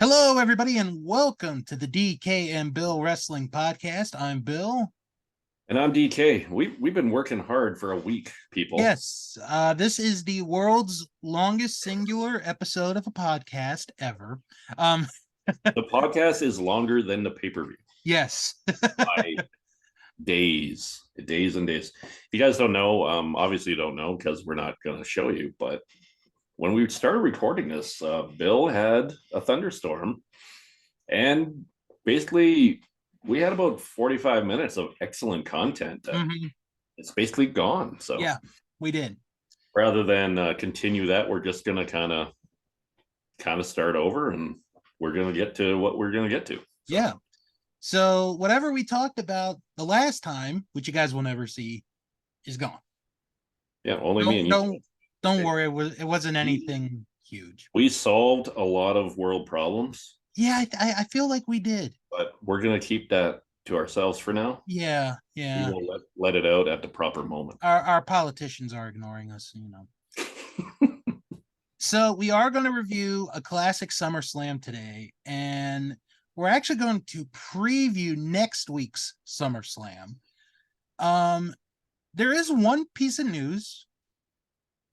Hello, everybody, and welcome to the DK and Bill Wrestling Podcast. I'm Bill. And I'm DK. We've been working hard for a week, people. Yes, this is the world's longest singular episode of a podcast ever. Um, The podcast is longer than the pay-per-view yes, by days and days. If you guys don't know, obviously you don't know because we're not going to show you. But when we started recording this, Bill had a thunderstorm, and basically we had about 45 minutes of excellent content. mhm. It's basically gone. So Yeah, we did. rather than continue that, we're just going to kind of start over, and we're going to get to what we're going to get to. So. Yeah. So whatever we talked about the last time, which you guys will never see, is gone. Yeah, only me Don't and you. don't worry. It wasn't anything huge. We solved a lot of world problems, Yeah, I feel like we did. but we're going to keep that to ourselves for now. Yeah, We yeah. will let it out at the proper moment. Our politicians are ignoring us, So we are going to review a classic SummerSlam today, and we're actually going to preview next week's SummerSlam. There is one piece of news.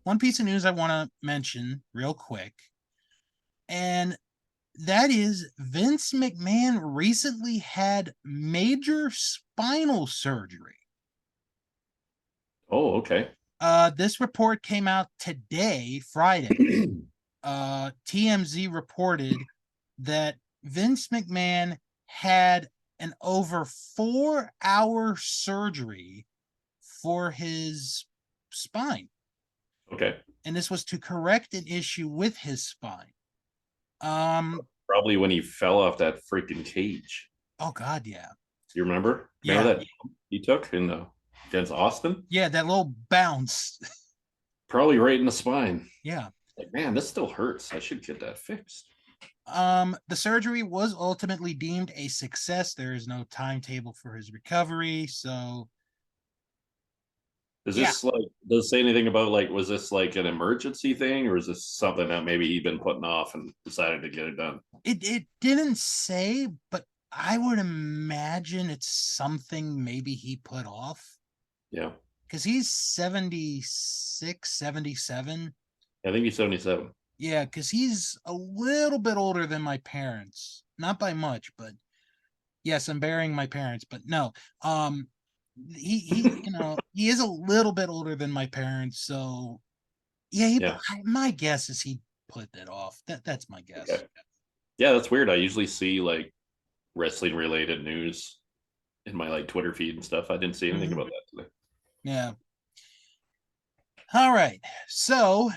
One piece of news I want to mention real quick, and that is Vince McMahon recently had major spinal surgery. Oh, okay. This report came out today, Friday. TMZ reported that Vince McMahon had an over 4-hour surgery for his spine. Okay. And this was to correct an issue with his spine. Probably when he fell off that freaking cage. Oh God, yeah. You remember? Yeah. Remember that he took in against Austin? Yeah, that little bounce. Probably right in the spine. Yeah. Like, man, this still hurts. I should get that fixed. The surgery was ultimately deemed a success. There is no timetable for his recovery, so Is yeah. this like, does it say anything about like, was this like an emergency thing, or is this something that maybe he'd been putting off and decided to get it done? It didn't say, but I would imagine it's something maybe he put off Yeah. because he's 76, 77. I think he's 77. Yeah, because he's a little bit older than my parents. Not by much, but yes, I'm burying my parents, but no. He is a little bit older than my parents, so yeah, Yeah. my guess is he put that off. That's my guess. Okay. Yeah, that's weird. I usually see like wrestling related news in my like Twitter feed and stuff. I didn't see anything about that today. Yeah. All right. So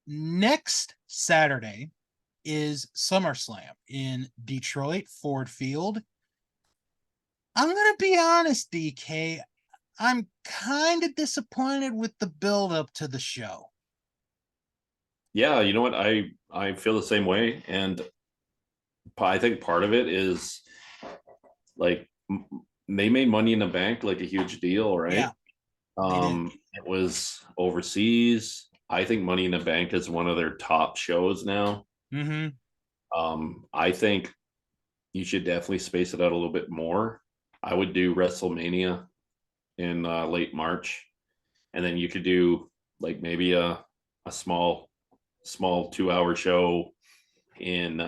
next Saturday is SummerSlam in Detroit Ford Field. I'm gonna be honest, DK. I'm kind of disappointed with the build up to the show. Yeah, you know what? I feel the same way, and I think part of it is like they made Money in the Bank like a huge deal, right? Yeah, they did. It was overseas. I think Money in the Bank is one of their top shows now. Mm-hmm. I think you should definitely space it out a little bit more. I would do WrestleMania in late March, and then you could do like maybe a small 2 hour show in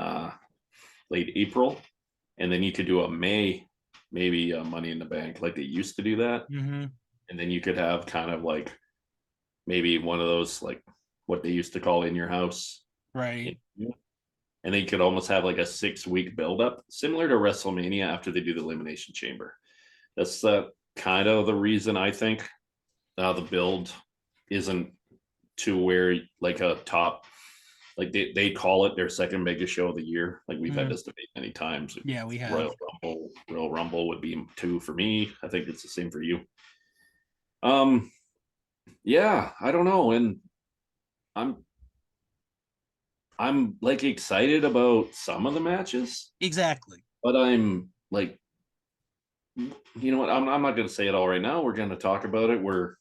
late April, and then you could do a May, maybe Money in the Bank like they used to do that, Mm-hmm. and then you could have kind of like maybe one of those like what they used to call in your house, Right. and then you could almost have like a 6 week buildup, similar to WrestleMania after they do the Elimination Chamber. That's kind of the reason I think the build isn't to where like a top, like they call it their second biggest show of the year. Like we've had this debate many times. Yeah, we have. Royal Rumble would be 2 for me. I think it's the same for you. Yeah, I don't know, and I'm I'm like excited about some of the matches, Exactly. but I'm like, you know what? I'm not going to say it all right now. We're going to talk about it. We'll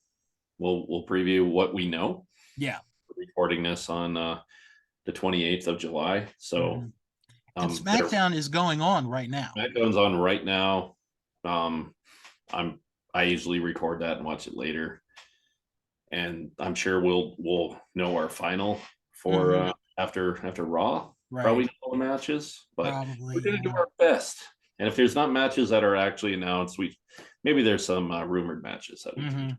preview what we know. Yeah. We're recording this on the 28th of July, so Mhm. And They're SmackDown is going on right now. SmackDown's on right now. Um, I'm I usually record that and watch it later, and I'm sure we'll know our final for after Raw. Right. Probably all the matches, but Probably, we're gonna do yeah. our best. And if there's not matches that are actually announced, we maybe there's some rumored matches that we can.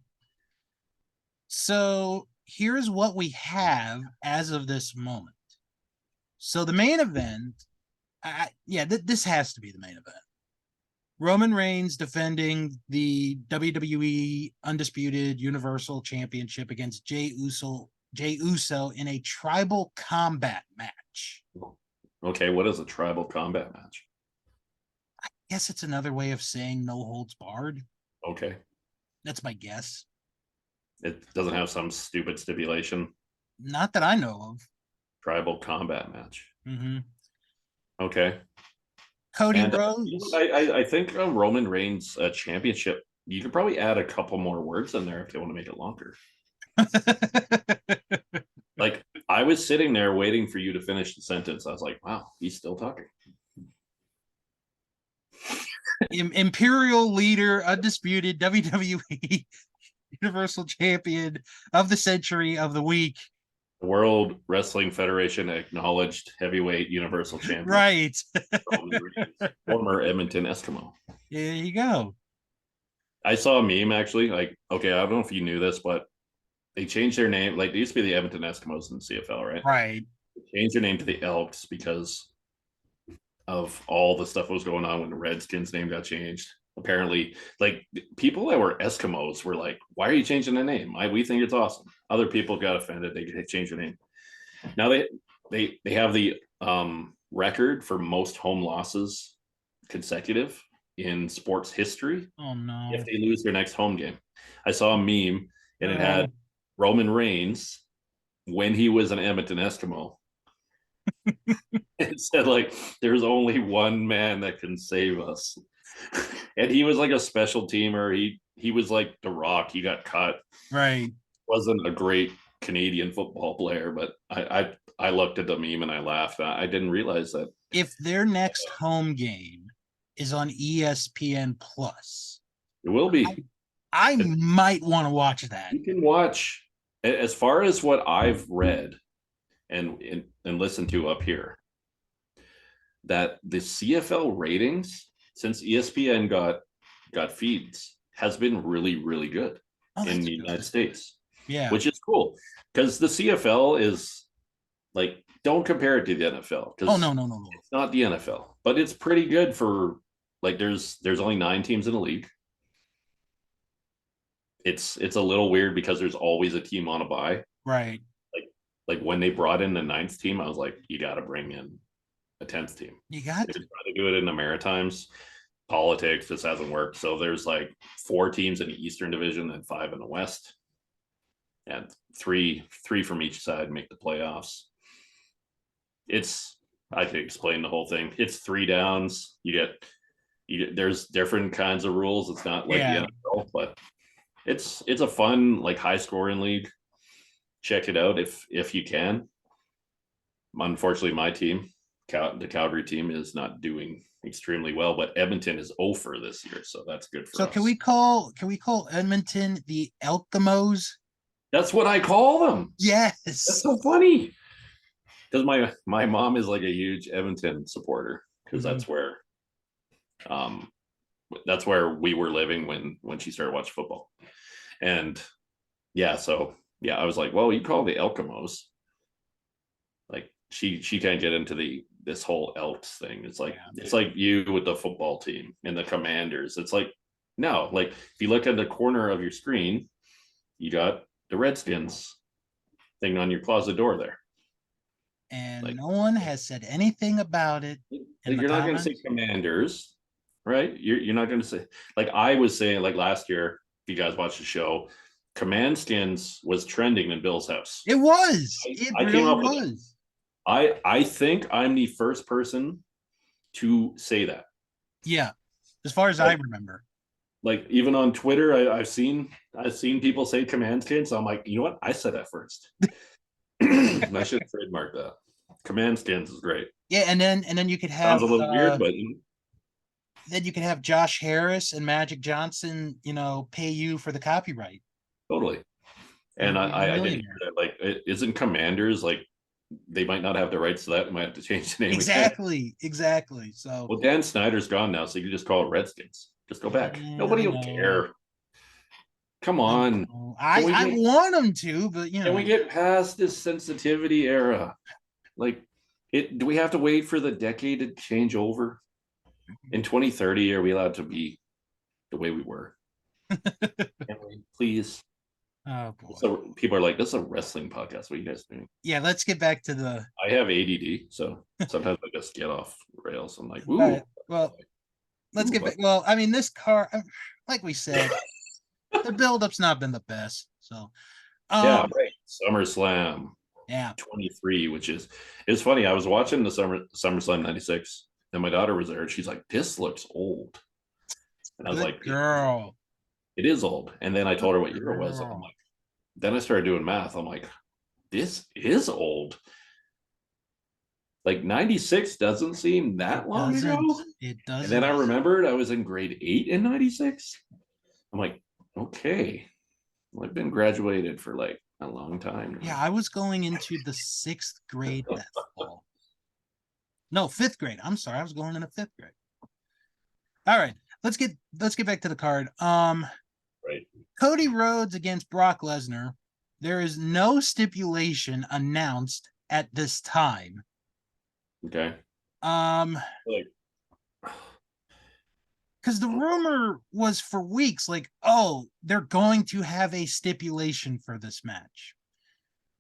So here's what we have as of this moment. So the main event, this has to be the main event. Roman Reigns defending the WWE Undisputed Universal Championship against Jey Uso in a tribal combat match. Okay, what is a tribal combat match? I guess it's another way of saying no holds barred. Okay, That's my guess. it doesn't have some stupid stipulation. Not that I know of. Tribal combat match. Mm-hmm. Okay. Cody And Rhodes. I think a Roman Reigns championship, you could probably add a couple more words in there if they want to make it longer. Like, I was sitting there waiting for you to finish the sentence. I was like, wow, he's still talking. Imperial leader, undisputed WWE Universal Champion of the century of the week. The World Wrestling Federation acknowledged heavyweight universal champion. Right. Former Edmonton Eskimo. There you go. I saw a meme actually. Like, okay, I don't know if you knew this, but they changed their name. Like, they used to be the Edmonton Eskimos in the CFL, right? Right. They changed their name to the Elks because of all the stuff that was going on when the Redskins name got changed. Apparently, like, people that were Eskimos were like, "Why are you changing the name? We think it's awesome." Other people got offended. They changed the name. Now they have the record for most home losses consecutive in sports history. Oh no. If they lose their next home game, I saw a meme and it Oh. had Roman Reigns when he was an Edmonton Eskimo. It said, like, there's only one man that can save us. And he was like a special teamer. He was like The Rock. He got cut. Right. Wasn't a great Canadian football player, but I looked at the meme and I laughed. I didn't realize that. If their next home game is on ESPN Plus, It will be. I might want to watch that. You can watch, as far as what I've read and listened to up here, that the CFL ratings since ESPN got feeds has been really, really good in the United States. Yeah. Which is cool because the CFL is like, don't compare it to the NFL because no. it's not the NFL, but it's pretty good for, like, there's only 9 teams in the league. It's a little weird because there's always a team on a bye. Right. Like when they brought in the 9th team, I was like, you got to bring in a 10th team. You got to try to do it in the Maritimes. Politics just hasn't worked. So there's like 4 teams in the Eastern Division and 5 in the West, and three from each side make the playoffs. I could explain the whole thing. It's 3 downs. You get there's different kinds of rules. It's not like the NFL, but it's a fun, like, high scoring league. Check it out if you can. Unfortunately, my team, the Calgary team, is not doing extremely well, but Edmonton is 0 this year, so that's good for us. So can we call Edmonton the Elkimos? That's what I call them. Yes. That's so funny. Because my mom is like a huge Edmonton supporter, because that's where we were living when she started watching football. And I was like, well, you call the Elkimos. Like, she can't get into this whole Elks thing. It's like it's like you with the football team and the Commanders. It's like, no, like, if you look at the corner of your screen, you got the Redskins thing on your closet door there. And like, no one has said anything about it. Like, you're not going to say Commanders, right? You're not going to say, like I was saying, like, last year, if you guys watched the show, Command Skins was trending in Bill's house. It was. It really was. I think I'm the first person to say that. Yeah, as far as I remember. Like, even on Twitter, I've seen people say Command Skins. So I'm like, you know what? I said that first. I should trademark that. Command stance is great. Yeah, and then you could Sounds have a little weird, but then you could have Josh Harris and Magic Johnson, pay you for the copyright. totally. And You'd be a I did hear millionaire. that. Like, isn't Commanders like they might not have the rights to that? We might have to change the name again. Exactly. So Well, Dan Snyder's gone now, so you can just call it Redskins. Just go back. yeah, I Nobody will know. care. Come I on. know. Can I we I get want them to, but can we get past this sensitivity era? Like, do we have to wait for the decade to change over? In 2030, are we allowed to be the way we were? Can we please? oh boy. So people are like, "This is a wrestling podcast. What are you guys doing?" Yeah, let's get back to the. I have ADD, so sometimes I just get off rails. I'm like, All right. "Ooh, Well, let's ooh, get back. Well, I mean, this car, like we said, the build-up's not been the best. So, yeah, um, right." SummerSlam yeah, 23, which is it's funny. I was watching the SummerSlam 96, and my daughter was there, and she's like, "This looks old," and I was good like, girl. "It is old." And then I Good told her what year it was. I'm girl. like, then I started doing math. I'm like, this is old. Like 96 doesn't seem It that long doesn't. ago. It And then I doesn't. remembered I was in grade 8 in 96. I'm like, okay, well, I've been graduated for like a long time Yeah, now. I was going into the sixth grade that fall. No, fifth grade. I'm sorry, I was going into fifth grade. All right, let's get back to the card. Right. Cody Rhodes against Brock Lesnar. There is no stipulation announced at this time. Okay. Um, Like, because the rumor was for weeks, like, oh, they're going to have a stipulation for this match.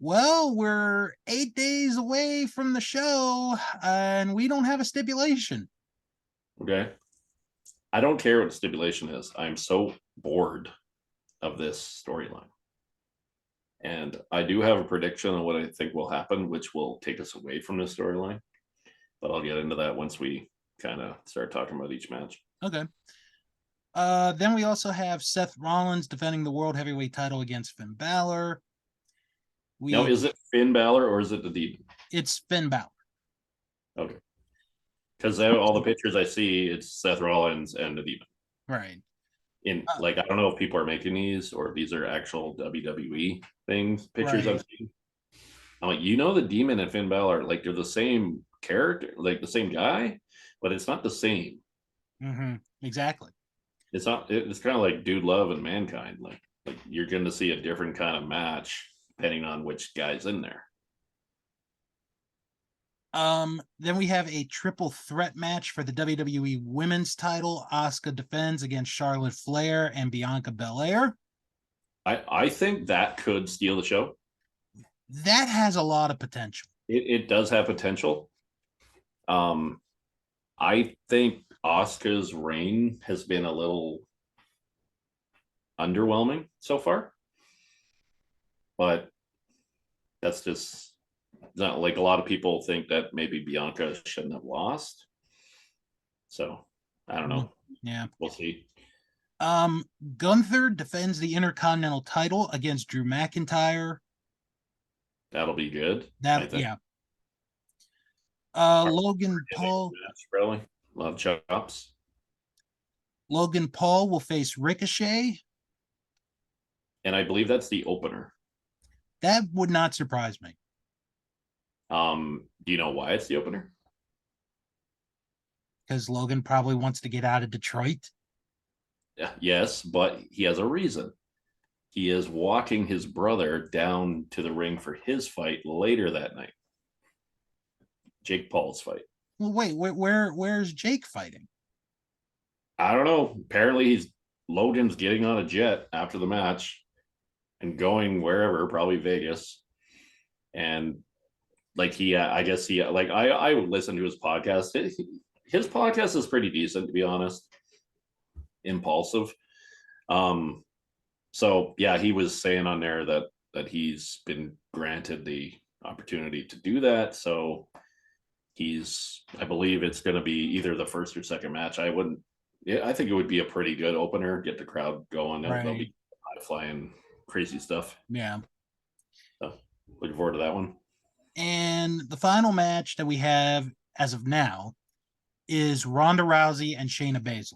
Well, we're 8 days away from the show, and we don't have a stipulation. okay. I don't care what the stipulation is. I'm so bored of this storyline. And I do have a prediction on what I think will happen, which will take us away from this storyline. But I'll get into that once we kind of start talking about each match. Okay. Then we also have Seth Rollins defending the World Heavyweight title against Finn Balor. Now, We is it Finn Balor or is it the Demon? It's Finn Balor. Okay. Because all the pictures I see, it's Seth Rollins and the Demon. Right. In like, I don't know if people are making these or if these are actual WWE things, pictures Right. I've seen. I'm like, the Demon and Finn Balor, like they're the same character, like the same guy, but it's not the same. Mm-hmm. Exactly. It's not. It's kind of like Dude Love and Mankind. Like you're going to see a different kind of match depending on which guy's in there. Then we have a triple threat match for the WWE Women's title. Asuka defends against Charlotte Flair and Bianca Belair. I think that could steal the show. That has a lot of potential. It does have potential. Um, I think Asuka's reign has been a little underwhelming so far, but that's just not like a lot of people think that maybe Bianca shouldn't have lost. So I don't know. Yeah. We'll see. Gunther defends the Intercontinental title against Drew McIntyre. That'll be good. I That think. yeah. Logan Paul. Match, probably a lot of chops. Logan Paul will face Ricochet. And I believe that's the opener. That would not surprise me. Do you know why it's the opener? Because Logan probably wants to get out of Detroit. Yes, but he has a reason. He is walking his brother down to the ring for his fight later that night. Jake Paul's fight. Well, wait, where's Jake fighting? I don't know. Apparently, Logan's getting on a jet after the match and going wherever, probably Vegas. And like I guess like I would listen to his podcast. His podcast is pretty decent, to be honest. Impulsive. So yeah, he was saying on there that he's been granted the opportunity to do that. So I believe it's going to be either the first or second match. I think it would be a pretty good opener, get the crowd going. They'll be high flying crazy stuff. Yeah. So looking forward to that one. And the final match that we have as of now is Ronda Rousey and Shayna Baszler.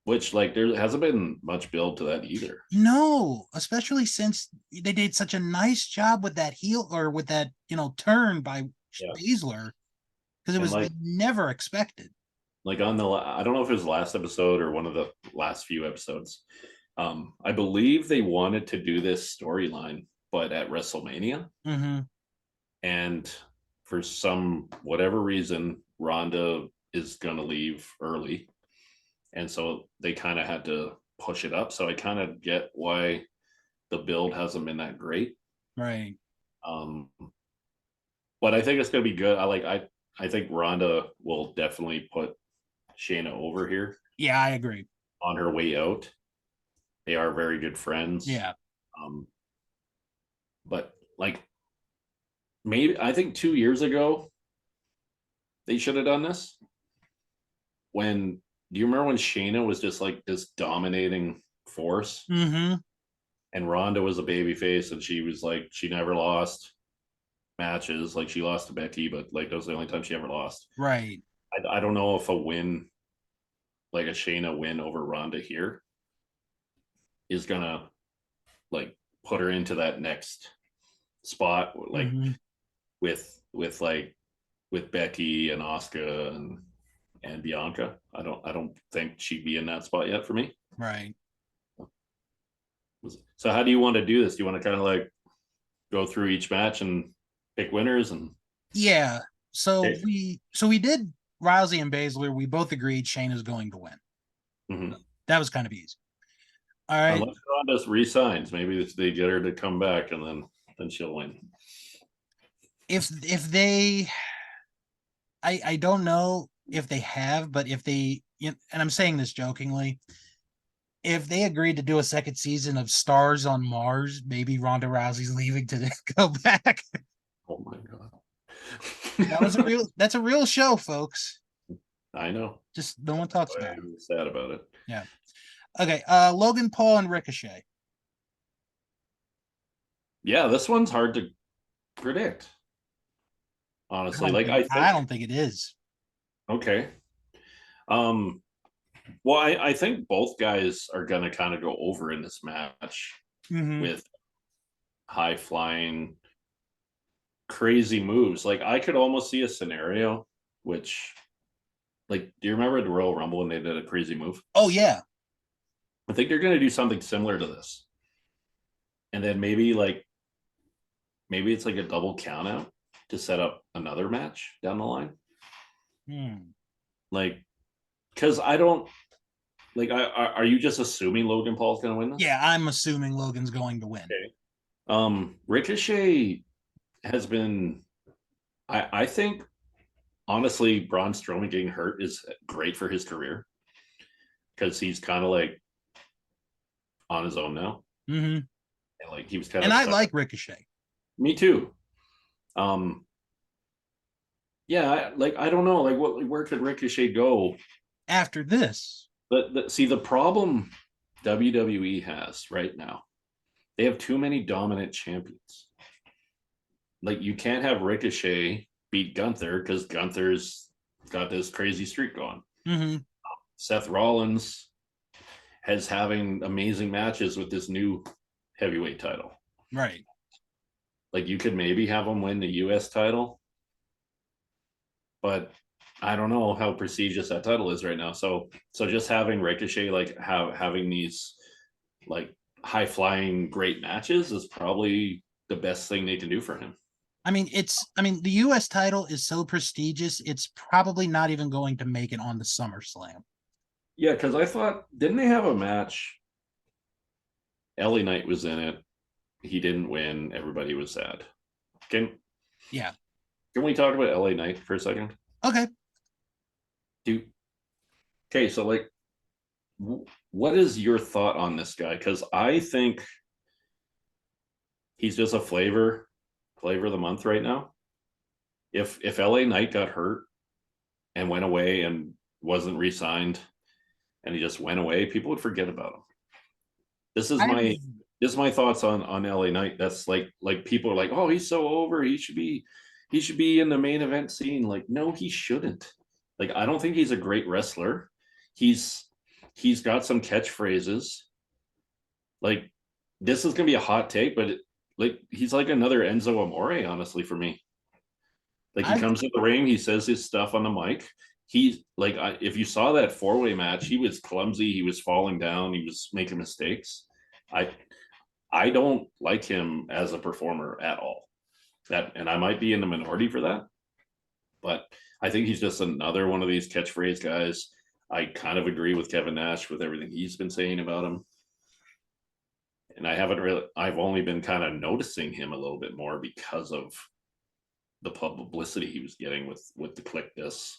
Which like there hasn't been much build to that either. No, especially since they did such a nice job with that heel or with that, turn by Yeah. Baszler because it And was like never expected. like on the I don't know if it was the last episode or one of the last few episodes. I believe they wanted to do this storyline, but at WrestleMania, Mm-hmm. and for some whatever reason, Ronda is gonna leave early, and so they kind of had to push it up. So I kind of get why the build hasn't been that great. Right. Um, but I think it's gonna be good. I think Ronda will definitely put Shayna over here Yeah, I agree. on her way out. They are very good friends. Yeah. Um, but like maybe I think 2 years ago they should have done this. When do you remember when Shayna was just like this dominating force, Mm-hmm. and Ronda was a baby face, and she was like she never lost matches. Like she lost to Becky, but like that was the only time she ever lost. Right. I don't know if a win like a Shayna win over Ronda here is gonna like put her into that next spot like Mm-hmm. with like with Becky and Asuka and Bianca. I don't think she'd be in that spot yet for me. Right. So how do you want to do this? Do you want to kind of like go through each match and pick winners and Yeah. So okay. we did Rousey and Baszler. We both agreed Shayna's going to win. Mm-hmm. That was kind of easy. All right. Unless Ronda resigns, maybe they get her to come back and then she'll win. If they I don't know if they have, but if they and I'm saying this jokingly, if they agreed to do a second season of Stars on Mars, maybe Ronda Rousey's leaving to go back. Oh my god. That's a real show, folks. I know. Just no one talks about it. I'm sad about it. Yeah. Okay. Logan Paul and Ricochet. Yeah, this one's hard to predict. Honestly, like I I think don't think it is. okay. Um, well, I think both guys are gonna kind of go over in this match Mm-hmm. with high flying, crazy moves. Like I could almost see a scenario which, like, do you remember the Royal Rumble when they did a crazy move? Oh yeah. I think they're gonna do something similar to this, and then maybe it's like a double count out to set up another match down the line. Hmm. Like, because I don't like. Are you just assuming Logan Paul's gonna win this? Yeah, I'm assuming Logan's going to win. Okay. Ricochet has been. I think honestly, Braun Strowman getting hurt is great for his career because he's kind of like on his own now, Mm-hmm. and like he was kind And of I stuck. like Ricochet. Me too. Um, yeah, I don't know, like where could Ricochet go? After this. But see, the problem WWE has right now, they have too many dominant champions. Like you can't have Ricochet beat Gunther because Gunther's got this crazy streak going. Mm-hmm. Seth Rollins has having amazing matches with this new heavyweight title. Right. Like you could maybe have him win the US title, but I don't know how prestigious that title is right now. So just having Ricochet like having these like high flying great matches is probably the best thing they can do for him. I mean, the US title is so prestigious, it's probably not even going to make it on the SummerSlam. Yeah, because I thought didn't they have a match? LA Knight was in it. He didn't win. Everybody was sad. Can Yeah. can we talk about LA Knight for a second? Okay. Do okay, so like what is your thought on this guy? Because I think he's just a flavor of the month right now. If LA Knight got hurt and went away and wasn't re-signed and he just went away, people would forget about him. This is I my this is my thoughts on LA Knight. That's like people are like, oh, he's so over. He should be in the main event scene. Like, no, he shouldn't. Like, I don't think he's a great wrestler. He's he's got some catchphrases. Like, this is gonna be a hot take, but like he's like another Enzo Amore, honestly, for me. Like he I've comes in the ring, he says his stuff on the mic. He's like, if you saw that 4-way match, he was clumsy, he was falling down, he was making mistakes. I I don't like him as a performer at all. That, and I might be in the minority for that, but I think he's just another one of these catchphrase guys. I kind of agree with Kevin Nash with everything he's been saying about him. And I've only been kind of noticing him a little bit more because of the publicity he was getting with the Click This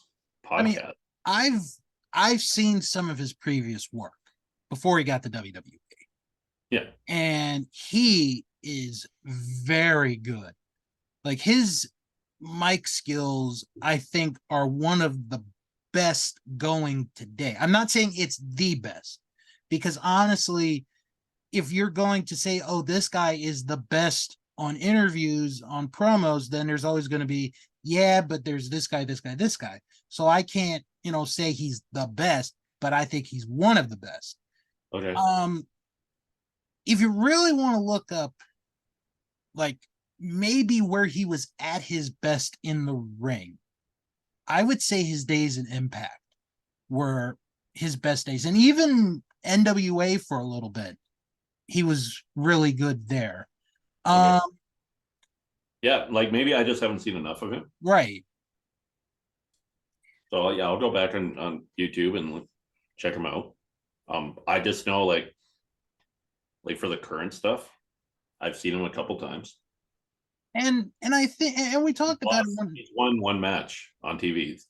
I mean, podcast. I've I've seen some of his previous work before he got the WWE, Yeah. and he is very good. Like his mic skills, I think, are one of the best going today. I'm not saying it's the best, because honestly, if you're going to say, oh, this guy is the best on interviews, on promos, then there's always going to be, yeah, but there's this guy, this guy, this guy. So I can't, say he's the best, but I think he's one of the best. Okay. Um, if you really want to look up, like, maybe where he was at his best in the ring, I would say his days in Impact were his best days. And even NWA for a little bit, he was really good there. Okay. Um, Yeah, like maybe I just haven't seen enough of him. right. So yeah, I'll go back on YouTube and check him out. I just know like for the current stuff, I've seen him a couple times. And I think, and we talked about it He's won one match on TV.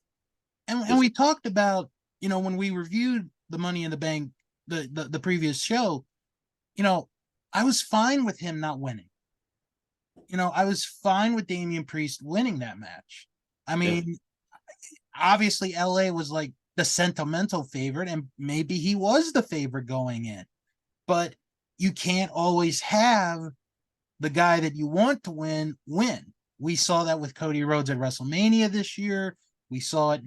and we talked about, when we reviewed the Money in the Bank, the previous show, you know, I was fine with him not winning. I was fine with Damian Priest winning that match. I Yeah. mean, obviously LA was like the sentimental favorite, and maybe he was the favorite going in, but you can't always have the guy that you want to win. We saw that with Cody Rhodes at WrestleMania this year. We saw it,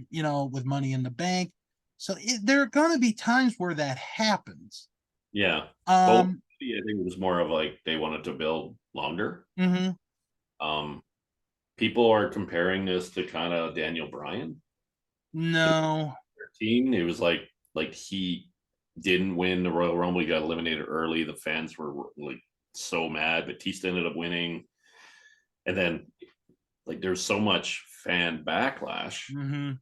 with Money in the Bank. So there are going to be times where that happens. Yeah. Well, Um, I think it was more of like they wanted to build longer. mhm. Um, People are comparing this to kind of Daniel Bryan in No, 13. It was like he didn't win the Royal Rumble. He got eliminated early. The fans were like so mad. Batista ended up winning, and then like there's so much fan backlash. mhm.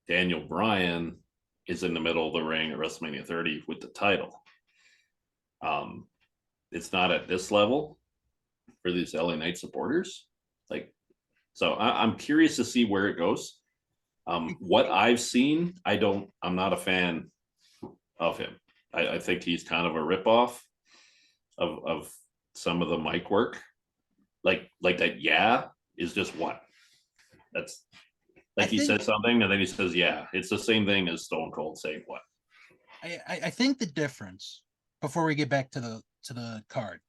Daniel Bryan is in the middle of the ring at WrestleMania 30 with the title. Um, it's not at this level for these LA Knight supporters. Like, so I'm curious to see where it goes. What I've seen, I'm not a fan of him. I think he's kind of a ripoff of some of the mic work. Like that, yeah, is just what? That's I like he think says something and then he says, yeah. It's the same thing as Stone Cold saying what? I think the difference, before we get back to the card,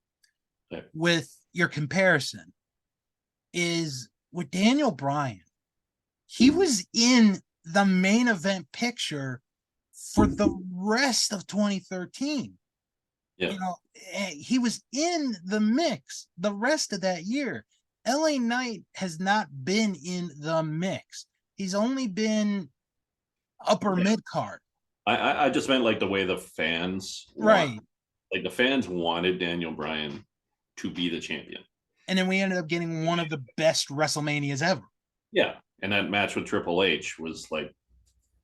Yeah. with your comparison, is with Daniel Bryan. He was in the main event picture for the rest of 2013. Yeah. He was in the mix the rest of that year. LA Knight has not been in the mix. He's only been upper Yeah. mid card. I just meant like the way the fans want, Right. like the fans wanted Daniel Bryan to be the champion. And then we ended up getting one of the best WrestleManias ever. Yeah. And that match with Triple H was like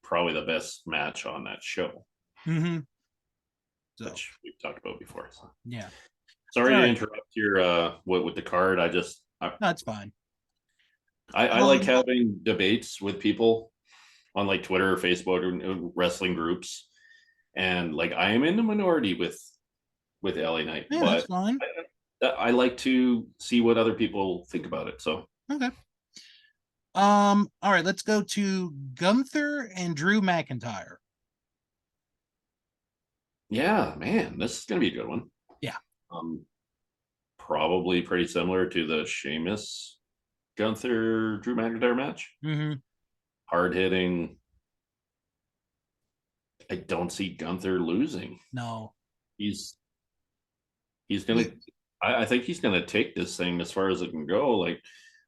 probably the best match on that show. Mm-hmm. So, which we've talked about before. So. Yeah. Sorry All to right. interrupt your with the card. That's fine. I like having debates with people on like Twitter or Facebook or wrestling groups, and like I am in the minority with LA Knight, Yeah, that's but fine. I like to see what other people think about it. So Okay. All right, let's go to Gunther and Drew McIntyre. yeah, man, this is gonna be a good one. Yeah. Probably pretty similar to the Sheamus Gunther Drew McIntyre match. Mm-hmm. Hard hitting. I don't see Gunther losing. No. He's he's gonna. Yeah, I think he's gonna take this thing as far as it can go. Like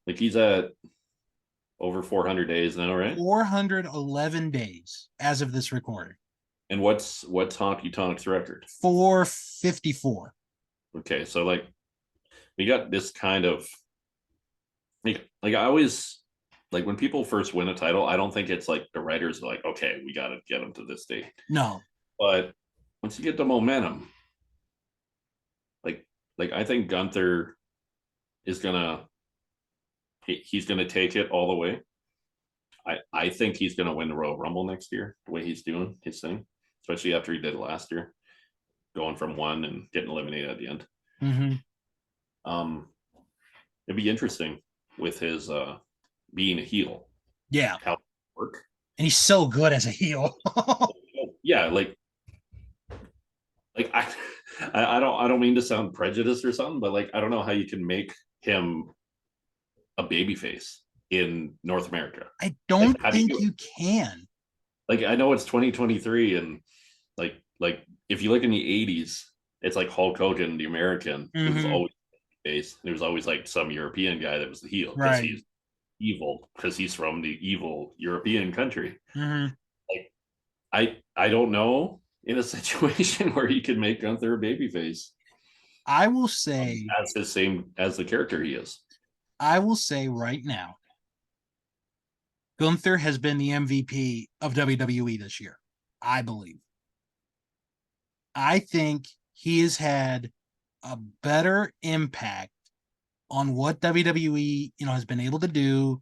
he's at over 400 days now, right? 411 days as of this recording. And what's Honky Tonk's record? 454. Okay, so like we got this kind of like I always like when people first win a title, I don't think it's like the writers are like, okay, we got to get them to this date. No. But once you get the momentum, like I think Gunther is gonna he's gonna take it all the way. I think he's gonna win the Royal Rumble next year, the way he's doing his thing, especially after he did it last year, going from one and getting eliminated at the end. Mm-hmm. Um, it'd be interesting with his being a heel. Yeah. How it work? And he's so good as a heel. Yeah, like I don't mean to sound prejudiced or something, but like I don't know how you can make him a babyface in North America. I Like don't how do you think do it? you can. Like I know it's 2023 and like if you look in the 80s, it's like Hulk Hogan, the American, who was Mm-hmm. always face. There was always like some European guy that was the heel because Right. he's evil because he's from the evil European country. Mm-hmm. Like I don't know in a situation where he could make Gunther a babyface I will say, as the same as the character he is. I will say right now, Gunther has been the MVP of WWE this year. I believe. I think he has had a better impact on what WWE, has been able to do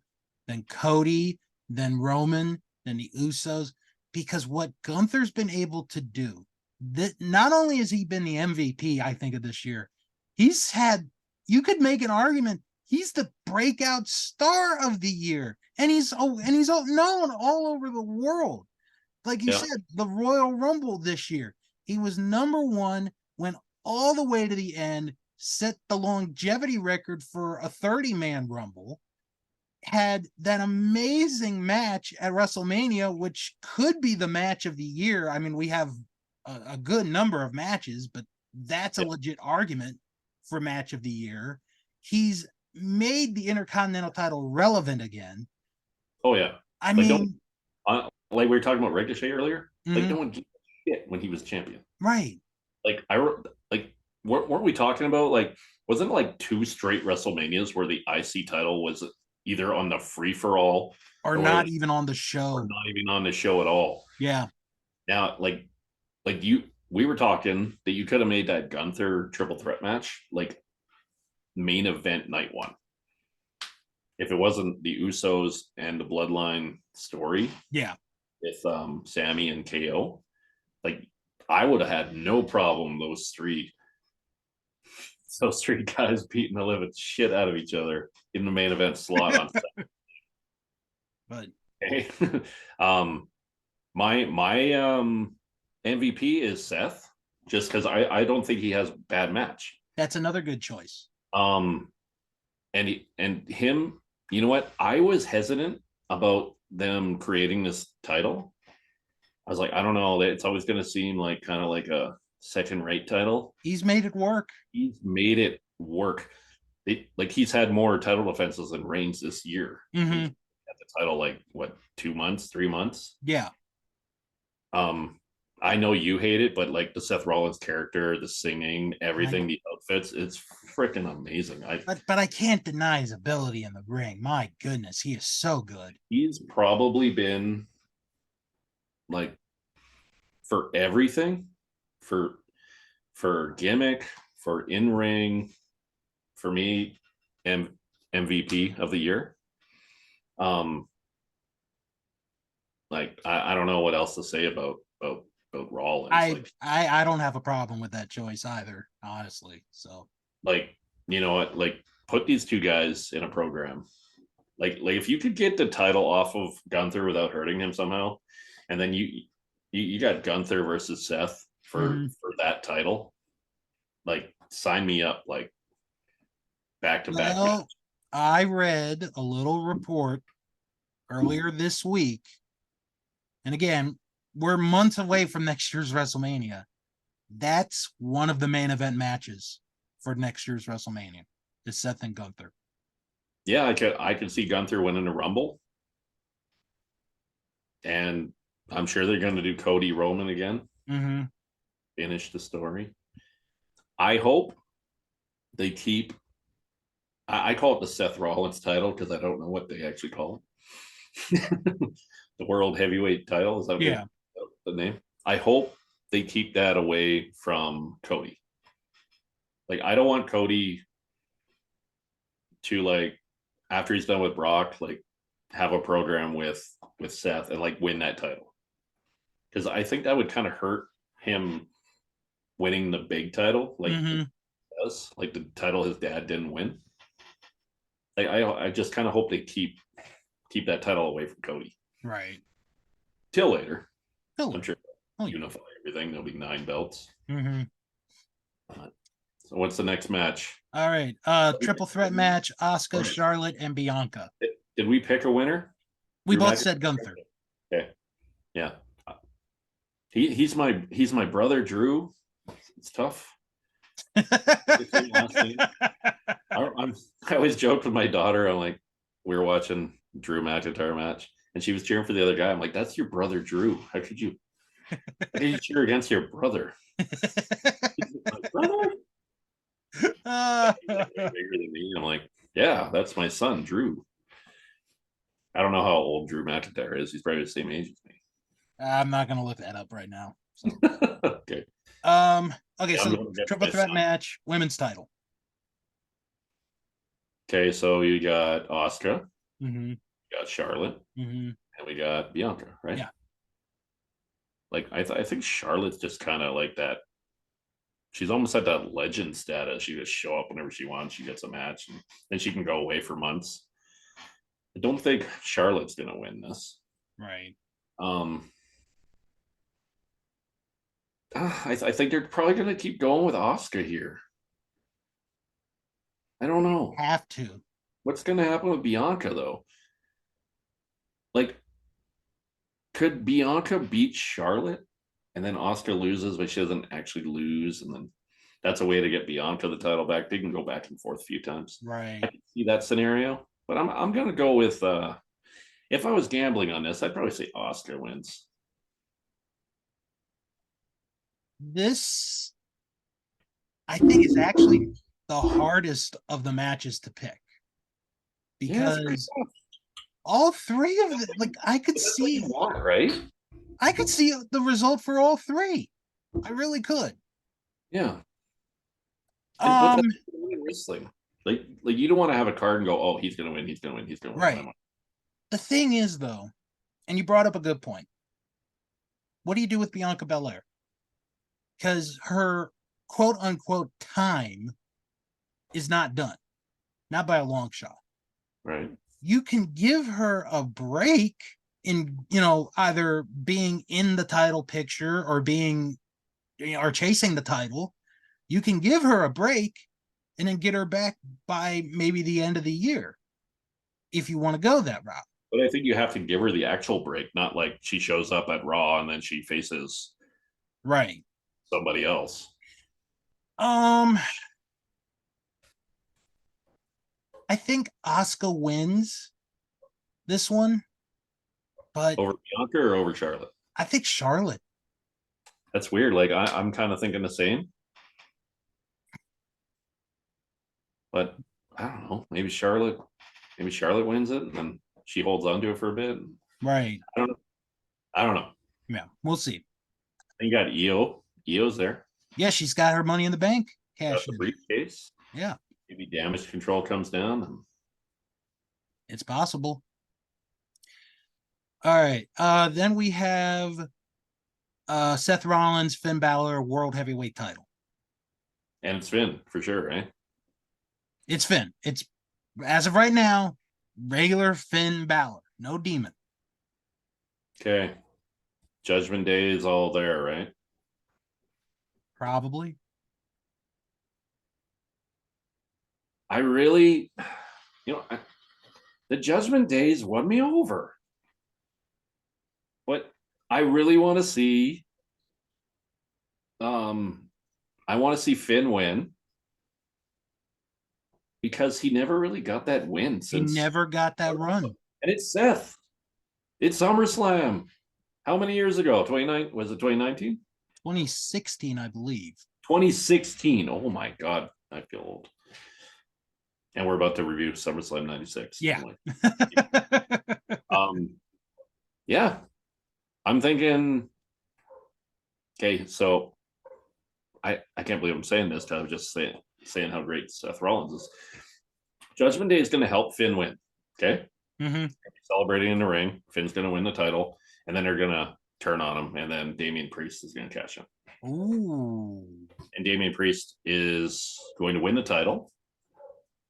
than Cody, than Roman, than the Usos, because what Gunther's been able to do, that not only has he been the MVP, I think, of this year, he's had, you could make an argument, he's the breakout star of the year. And he's known all over the world. Like you Yeah. said, the Royal Rumble this year, he was number one, went all the way to the end, set the longevity record for a 30-man Rumble, had that amazing match at WrestleMania, which could be the match of the year. I mean, we have a good number of matches, but that's a Yeah. legit argument for match of the year. He's made the Intercontinental title relevant again. Oh yeah. I Like don't mean, like we were talking about Ricochet earlier. Like no mm, one gave a shit when he was champion. right. Like like weren't we talking about like wasn't it like two straight WrestleManias where the IC title was either on the free for all Or or not even on the show. not even on the show at all? Yeah. Now like you we were talking that you could have made that Gunther triple threat match like main event night one if it wasn't the Usos and the Bloodline story Yeah. with Sammy and KO. Like I would have had no problem those three guys beating the living shit out of each other in the main event slot on But Saturday. My MVP is Seth, just because I don't think he has a bad match. that's another good choice. Um, and him, you know what? I was hesitant about them creating this title. I was like, I don't know. It's always going to seem like kind of like a second rate title. He's made it work. He's made it work. Like he's had more title defenses than Reigns this year. Mm-hmm. At the title, like what, 2 months, 3 months? Yeah. Um, I know you hate it, but like the Seth Rollins character, the singing, everything, the outfits, it's freaking amazing. But I can't deny his ability in the ring. My goodness, he is so good. He's probably been like for everything, for gimmick, for in ring, for me, MVP of the year. Um, like I don't know what else to say about Rollins. I don't have a problem with that choice either, honestly. So Like you know what, like put these two guys in a program. Like if you could get the title off of Gunther without hurting him somehow, and then you got Gunther versus Seth mhm. for that title. Like sign me up, like back to back match. Well, I read a little report earlier this week, and again, we're months away from next year's WrestleMania. That's one of the main event matches for next year's WrestleMania. Is Seth and Gunther. Yeah, I could see Gunther winning a Rumble, and I'm sure they're going to do Cody Roman again. Mm-hmm. Finish the story. I hope they keep. I call it the Seth Rollins title because I don't know what they actually call it. The World Heavyweight title, is that Yeah. the name? I hope they keep that away from Cody. Like, I don't want Cody to, like, after he's done with Brock, like have a program with Seth and like win that title, because I think that would kind of hurt him winning the big title, like Mm-hmm. does, like the title his dad didn't win. Like, I just kind of hope they keep that title away from Cody Right. till later. Totally. I'm sure Oh, yeah. unify everything. There'll be 9 belts. Mm-hmm. So what's the next match? All right. Triple threat match: Asuka, Charlotte, and Bianca. Did we pick a winner? We both said Gunther. Okay. Yeah. He's my brother Drew. It's tough. I always joke with my daughter. I'm like, we were watching Drew McIntyre match, and she was cheering for the other guy. I'm like, that's your brother Drew. How could you cheer against your brother? My brother? Bigger than me. I'm like, yeah, that's my son Drew. I don't know how old Drew McIntyre is. He's probably the same age as me. I'm not gonna look that up right now. So. Okay. Okay. Yeah, So triple threat match, women's title. Okay, so you got Asuka, Mm-hmm. you got Charlotte, Mm-hmm. and we got Bianca, right? Yeah. Like I think Charlotte's just kind of like that. She's almost at that legend status. She just show up whenever she wants. She gets a match, and then she can go away for months. I don't think Charlotte's gonna win this. Right. Um, I think they're probably gonna keep going with Asuka here. I don't know Have to. what's gonna happen with Bianca though. Like, could Bianca beat Charlotte and then Asuka loses, but she doesn't actually lose, and then that's a way to get Bianca the title back. They can go back and forth a few times. I Right. can see that scenario, but I'm gonna go with if I was gambling on this, I'd probably say Asuka wins. This, I think, is actually the hardest of the matches to pick Yeah, because all three of them, like, I could see, right? I could see the result for all three. I really could. Yeah. But Um, that's wrestling. Like you don't want to have a card and go, oh, he's gonna win, he's gonna win, he's gonna win. right. The thing is, though, and you brought up a good point. What do you do with Bianca Belair? Because her quote unquote time is not done, not by a long shot. Right. You can give her a break in, either being in the title picture or being, or chasing the title. You can give her a break and then get her back by maybe the end of the year if you want to go that route. But I think you have to give her the actual break, not like she shows up at Raw and then she faces Right. somebody else. I think Asuka wins this one, but Over Bianca or over Charlotte? I think Charlotte. That's weird. Like I'm kind of thinking the same. But I don't know. Maybe Charlotte wins it and then she holds on to it for a bit. Right. I don't know. Yeah, we'll see. Then you got Io. Io's there. Yeah, she's got her money in the bank Got cash the in. briefcase. Yeah, Maybe damage control comes down. And it's possible. All right. Then we have Seth Rollins, Finn Balor, World Heavyweight title. it's Finn for sure, right? It's Finn. It's, as of right now, regular Finn Balor, no demon. Okay. Judgment Day is all there, right? Probably. I really, the Judgment Days won me over. But I really want to see, um, I want to see Finn win because he never really got that win He since, never got that run. and it's Seth. It's SummerSlam. How many years ago? 29, was it 2019? 2016, I believe. 2016. Oh my God. I feel old. And we're about to review SummerSlam 96. Yeah. um, yeah. I'm thinking, okay, so I can't believe I'm saying this because I was just saying how great Seth Rollins is. Judgment Day is going to help Finn win. Okay. Mm-hmm. Celebrating in the ring. Finn's going to win the title. And then they're going to turn on him. And then Damian Priest is going to cash in. Ooh. And Damian Priest is going to win the title.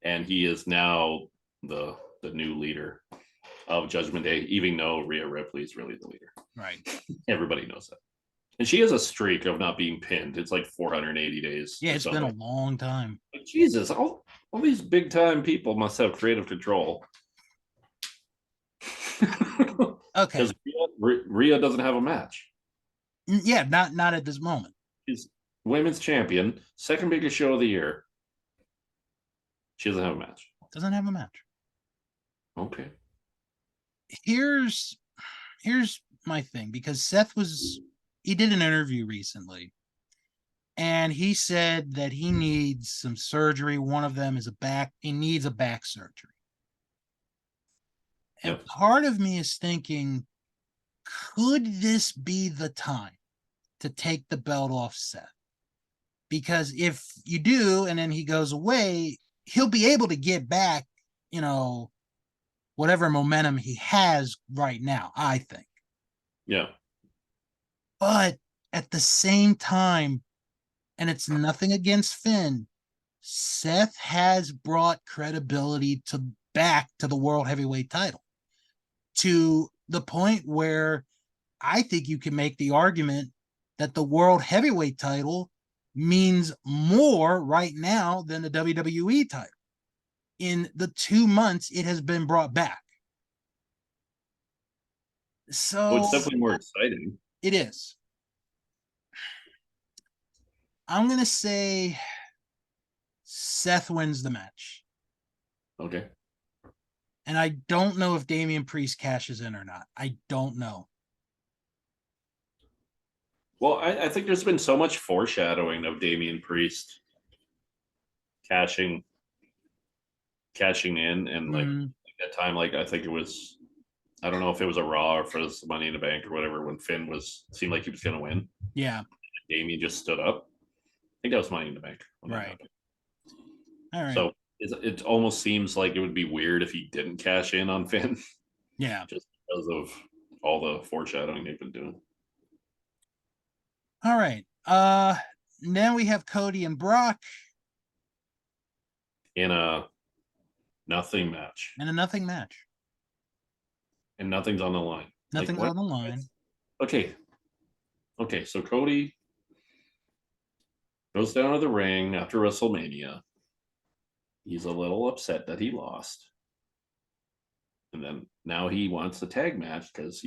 And he is now the new leader of Judgment Day, even though Rhea Ripley is really the leader. Right. Everybody knows that. And she has a streak of not being pinned. It's like 480 days. Yeah, it's been a long time. Like, Jesus, all these big time people must have creative control. Okay. Because Rhea doesn't have a match. Yeah, not at this moment. She's women's champion, second biggest show of the year. She doesn't have a match. Doesn't have a match. Okay. Here's my thing, because Seth he did an interview recently, and he said that he needs some surgery. One of them is he needs a back surgery. And Yep. part of me is thinking, could this be the time to take the belt off Seth? Because if you do, and then he goes away, he'll be able to get back, whatever momentum he has right now, I think. Yeah. But at the same time, and it's nothing against Finn, Seth has brought credibility back to the world heavyweight title, to the point where I think you can make the argument that the world heavyweight title means more right now than the WWE title. In the 2 months it has been brought back. So it's definitely more exciting. It is. I'm going to say Seth wins the match. Okay. And I don't know if Damian Priest cashes in or not. I don't know. Well, I think there's been so much foreshadowing of Damian Priest cashing in, and like that time, like I think it was, I don't know if it was a Raw or if it was Money in the Bank or whatever, when Finn seemed like he was going to win. Yeah. Damian just stood up. I think that was Money in the Bank. Right. All right. So it almost seems like it would be weird if he didn't cash in on Finn. Yeah. Just because of all the foreshadowing they've been doing. All right. Then we have Cody and Brock In a nothing match. in a nothing match. And nothing's on the line. Nothing's on the line. Okay. So Cody goes down to the ring after WrestleMania. He's a little upset that he lost. And then now he wants the tag match because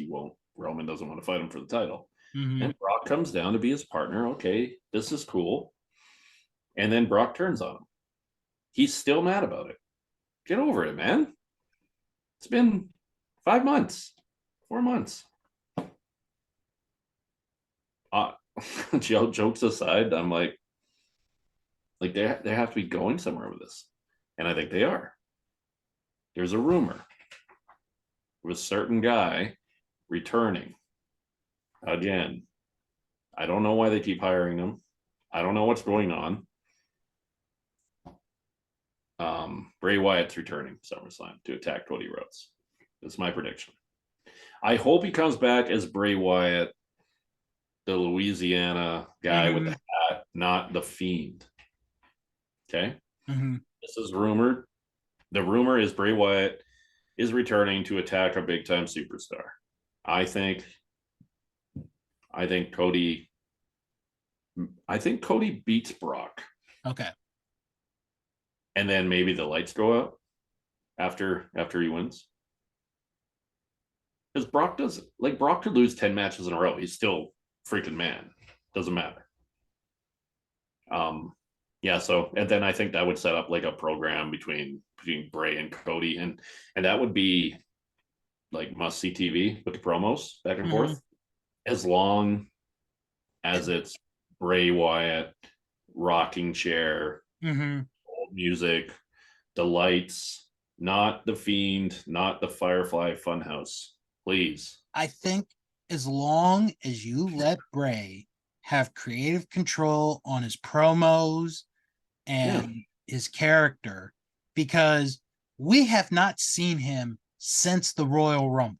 Roman doesn't want to fight him for the title. Mm-hmm. And Brock comes down to be his partner. Okay, this is cool. And then Brock turns on him. He's still mad about it. Get over it, man. It's been 5 months, 4 months. Jokes aside, I'm like they have to be going somewhere with this. And I think they are. There's a rumor of a certain guy returning again. I don't know why they keep hiring him. I don't know what's going on. Bray Wyatt's returning SummerSlam to attack Cody Rhodes. That's my prediction. I hope he comes back as Bray Wyatt, the Louisiana guy with the hat, not the Fiend. Okay? This is rumored. The rumor is Bray Wyatt is returning to attack a big time superstar. I think Cody beats Brock. Okay. and then maybe the lights go out after he wins. Because Brock could lose 10 matches in a row. He's still freaking man. Doesn't matter. Yeah, so and then I think that would set up like a program between Bray and Cody, and that would be like must see TV with the promos back and Mm-hmm. forth. As long as it's Bray Wyatt, rocking chair, Mm-hmm. old music, the lights, not the Fiend, not the Firefly Funhouse. Please. I think as long as you let Bray have creative control on his promos Yeah. and his character, because we have not seen him since the Royal Rumble.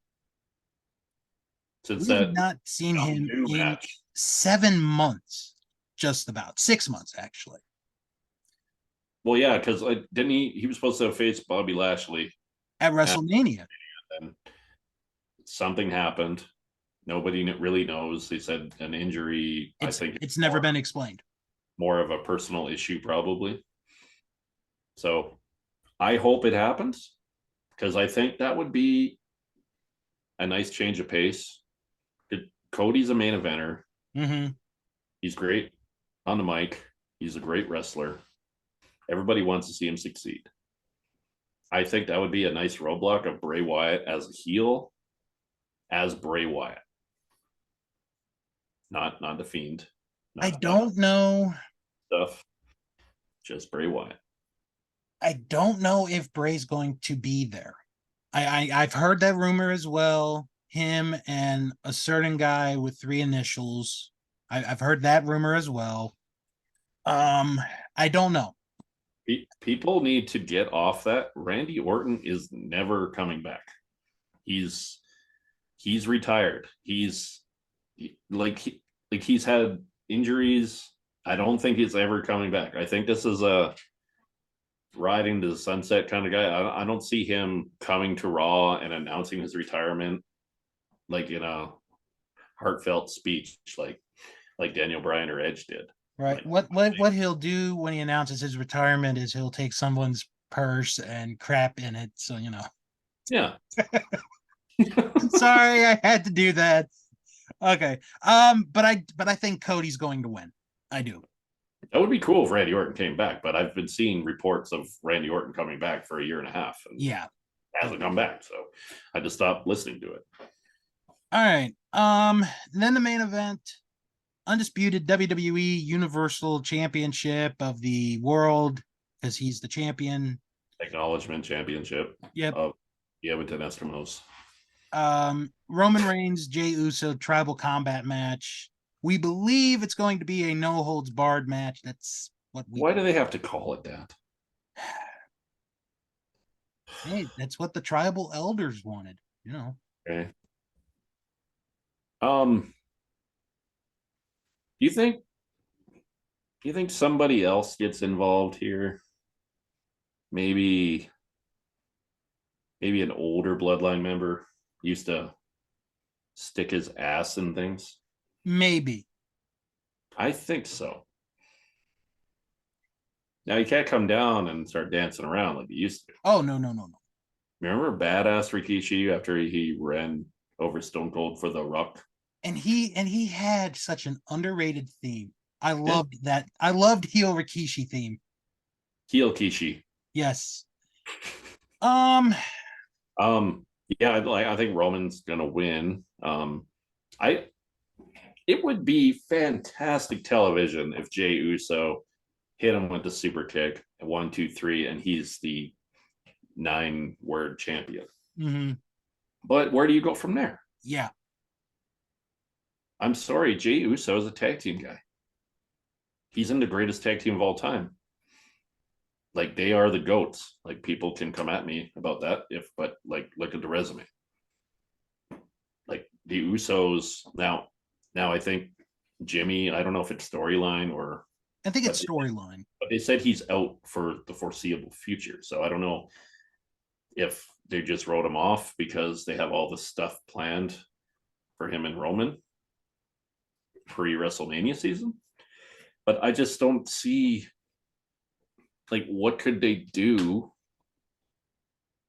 Since We have that not seen him new in match. 7 months, just about 6 months, actually. Well, yeah, because didn't he was supposed to face Bobby Lashley At WrestleMania. and something happened. Nobody really knows. They said an injury. I think It's never been explained. more of a personal issue, probably. So I hope it happens because I think that would be a nice change of pace. Cody's a main eventer. Mm-hmm. He's great on the mic. He's a great wrestler. Everybody wants to see him succeed. I think that would be a nice roadblock of Bray Wyatt as a heel, as Bray Wyatt, not the Fiend, I not don't know. stuff, just Bray Wyatt. I don't know if Bray's going to be there. I've heard that rumor as well. Him and a certain guy with three initials. I've heard that rumor as well. Um, I don't know. People need to get off that. Randy Orton is never coming back. He's retired. He's had injuries. I don't think he's ever coming back. I think this is a riding to the sunset kind of guy. I don't see him coming to Raw and announcing his retirement like in a heartfelt speech like Daniel Bryan or Edge did. Right. Like, What he'll do when he announces his retirement is he'll take someone's purse and crap in it. So yeah. sorry I had to do that. Okay. But I think Cody's going to win. I do. That would be cool if Randy Orton came back, but I've been seeing reports of Randy Orton coming back for a year and a half and Yeah. hasn't come back. So I just stopped listening to it. All right. Then the main event, undisputed WWE Universal Championship of the world, because he's the champion. Acknowledgement championship Yep. of the Edmonton Eskimos. Roman Reigns, Jey Uso tribal combat match. We believe it's going to be a no holds barred match. That's what we. Why do they have to call it that? Hey, that's what the tribal elders wanted. Okay. Do you think somebody else gets involved here? Maybe an older bloodline member used to stick his ass in things. Maybe. I think so. Now you can't come down and start dancing around like you used to. Oh no. Remember badass Rikishi after he ran over Stone Cold for the Rock? And he had such an underrated theme. I Yeah. loved that. I loved heel Rikishi theme. Heel Kishi. Yes. Yeah, I think Roman's gonna win. I It would be fantastic television if Jey Uso hit him with the super kick, 1, 2, 3, and he's the 9-word champion. Mm-hmm. But where do you go from there? Yeah. I'm sorry, Jey Uso is a tag team guy. He's in the greatest tag team of all time. Like they are the goats. Like people can come at me about that but like look at the resume. Like the Usos now I think Jimmy, I don't know if it's storyline or I think it's storyline. but they said he's out for the foreseeable future. So I don't know if they just wrote him off because they have all this stuff planned for him and Roman pre WrestleMania season. But I just don't see like what could they do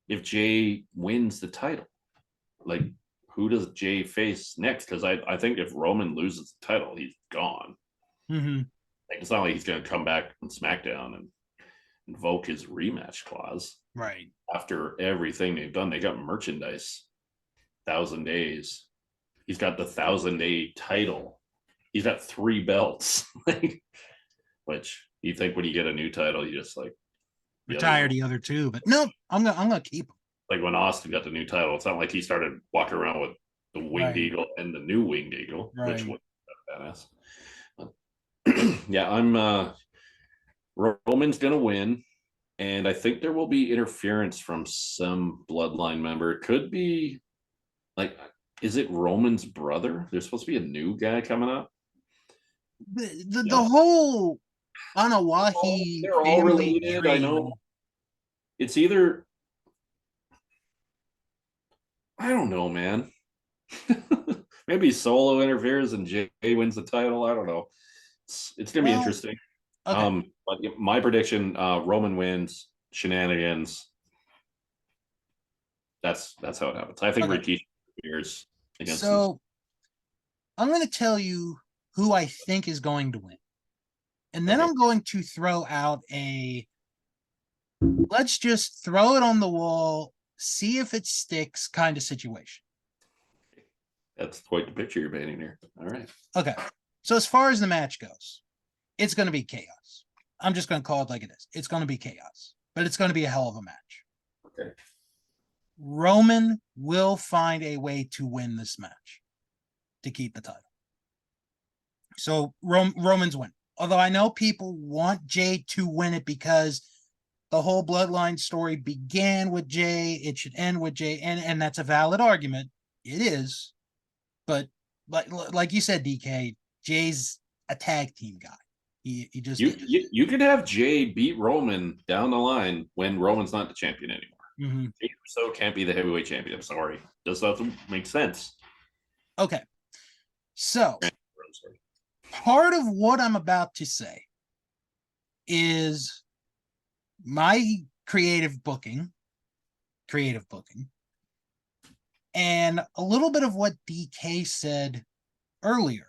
if Jay wins the title? Like, who does Jay face next? Because I think if Roman loses the title, he's gone. Mm-hmm. Like, it's not like he's going to come back on SmackDown and invoke his rematch clause. Right. After everything they've done, they got merchandise, 1,000 days. He's got the 1,000 day title. He's got 3 belts. Like, which you think when you get a new title, you just like Retire the other two, but no, I'm gonna keep them. like when Austin got the new title, it's not like he started walking around with the winged Right. eagle and the new winged eagle, which Right. was badass. But, yeah, I'm Roman's gonna win, and I think there will be interference from some bloodline member. It could be like, is it Roman's brother? There's supposed to be a new guy coming up. The No, whole Anawahi they're all family related. I know tree. it's either, I don't know, man. Maybe Solo interferes and Jay wins the title. I don't know. It's gonna be Well, interesting. okay, But my prediction: Roman wins, shenanigans. That's how it happens. I think okay. Rikishi interferes against his. So I'm going to tell you who I think is going to win, and then Okay, I'm going to throw out a. Let's just throw it on the wall, see if it sticks kind of situation. that's quite the picture you're painting here. All right. Okay. So as far as the match goes, it's going to be chaos. I'm just going to call it like it is. It's going to be chaos, but it's going to be a hell of a match. Okay. Roman will find a way to win this match to keep the title. So Roman's win. Although I know people want Jay to win it because the whole bloodline story began with Jay, it should end with Jay, and that's a valid argument. It is, but like you said, DK, Jay's a tag team guy. He just You could have Jay beat Roman down the line when Roman's not the champion anymore. mm-hmm. Jay Uso can't be the heavyweight champion. I'm sorry. Does that make sense? Okay. So part of what I'm about to say is my creative booking, and a little bit of what DK said earlier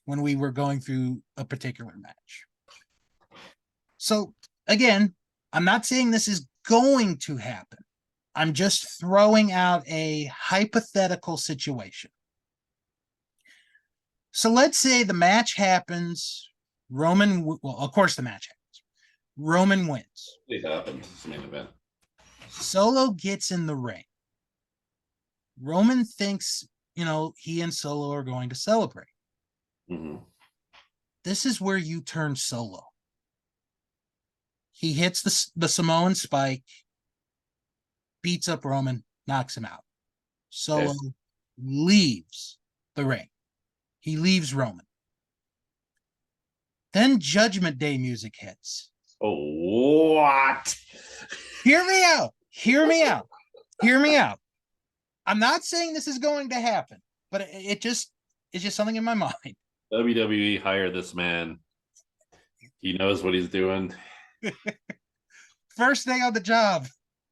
when we were going through a particular match. So again, I'm not saying this is going to happen. I'm just throwing out a hypothetical situation. So let's say the match happens. Well, of course, the match happens. Roman wins. It happens. It's the main event. Solo gets in the ring. Roman thinks, he and Solo are going to celebrate. Mm-hmm. This is where you turn Solo. He hits the Samoan spike, beats up Roman, knocks him out. Solo leaves the ring. He leaves Roman. Then Judgment Day music hits. Oh, what? Hear me out. Hear me out. Hear me out. I'm not saying this is going to happen, but it's just something in my mind. WWE hire this man. He knows what he's doing. First day on the job.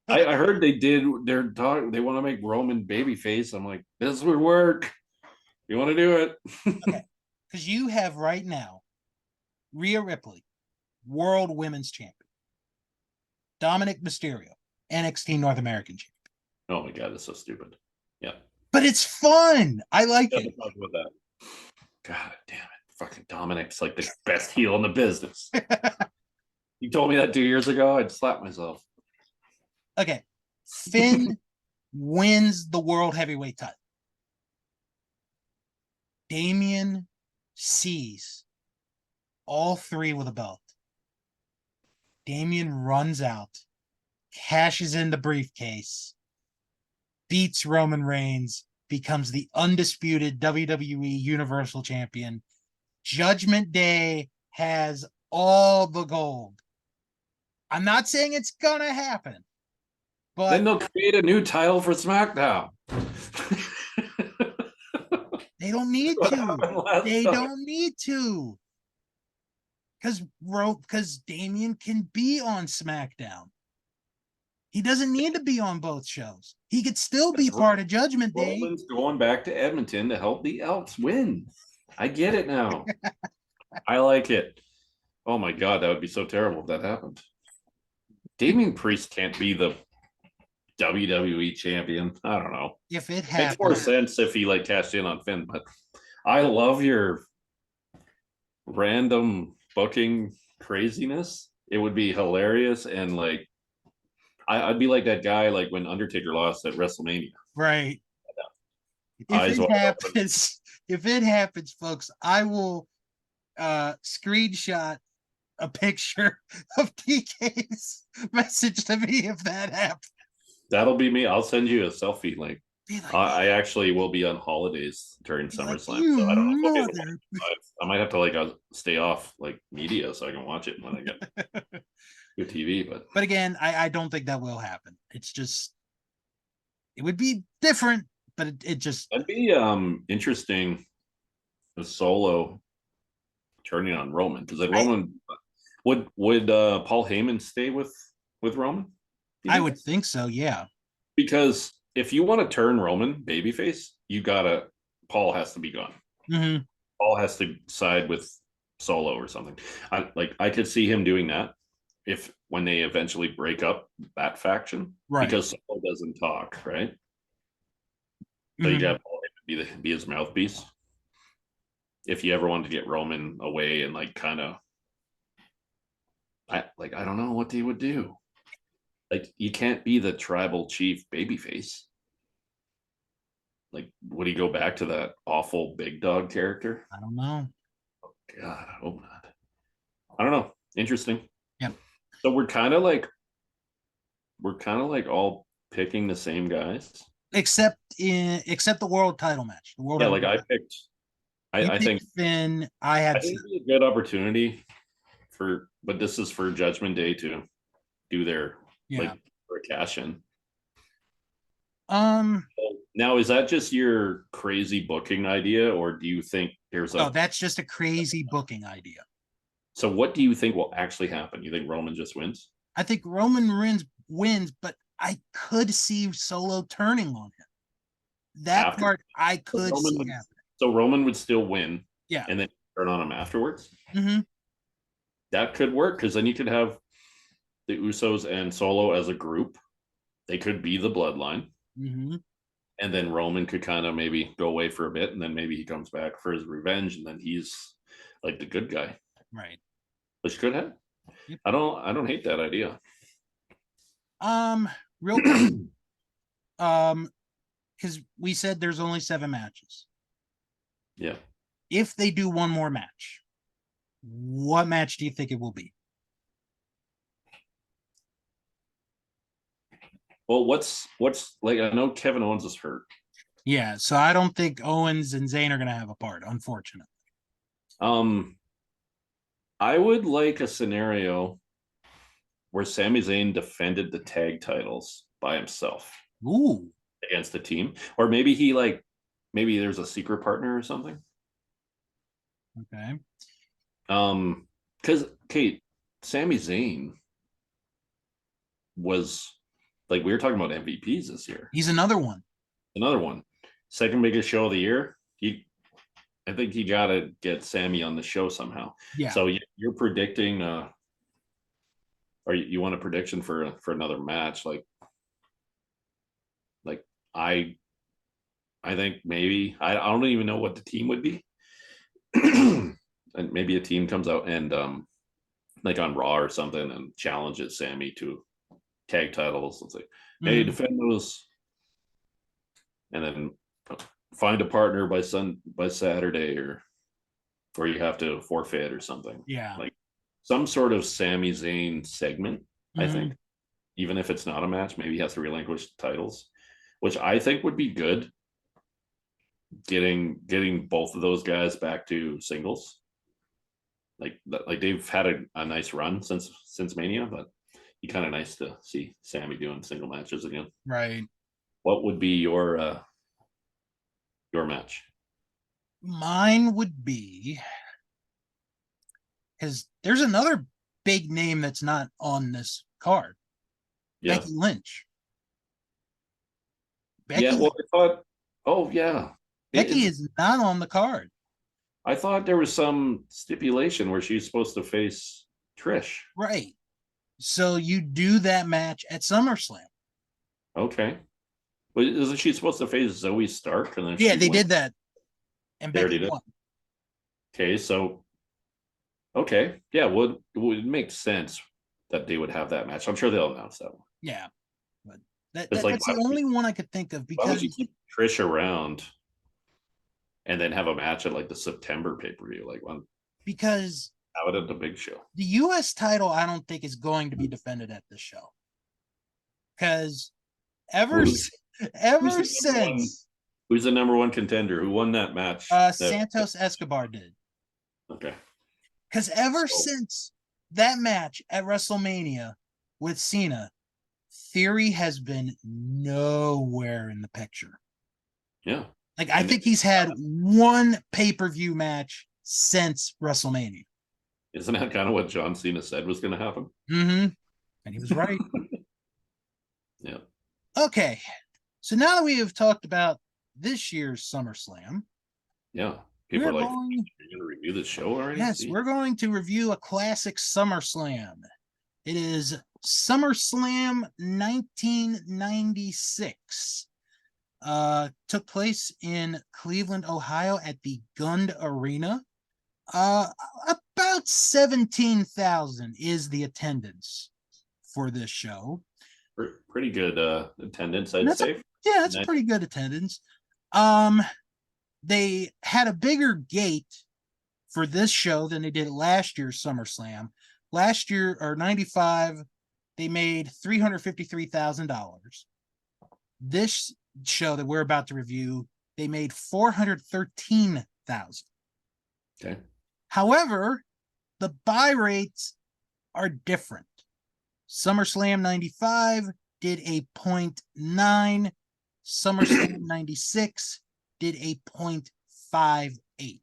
I heard they did. They're talking. They want to make Roman babyface. I'm like, this would work. You want to do it? Okay, because you have right now Rhea Ripley, World Women's Champion, Dominic Mysterio, NXT North American Champion. Oh my god, that's so stupid. Yeah, but it's fun. I like it. Talk about that. God damn it, fucking Dominic's like the best heel in the business. You told me that 2 years ago, I'd slap myself. Okay, Finn wins the World Heavyweight title. Damian sees all 3 with a belt. Damian runs out, cashes in the briefcase, beats Roman Reigns, becomes the undisputed WWE Universal Champion. Judgment Day has all the gold. I'm not saying it's gonna happen, but then they'll create a new title for SmackDown. they don't need to. They don't need to. because Damian can be on SmackDown. He doesn't need to be on both shows. He could still be part of Judgment Day. Roman's going back to Edmonton to help the Elks win. I get it now. I like it. Oh my god, that would be so terrible if that happened. Damian Priest can't be the WWE champion. I don't know. If it Makes more happens, sense if he like cashed in on Finn, but I love your random booking craziness. It would be hilarious, and like I'd be like that guy like when Undertaker lost at WrestleMania. right? If Eyes it wide open. happens, if it happens, folks, I will screenshot a picture of TK's message to me if that happens. That'll be me. I'll send you a selfie link. Be like, I actually will be on holidays during be like, SummerSlam, you so I don't know if I'll be able to mother. watch it live. I might have to like stay off like media so I can watch it when I get good TV. But again, I don't think that will happen. It's just, it would be different, but it just, that'd be interesting. The Solo turning on Roman, because then Roman would Paul Heyman stay with Roman? I would think so. Yeah. Because if you want to turn Roman babyface, you gotta Paul has to be gone. Mm-hmm. Paul has to side with Solo or something. I could see him doing that if when they eventually break up that faction, Right. because Solo doesn't talk, right? So Mm-hmm. you got Paul be his mouthpiece. If you ever wanted to get Roman away and like kind of, I don't know what they would do. Like you can't be the tribal chief babyface. Like, would he go back to that awful big dog character? I don't know. God, I hope not. I don't know. Interesting. Yeah. So we're kind of like all picking the same guys. Except the world title match. The world. Yeah, like I picked. You I think Finn. I had. I think it'd be a good opportunity but this is for Judgment Day to do their like for a cash in. Now is that just your crazy booking idea, or do you think there's No, that's just a crazy booking idea. So what do you think will actually happen? You think Roman just wins? I think Roman wins, but I could see Solo turning on him. That After, part I could see happening. So Roman would still win, yeah, and then turn on him afterwards. Mm-hmm. That could work, because then you could have the Usos and Solo as a group. They could be the bloodline. Mm-hmm. And then Roman could kind of maybe go away for a bit, and then maybe he comes back for his revenge, and then he's like the good guy. Right. Which could happen. Yep. I don't hate that idea. Real quick. Because we said there's only 7 matches. Yeah. If they do one more match, what match do you think it will be? Well, what's like, I know Kevin Owens is hurt. Yeah, so I don't think Owens and Zayn are going to have a part, unfortunately. I would like a scenario where Sami Zayn defended the tag titles by himself. Ooh. Against the team. Or maybe maybe there's a secret partner or something. Okay. Because Sami Zayn was like, we were talking about MVPs this year. He's another one. Second biggest show of the year. I think you got to get Sammy on the show somehow. Yeah. So you're predicting, or you want a prediction for another match? Like I think maybe I don't even know what the team would be. And maybe a team comes out and like on Raw or something and challenges Sammy to tag titles. It's like, hey, defend those, and then find a partner by Saturday, or you have to forfeit or something. Yeah, like some sort of Sami Zayn segment. I think, even if it's not a match, maybe he has to relinquish the titles, which I think would be good. Getting both of those guys back to singles. Like they've had a nice run since Mania, but it'd be kind of nice to see Sammy doing single matches again. Right. What would be your match? Mine would be because there's another big name that's not on this card. Yeah. Becky Lynch. Yeah. Becky Well, I thought, oh, yeah. Becky is not on the card. I thought there was some stipulation where she's supposed to face Trish. Right. So you do that match at SummerSlam. Okay. But isn't she supposed to face Zoe Stark? And then Yeah, she they went, did that. And they already Becky did. won. Okay. So, okay. Yeah. Well, it would make sense that they would have that match. I'm sure they'll announce that one. Yeah. But It's like, that's the only one I could think of why would because you keep Trish around and then have a match at like the September pay per view? Like, one, because have it at the big show. the US title I don't think is going to be defended at this show. Because ever Who's ever the number one? since Who's the number one contender? Who won that match? Santos Escobar did. Okay. Because ever since that match at WrestleMania with Cena, Theory has been nowhere in the picture. Yeah. Like, I think he's had one pay-per-view match since WrestleMania. Isn't that kind of what John Cena said was going to happen? Mm-hmm. And he was right. Yeah. Okay. So now that we have talked about this year's SummerSlam, Yeah. People are like, going, you're going to review the show already? Yes, we're going to review a classic SummerSlam. It is SummerSlam 1996. Took place in Cleveland, Ohio at the Gund Arena. About 17,000 is the attendance for this show. Pretty good attendance, I'd say. That's a pretty good attendance. They had a bigger gate for this show than they did last year's SummerSlam. Last year, or 95, they made $353,000. This show that we're about to review, they made $413,000. Okay. However, the buy rates are different. SummerSlam 95 did a 0.9. SummerSlam 96 did a 0.58.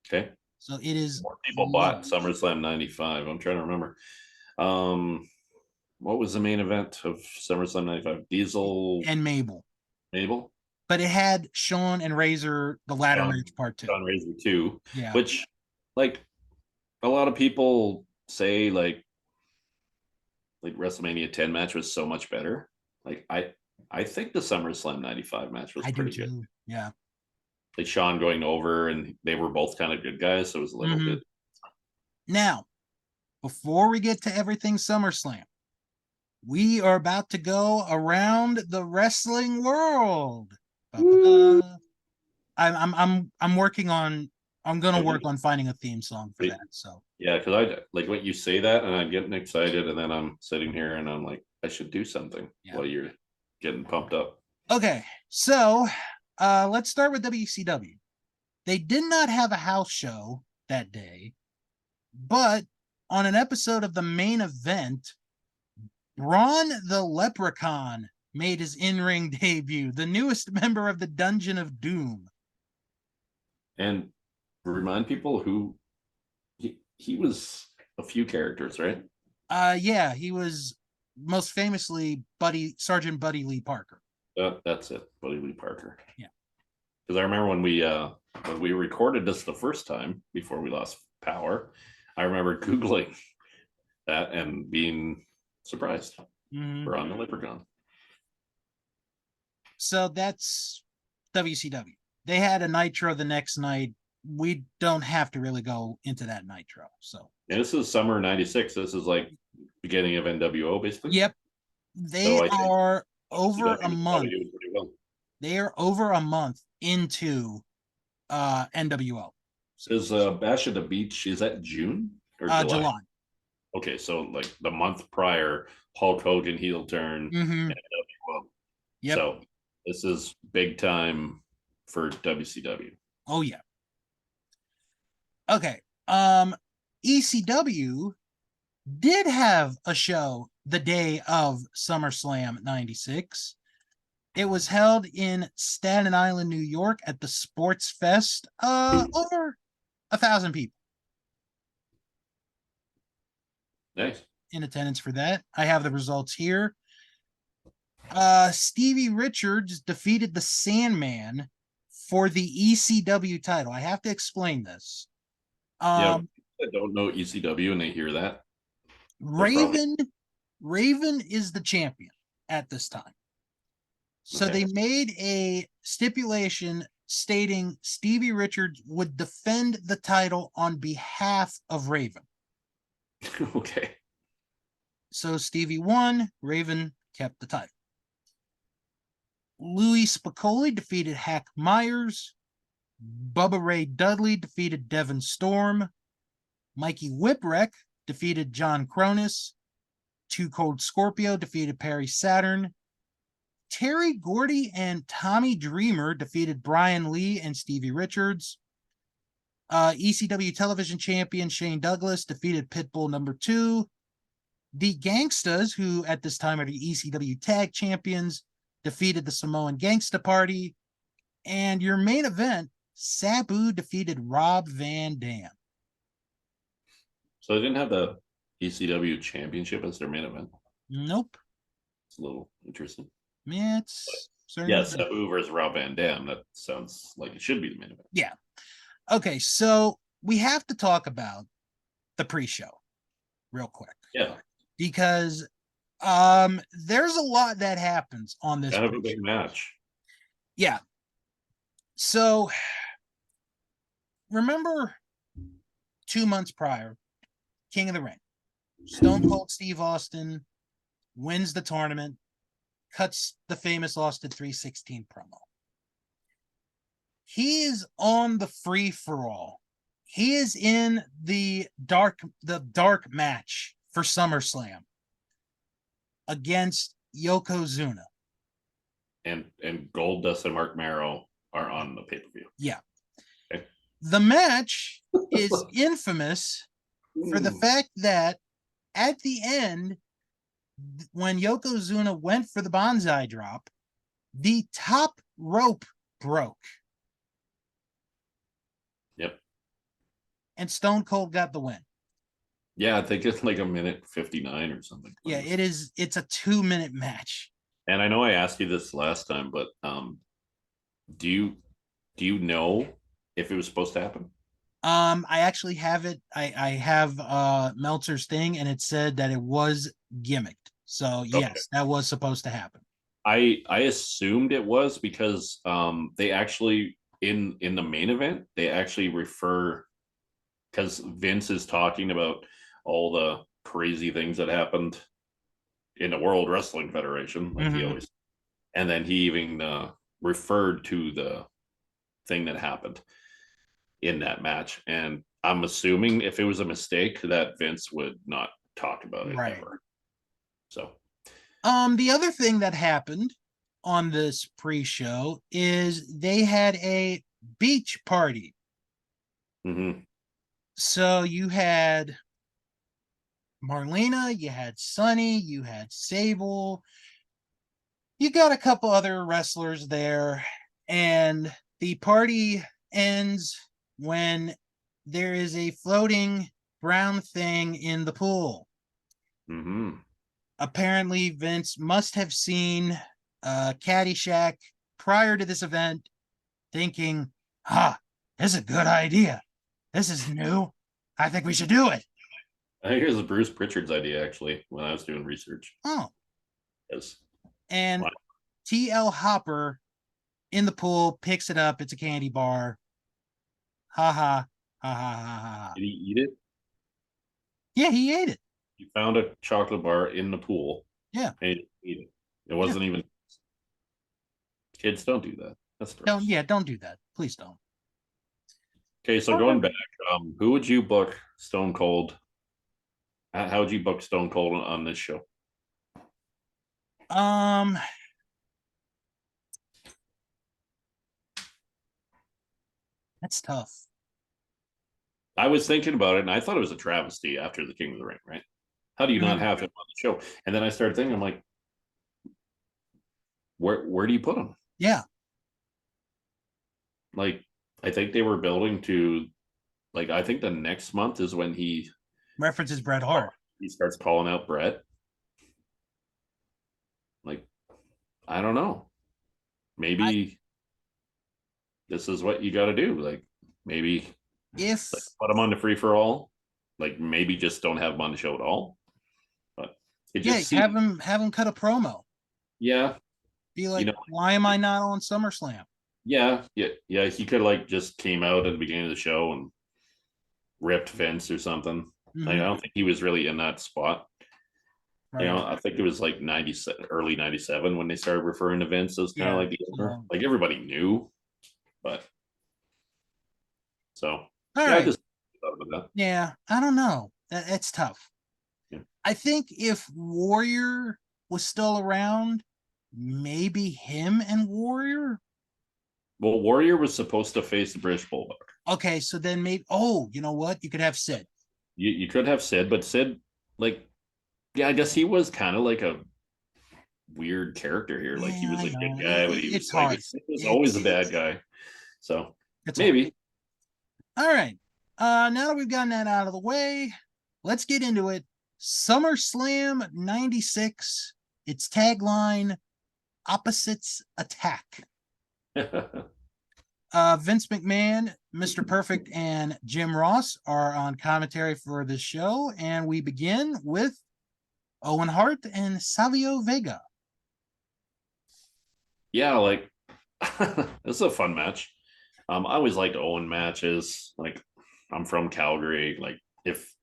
Okay. So it is more people bought SummerSlam 95. I'm trying to remember. What was the main event of SummerSlam 95? Diesel and Mabel. But it had Shawn and Razor, the ladder match part 2. Shawn Razor 2. Yeah. Which, like, a lot of people say like WrestleMania 10 match was so much better. Like, I think the SummerSlam 95 match was pretty good. Yeah. Like Shawn going over, and they were both kind of good guys, so it was a little bit. Now, before we get to everything SummerSlam, we are about to go around the wrestling world. I'm working on. I'm gonna work on finding a theme song for that. So yeah, because I like when you say that, and I'm getting excited, and then I'm sitting here, and I'm like, I should do something while you're getting pumped up. Okay, so let's start with WCW. They did not have a house show that day, but on an episode of the main event, Braun the Leprechaun made his in-ring debut, the newest member of the Dungeon of Doom. And remind people who he was a few characters, right? Yeah, he was most famously Sergeant Buddy Lee Parker. That's it, Buddy Lee Parker. Yeah. Because I remember when we recorded this the first time before we lost power, I remember Googling that and being surprised. We're on the Leprechaun. So that's WCW. They had a Nitro the next night. We don't have to really go into that Nitro. So this is summer '96. This is like beginning of NWO, basically. Yep. They are over a month. Well. They are over a month into NWO. Is Bash at the Beach, is that June or July? Okay, so like the month prior, Hulk Hogan heel turn. Yep. So this is big time for WCW. Oh yeah. Okay. ECW did have a show the day of SummerSlam 96. It was held in Staten Island, New York at the Sports Fest. Over 1,000 people. Nice. in attendance for that. I have the results here. Stevie Richards defeated the Sandman for the ECW title. I have to explain this. Yeah, Um, I don't know ECW and they hear that. They're probably Raven is the champion at this time. So okay. they made a stipulation stating Stevie Richards would defend the title on behalf of Raven. Okay. So Stevie won, Raven kept the title. Louis Spicoli defeated Hack Myers. Bubba Ray Dudley defeated Devon Storm. Mikey Whipwreck defeated John Cronus. Too Cold Scorpio defeated Perry Saturn. Terry Gordy and Tommy Dreamer defeated Brian Lee and Stevie Richards. ECW television champion Shane Douglas defeated Pitbull number 2. The Gangstas, who at this time are the ECW tag champions, defeated the Samoan Gangsta Party. And your main event, Sabu defeated Rob Van Dam. So they didn't have the ECW championship as their main event. Nope. It's a little interesting. Yeah, it's Yeah, certainly. Sabu versus Rob Van Dam. That sounds like it should be the main event. Yeah. Okay, so we have to talk about the pre-show real quick. Yeah. Because there's a lot that happens on this Kind of a pre-show. big match. Yeah. So remember 2 months prior, King of the Ring, Stone Cold Steve Austin wins the tournament, cuts the famous Austin 316 promo. He is on the free for all. He is in the dark match for SummerSlam against Yokozuna. And Goldust and Mark Marrow are on the pay-per-view. Yeah. Okay. The match is infamous for the fact that at the end, when Yokozuna went for the Banzai drop, the top rope broke. Yep. And Stone Cold got the win. Yeah, I think it's like a minute 59 or something. Yeah, it is. It's a 2-minute match. And I know I asked you this last time, but do you know if it was supposed to happen? I actually have it. I have Meltzer's thing, and it said that it was gimmicked. So yes, Okay. that was supposed to happen. I assumed it was because they actually in the main event they actually refer, because Vince is talking about all the crazy things that happened in the World Wrestling Federation, like he always, and then he even referred to the thing that happened in that match. And I'm assuming if it was a mistake that Vince would not talk about it ever. So the other thing that happened on this pre-show is they had a beach party. So you had Marlena, you had Sunny, you had Sable, you got a couple other wrestlers there, and the party ends when there is a floating brown thing in the pool. Apparently, Vince must have seen Caddyshack prior to this event, thinking, this is a good idea. This is new. I think we should do it. I think it was Bruce Pritchard's idea, actually, when I was doing research. Oh. Yes. And TL Hopper in the pool picks it up. It's a candy bar. Ha ha. Ha ha ha ha. Did he eat it? Yeah, he ate it. He found a chocolate bar in the pool. Yeah. And he ate it. It wasn't even. Kids don't do that. That's gross. Don't do that. Please don't. Okay, so going back, who would you book Stone Cold? How would you book Stone Cold on this show? That's tough. I was thinking about it, and I thought it was a travesty after the King of the Ring, right? How do you not have him on the show? And then I started thinking, I'm like, where do you put him? Yeah. Like, I think they were building to, like, I think the next month is when he references Bret Hart. he starts calling out Brett. Like, I don't know. I Maybe this is what you got to do. Like, maybe like if put him on the free for all. Like, maybe just don't have him on the show at all. But it yeah, just seems, have him cut a promo. yeah, Be you like, know, why am I not on SummerSlam? yeah. He could like just came out at the beginning of the show and ripped Vince or something. Like, I Hmm. don't think he was really in that spot. Right. I think it was like 97, early 97 when they started referring to Vince as kind of Yeah. like the owner. So, Like everybody knew, but so all yeah, I right. just thought about Yeah. I don't know. It's tough. that. Yeah. I think if Warrior was still around, maybe him and Warrior. Well, Warrior was supposed to face the British Bulldog. Okay. So then maybe, oh, you know what? You could have Sid. You could have Sid, but Sid, like, yeah, I guess he was kind of like a weird character here. Like he Yeah, was I a good know. guy, but he It's was like hard. he was always a It's bad guy. So it's hard. maybe. All right. Now that we've gotten that out of the way, let's get into it. SummerSlam 96. Its tagline, opposites attack. Vince McMahon, Mr. Perfect, and Jim Ross are on commentary for this show, and we begin with Owen Hart and Savio Vega. Yeah, like this is a fun match. I always liked Owen matches. Like I'm from Calgary. Like if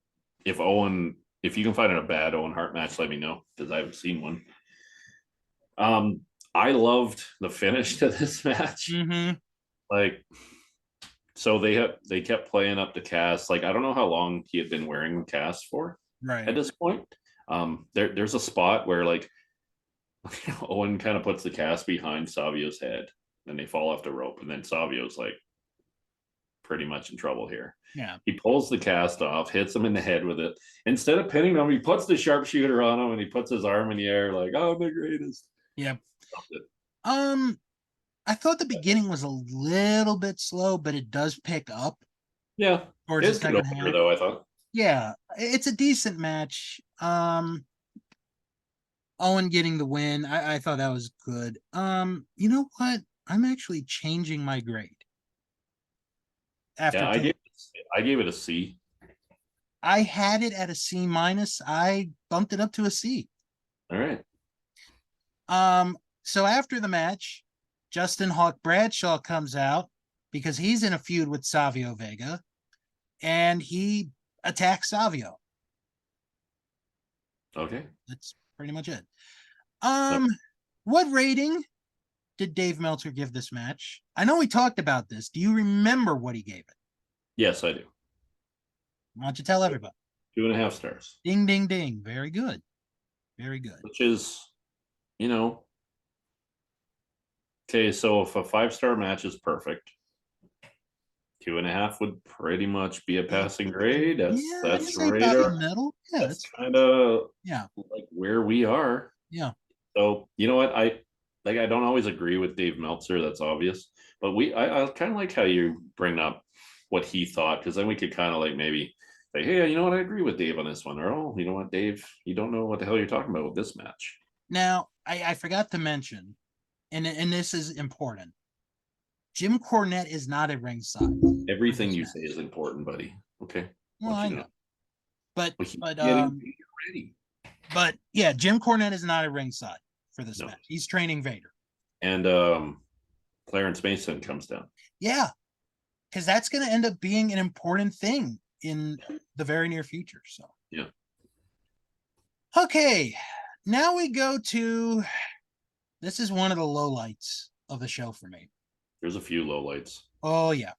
Owen, if you can find a bad Owen Hart match, let me know because I haven't seen one. Um, I loved the finish to this match. Mm-hmm. Like, so they kept playing up the cast. Like I don't know how long he had been wearing the cast for at Right. this point. There's a spot where like Owen kind of puts the cast behind Savio's head, and they fall off the rope, and then Savio's like pretty much in trouble here. Yeah. He pulls the cast off, hits him in the head with it. Instead of pinning him, he puts the sharpshooter on him and he puts his arm in the air, like, oh, I'm the greatest. Yep. Um, I thought the beginning was a little bit slow, but it does pick up Yeah. towards It the was good second opener, half. though, I thought. Yeah, it's a decent match. Owen getting the win, I thought that was good. You know what? I'm actually changing my grade after Yeah, two. I gave it a C. I had it at a C minus. I bumped it up to a C. All right. So after the match, Justin Hawk Bradshaw comes out because he's in a feud with Savio Vega, and he attacks Savio. Okay. That's pretty much it. No. Um, what rating did Dave Meltzer give this match? I know we talked about this. Do you remember what he gave it? Yes, I do. Why don't you tell everybody? 2.5 stars, Ding, ding, ding. Very good. Very good. which is, you know, okay. So if a 5-star match is perfect, 2.5 would pretty much be a passing grade. Yeah, I'd That's say right. about the middle. Yeah, That's that's kind of yeah, like where we are. yeah. So you know what? I don't always agree with Dave Meltzer. That's obvious, but I kind of like how you bring up what he thought because then we could kind of like maybe say, hey, you know what? I agree with Dave on this one, or oh, you know what, Dave, you don't know what the hell you're talking about with this match. Now, I forgot to mention, and this is important. Jim Cornette is not at ringside for Everything this you match. say is important, buddy. Okay, Well, want I you to know, know. but But he's but getting um, ready. but yeah, Jim Cornette is not at ringside for this No, match. He's training Vader. and Clarence Mason comes down. Yeah, because that's going to end up being an important thing in the very near future. So, Yeah, okay, now we go to this is one of the lowlights of the show for me. there's a few lowlights. Oh, yeah.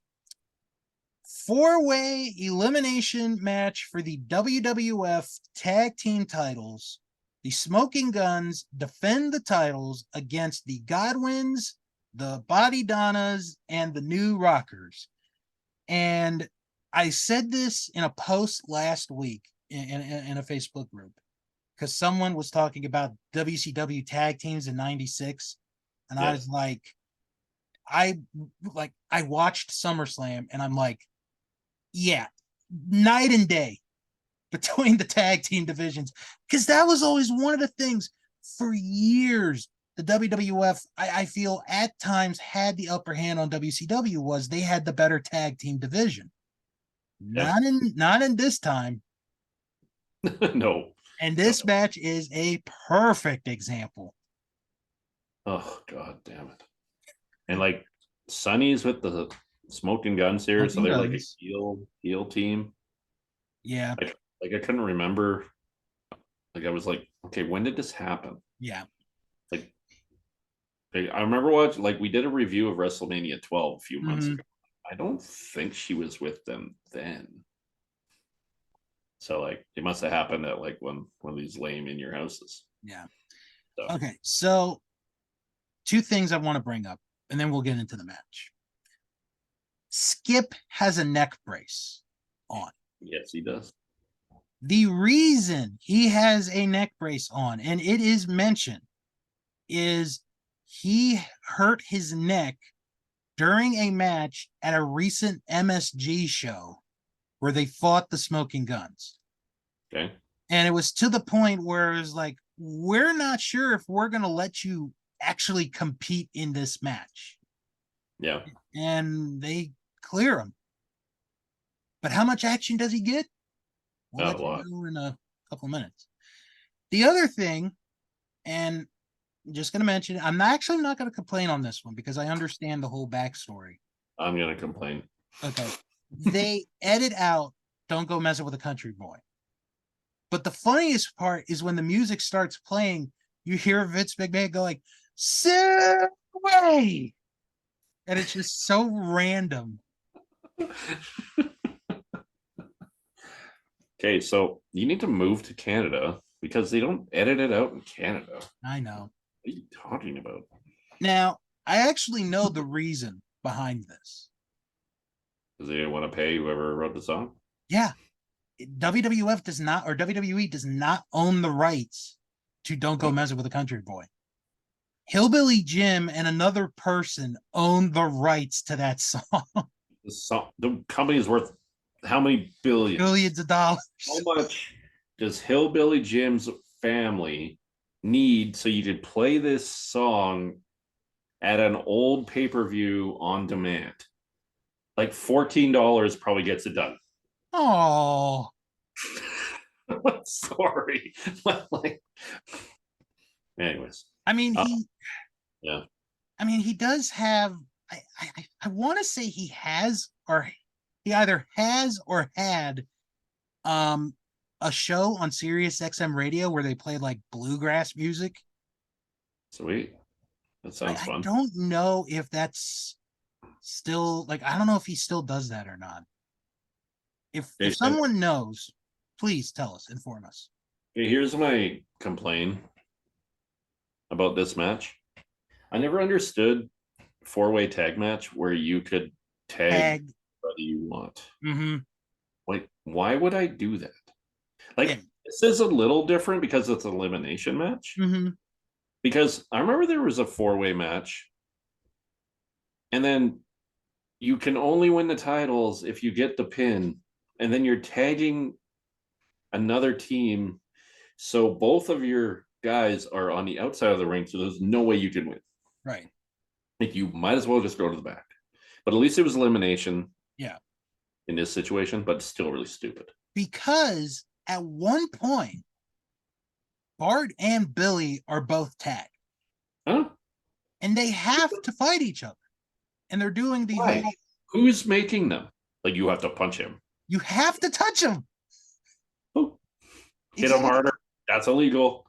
Four-way elimination match for the WWF tag team titles. The Smoking Guns defend the titles against the Godwins, the Body Donnas, and the New Rockers. And I said this in a post last week in a Facebook group because someone was talking about WCW tag teams in 96. And I Yes. was I watched SummerSlam and I'm like, yeah, night and day. between the tag team divisions, because that was always one of the things for years. The WWF, I feel at times had the upper hand on WCW, was they had the better tag team division. Yeah. Not in this time. No. And No. this match is a perfect example. Oh god damn it. And like Sonny's with the smoking guns here, so Smoking they're like a Guns. heel team. Yeah. I couldn't remember. Like I was like, okay, when did this happen? Yeah. Like I remember watching, like we did a review of WrestleMania 12 a few months Mm-hmm. ago. I don't think she was with them then. So like it must have happened at like one of these lame in your houses. Yeah. So Okay. So two things I want to bring up, and then we'll get into the match. Skip has a neck brace on. yes, he does. The reason he has a neck brace on, and it is mentioned, is he hurt his neck during a match at a recent MSG show where they fought the Smoking Guns. Okay. And it was to the point where it was like, we're not sure if we're going to let you actually compete in this match. Yeah. And they clear him. But how much action does he get? We'll Not let a you lot. know in a couple of minutes. The other thing, and I'm just going to mention, I'm actually not going to complain on this one because I understand the whole backstory. I'm gonna complain. Okay. They edit out "Don't Go Messing with a Country Boy." But the funniest part is when the music starts playing, you hear Vince McMahon go like, "Way," and it's just so random. Okay, so you need to move to Canada because they don't edit it out in Canada. What I know. are you talking about? Now, I actually know the reason behind this. Because they didn't want to pay whoever wrote the song? Yeah, WWF does not, or WWE does not own the rights to "Don't Go Messing with a Country Boy." Hillbilly Jim and another person own the rights to that song. The company is worth how many billions? Billions of dollars. How much does Hillbilly Jim's family need so you could play this song at an old pay-per-view on demand? Like $14 probably gets it done. Oh, Sorry. like, anyways. I mean, Uh, yeah. he does have. I want to say he has, or he either has or had, um, a show on Sirius XM radio where they play like bluegrass music. Sweet. That sounds I fun. don't know if that's still like, I don't know if he still does that or not. If Okay, and someone knows, please tell us, inform us. here's my complaint about this match. I never understood four-way tag match where you could tag Tag. whether you want. Mm-hmm. Like, why would I do that? Like, Yeah. this is a little different because it's an elimination match. Mm-hmm. Because I remember there was a four-way match, and then you can only win the titles if you get the pin, and then you're tagging another team. So both of your guys are on the outside of the ring, so there's no way you can win. Right. Like you might as well just go to the back. But at least it was elimination. Yeah. In this situation, but still really stupid. Because at one point, Bart and Billy are both tagged. Huh? And they have to fight each other. And they're doing the Why? whole, Who's making them? Like you have to punch him. you have to touch them. Oh, hit Exactly. him harder. That's illegal.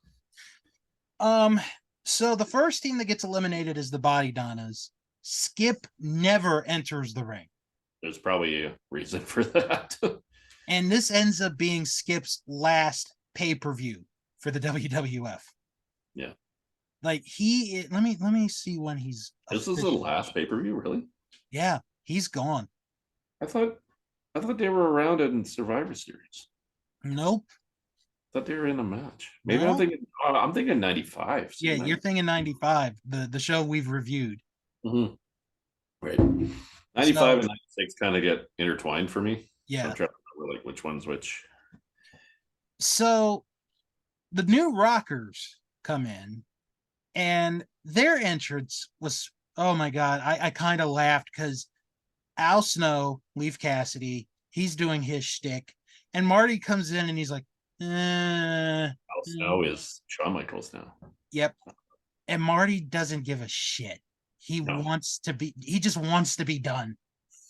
So the first team that gets eliminated is the Body Donnas. Skip never enters the ring. There's probably a reason for that. And this ends up being Skip's last pay-per-view for the WWF. Yeah. Like let me see when he's This is the last pay-per-view, really? Yeah, he's gone. I thought they were around in Survivor Series. Nope. I thought they were in a match. Maybe No? I'm thinking 95. Yeah, you're thinking 95, the show we've reviewed. Mm-hmm. Right. 95 So, and 96 kind of get intertwined for me. yeah. I'm trying to remember like which one's which. So the new Rockers come in, and their entrance was, oh my god, I kind of laughed because Al Snow, Leaf Cassidy, he's doing his shtick, and Marty comes in and he's like, Al Snow is Shawn Michaels now. yep. And Marty doesn't give a shit. No. He just wants to be done.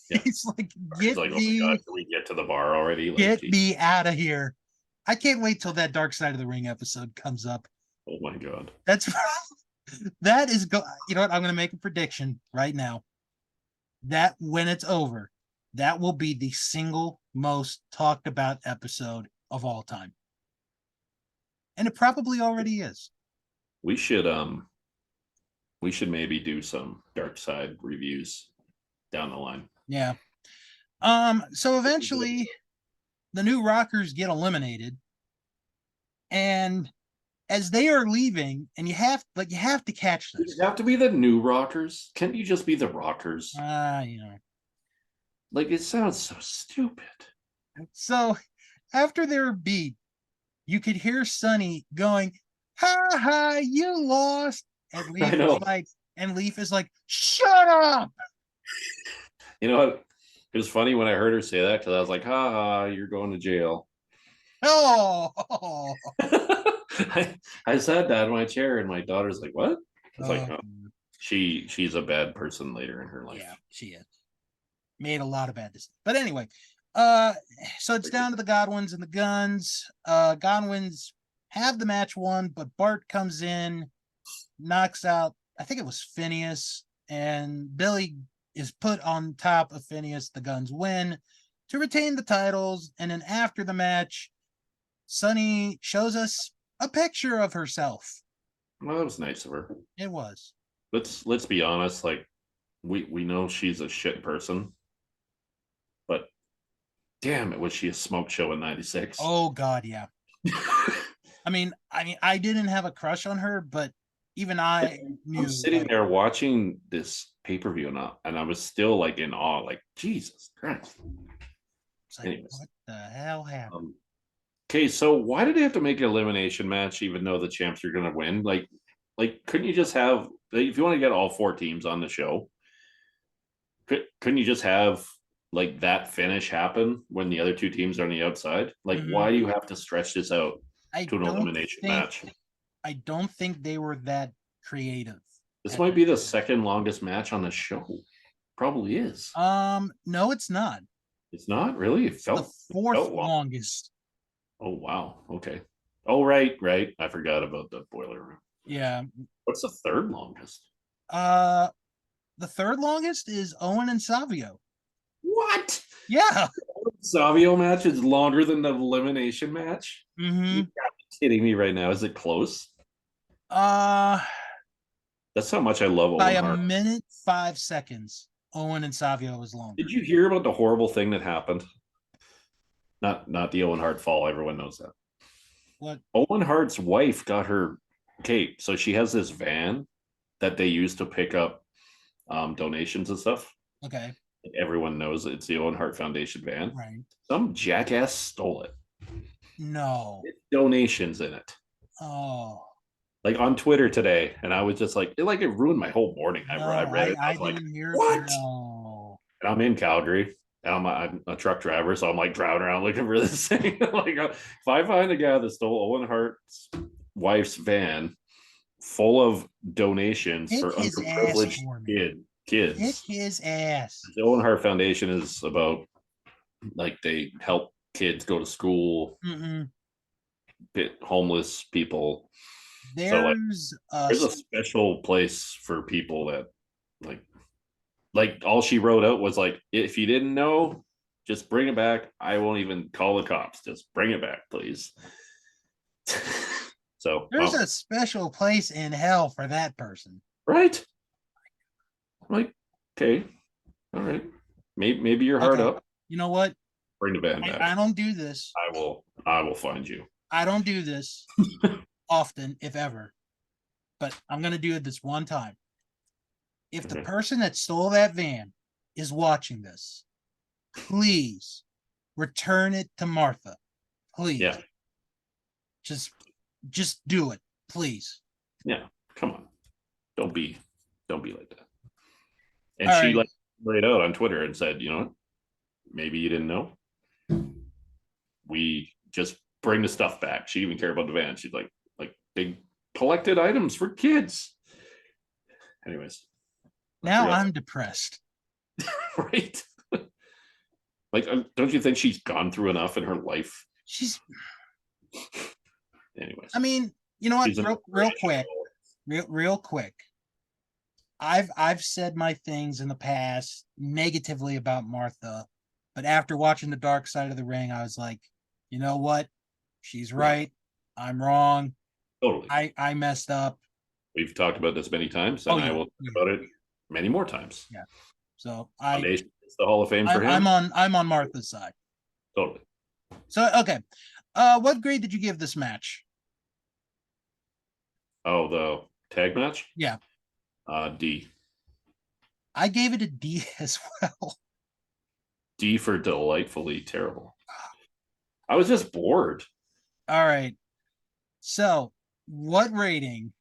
Yeah. He's like, He's like, oh my god, can we get to the bar already? Like, get geez. me out of here. I can't wait till that Dark Side of the Ring episode comes up. Oh my god. That is you know what? I'm gonna make a prediction right now. That when it's over, that will be the single most talked about episode of all time. And it probably already is. We should maybe do some Dark Side reviews down the line. Yeah. So eventually the new Rockers get eliminated, and as they are leaving, and you have to catch this. Does it have to be the new Rockers? Can't you just be the Rockers? You know. Like, it sounds so stupid. So after they're beat, you could hear Sonny going, "Ha ha, you lost." And Leaf is like, "Shut up." You know what? It was funny when I heard her say that because I was like, ha ha, you're going to jail. Oh. I sat down in my chair and my daughter's like, what? It's like, oh, Oh. she's a bad person later in her life. Yeah, she is. Made a lot of bad decisions. But anyway, so it's down to the Godwins and the Guns. Godwins have the match won, but Bart comes in, knocks out, I think it was Phineas, and Billy is put on top of Phineas. The Guns win to retain the titles. And then after the match, Sunny shows us a picture of herself. Well, that was nice of her. It was. Let's be honest, like we know she's a shit person, but damn it, was she a smoke show in '96? Oh god, yeah. I mean, I didn't have a crush on her, but even I knew. I'm sitting there watching this pay-per-view and I was still like in awe, like Jesus Christ. Like, anyways, what the hell happened? Okay, so why did they have to make an elimination match even though the champs are gonna win? Like couldn't you just have, if you want to get all 4 teams on the show, couldn't you just have like that finish happen when the other 2 teams are on the outside? Like, why do you have to stretch this out to an elimination match? I don't think they were that creative. This might be the second longest match on the show. Probably is. No, it's not. It's not really. It felt the 4th longest. Oh wow. Okay. Oh right. I forgot about the boiler room. Yeah. What's the 3rd longest? The 3rd longest is Owen and Savio. What? Yeah. Savio match is longer than the elimination match. Mm-hmm. You gotta be kidding me right now. Is it close? That's how much I love by Owen Hart. 1 minute 5 seconds. Owen and Savio was longer. Did you hear about the horrible thing that happened? Not the Owen Hart fall. Everyone knows that. What? Owen Hart's wife got her. Okay, so she has this van that they use to pick up donations and stuff. Okay. Everyone knows it's the Owen Hart Foundation van. Right. Some jackass stole it. No. It's donations in it. Oh. Like on Twitter today, and I was just like, it ruined my whole morning. No, I read it. I was like, what? No. And I'm in Calgary. And I'm a truck driver, so I'm like driving around looking for this thing. Like, if I find a guy that stole Owen Hart's wife's van full of donations for underprivileged kids, hit his ass. The Owen Hart Foundation is about, like, they help kids go to school, homeless people. There's a special place for people that like all she wrote out was like, if you didn't know, just bring it back. I won't even call the cops. Just bring it back, please. So there's a special place in hell for that person. Right? Like, okay. All right. Maybe you're hard up. You know what? Bring the band back. I don't do this. I will find you. I don't do this often, if ever. But I'm gonna do it this one time. If the person that stole that van is watching this, please return it to Martha. Please. Yeah. Just do it, please. Yeah, come on. Don't be like that. And All she right. like laid out on Twitter and said, maybe you didn't know. We just bring the stuff back. She even cared about the van. She's like big collected items for kids. Anyways, I Now forgot. I'm depressed. Right? Like, don't you think she's gone through enough in her life? She's Anyways, I mean, you know what? she's an Real quick. Real quick. I've said my things in the past negatively about Martha, but after watching The Dark Side of the Ring, I was like, you know what? She's Yeah, right. I'm wrong. totally. I messed up. We've talked about this many times, Oh and I yeah. will talk Yeah. about it many more times. Yeah. So Foundation is the Hall of Fame for him. I'm on Martha's side. Totally. So okay. What grade did you give this match? Oh, the tag match? Yeah. D. I gave it a D as well. D for delightfully terrible. I was just bored. All right. So, what rating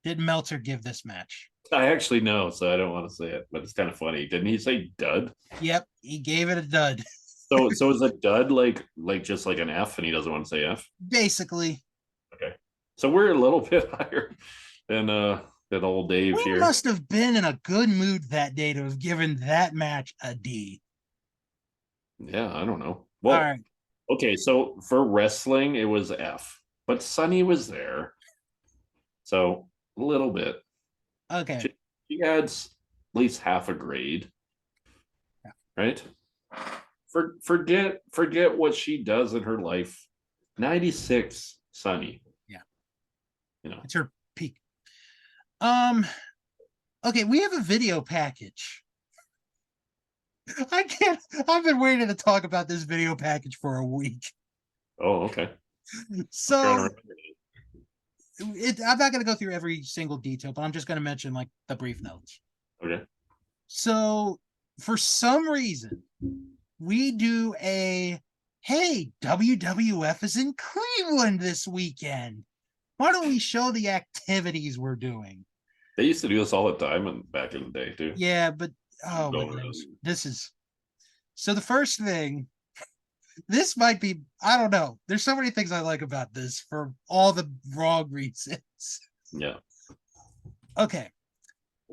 did Meltzer give this match? I actually know, so I don't want to say it, but it's kind of funny. Didn't he say dud? Yep, he gave it a dud. So is a dud like just like an F, and he doesn't want to say F? Basically, Okay. So we're a little bit higher than old Dave we here. must have been in a good mood that day to have given that match a D. Yeah, I don't know. All Well, right. okay, so for wrestling, it was F, but Sunny was there. So a little bit. Okay. She adds at least half a grade, right? Forget what she does in her life. 96 Sunny. Yeah. You know. It's her peak. Um, okay, we have a video package. I can't I've been waiting to talk about this video package for a week. Oh, okay. So I'm not going to go through every single detail, but I'm just going to mention like the brief notes. Okay. So for some reason, we do a hey, WWF is in Cleveland this weekend. Why don't we show the activities we're doing? They used to do this all the time and back in the day too. Yeah, but oh my gosh, this is so the first thing. This might be, I don't know. There's so many things I like about this for all the wrong reasons. Yeah. Okay.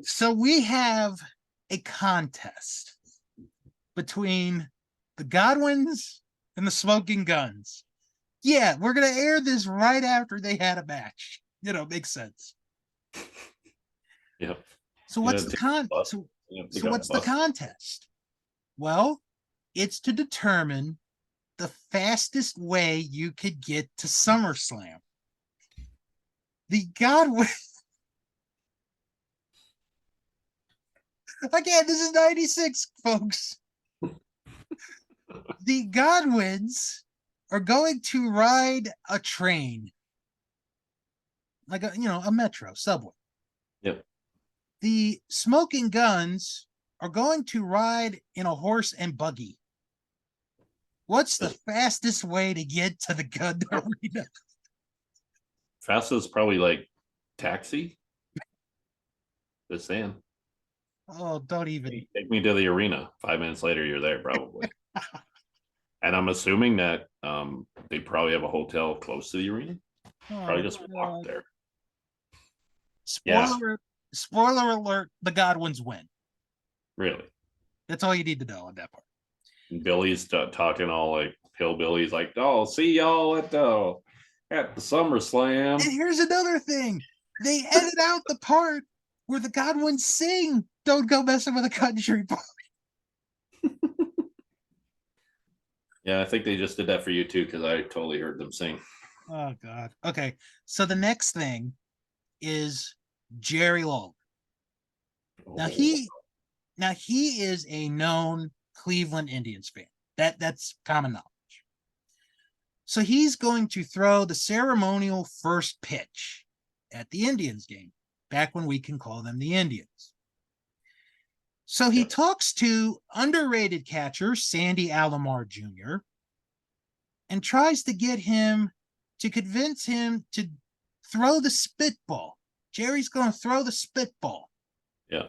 So we have a contest between the Godwins and the Smoking Guns. Yeah, we're going to air this right after they had a match. Makes sense. Yeah. So what's the what's the contest? Well, it's to determine the fastest way you could get to SummerSlam. The Godwin. Again, this is 96, folks. The Godwins are going to ride a train. Like a metro, subway. Yep. The Smoking Guns are going to ride in a horse and buggy. What's the fastest way to get to the gun arena? Fastest probably like taxi. Just saying. Oh, don't even. Take me to the arena. 5 minutes later, you're there probably. And I'm assuming that they probably have a hotel close to the arena. Probably just walk there. Spoiler alert, the Godwins win. Really? That's all you need to know on that part. And Billy's talking all like hillbillies, like, "Oh, see y'all at the SummerSlam." And here's another thing: they edit out the part where the Godwins sing "Don't Go Messing with a Country Boy." Yeah, I think they just did that for you too, because I totally heard them sing. Oh God. Okay, so the next thing is Jerry Lawler. Now he is a known Cleveland Indians fan. That's common knowledge. So he's going to throw the ceremonial first pitch at the Indians game, back when we can call them the Indians. So he talks to underrated catcher Sandy Alomar Jr. and tries to get him to convince him to throw the spitball. Jerry's going to throw the spitball. Yeah.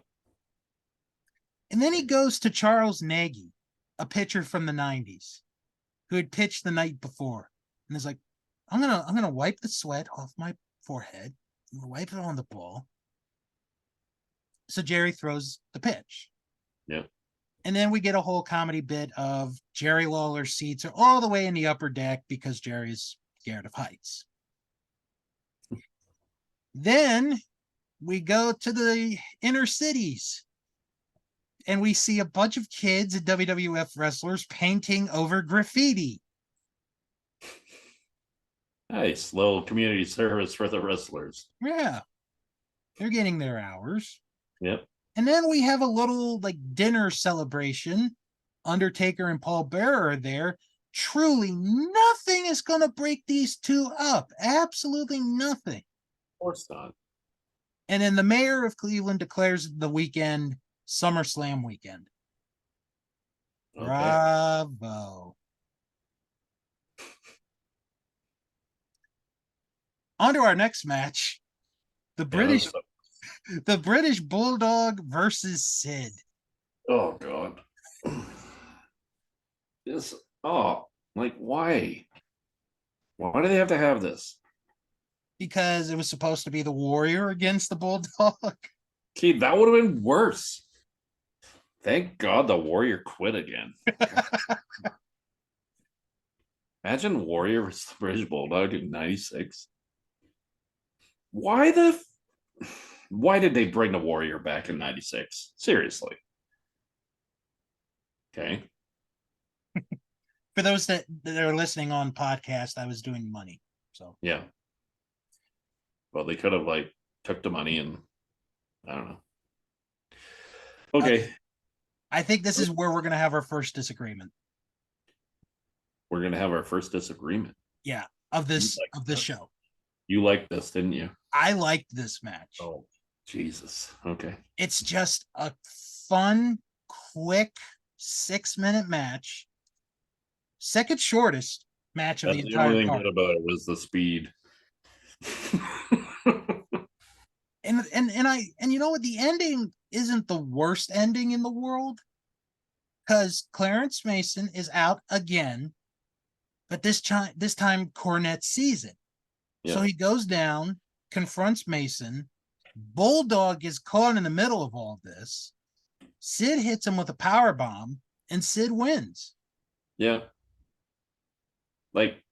And then he goes to Charles Nagy, a pitcher from the 90s who had pitched the night before. And is like, I'm gonna wipe the sweat off my forehead. I'm gonna wipe it on the ball. So Jerry throws the pitch. Yeah. And then we get a whole comedy bit of Jerry Lawler's seats are all the way in the upper deck because Jerry's scared of heights. Then we go to the inner cities and we see a bunch of kids and WWF wrestlers painting over graffiti. Nice little community service for the wrestlers. Yeah, they're getting their hours. Yep. And then we have a little like dinner celebration. Undertaker and Paul Bearer are there. Truly nothing is going to break these two up. Absolutely nothing. Of course not. And then the mayor of Cleveland declares the weekend SummerSlam weekend. Okay. Bravo. On to our next match. The British Bulldog versus Sid. Oh God. This like why? Why do they have to have this? Because it was supposed to be the Warrior against the Bulldog. Okay, that would have been worse. Thank God the Warrior quit again. Imagine Warrior versus the British Bulldog in '96. Why did they bring the Warrior back in '96? Seriously. Okay. For those that are listening on podcast, I was doing money. So yeah. Well, they could have like took the money and I don't know. Okay. I think this is where we're gonna have our first disagreement. We're gonna have our first disagreement. Yeah, of this show. You liked this, didn't you? I liked this match. Oh, Jesus. Okay. It's just a fun, quick 6-minute match. Second shortest match of the entire card. The only thing good about it was the speed. and you know what? The ending isn't the worst ending in the world because Clarence Mason is out again, but this time Cornette sees it. Yeah. So he goes down, confronts Mason. Bulldog is caught in the middle of all this. Sid hits him with a power bomb, and Sid wins. Yeah. Like,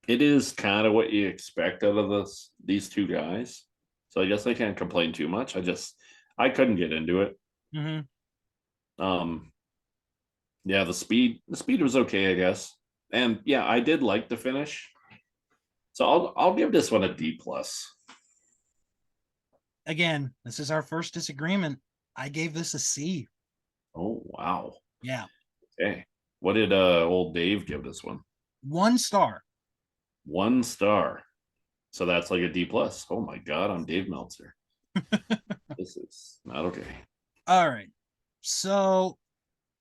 it is kind of what you expect out of these two guys. So I guess I can't complain too much. I couldn't get into it. Mm-hmm. Yeah, the speed was okay, I guess. And yeah, I did like the finish. So I'll give this one a D+. Again, this is our first disagreement. I gave this a C. Oh, wow. Yeah. Okay. What did old Dave give this one? 1 star. 1 star. So that's like a D+. Oh my God, I'm Dave Meltzer. This is not okay. All right. So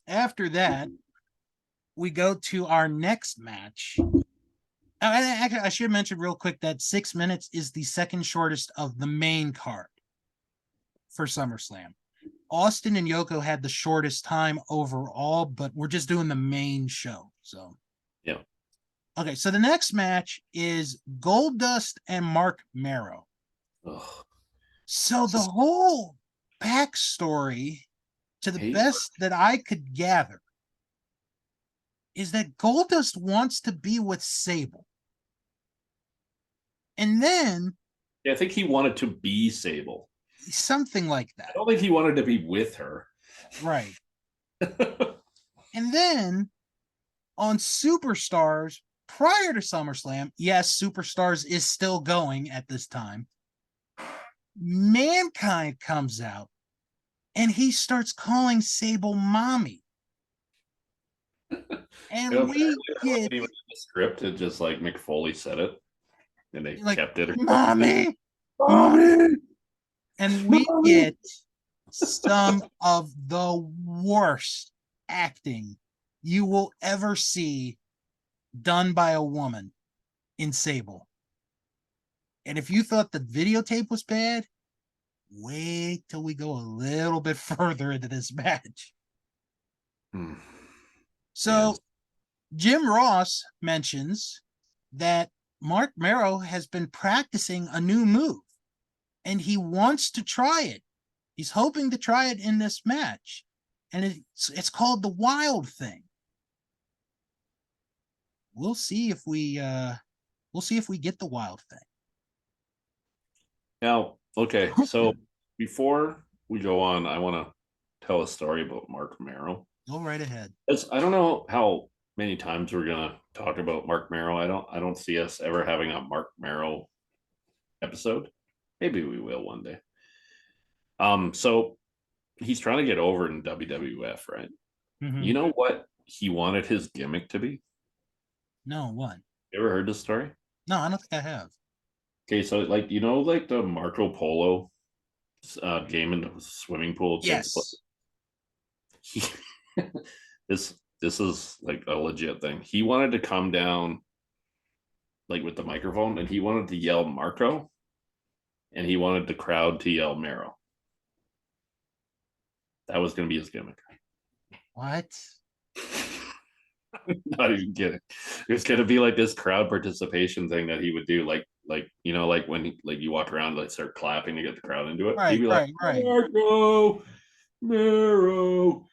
after that, we go to our next match. I should mention real quick that 6 minutes is the second shortest of the main card for SummerSlam. Austin and Yoko had the shortest time overall, but we're just doing the main show. So, yeah. Okay, so the next match is Goldust and Mark Marrow. Ugh. So the whole backstory, to the best that I could gather, is that Goldust wants to be with Sable. And then... Yeah, I think he wanted to be Sable. Something like that. I don't think he wanted to be with her. Right. And then on Superstars, prior to SummerSlam, yes, Superstars is still going at this time. Mankind comes out and he starts calling Sable mommy. And we get even the script, it just like Mick Foley said it, and they kept it. Mommy, mommy, and we get some of the worst acting you will ever see done by a woman in Sable. And if you thought the videotape was bad, wait till we go a little bit further into this match. Hmm. So Man, Jim Ross mentions that Mark Merrow has been practicing a new move and he wants to try it. He's hoping to try it in this match. And it's called the Wild Thing. We'll see if we get the Wild Thing. now, okay, so before we go on, I want to tell a story about Mark Merrow. Go right ahead. I don't know how many times we're gonna talk about Mark Merrow. I don't see us ever having a Mark Merrow episode. Maybe we will one day. So he's trying to get over in WWF, right? Mm-hmm. You know what he wanted his gimmick to be? No, what? You ever heard this story? No, I don't think I have. Okay, so like like the Marco Polo game in the swimming pool kids play. Yes. He, this is like a legit thing. He wanted to come down like with the microphone and he wanted to yell Marco and he wanted the crowd to yell Merrow. That was going to be his gimmick. What? Not even kidding. It was going to be like this crowd participation thing that he would do, like when like you walk around, like start clapping to get the crowd into it. He'd Right, be like, right, right. Marco, Merrow.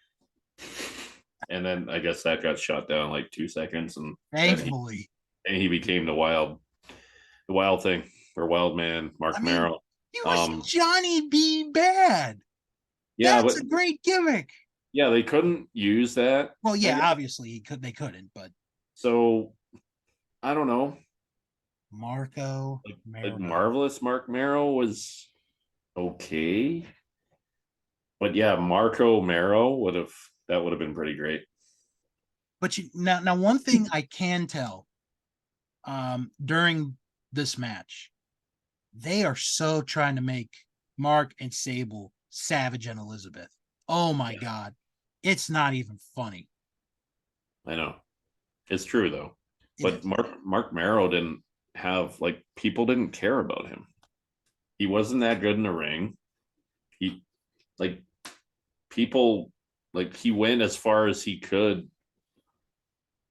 And then I guess that got shot down like 2 seconds, and Thankfully. then he became the wild thing or wild man, I Mark mean, Merrow. he was Johnny B. Bad. Yeah, That's but a great gimmick. yeah, they couldn't use that. Well, I yeah, guess. obviously they couldn't, but So I don't know. Marco Like Merrow. marvelous Mark Merrow was okay, but yeah, Marco Merrow would have been pretty great. But now one thing I can tell during this match, they are so trying to make Mark and Sable Savage and Elizabeth. Oh my Yeah, god. It's not even funny. I know it's true though. It But is. Mark Merrow didn't have like people didn't care about him. He wasn't that good in the ring. He like people like he went as far as he could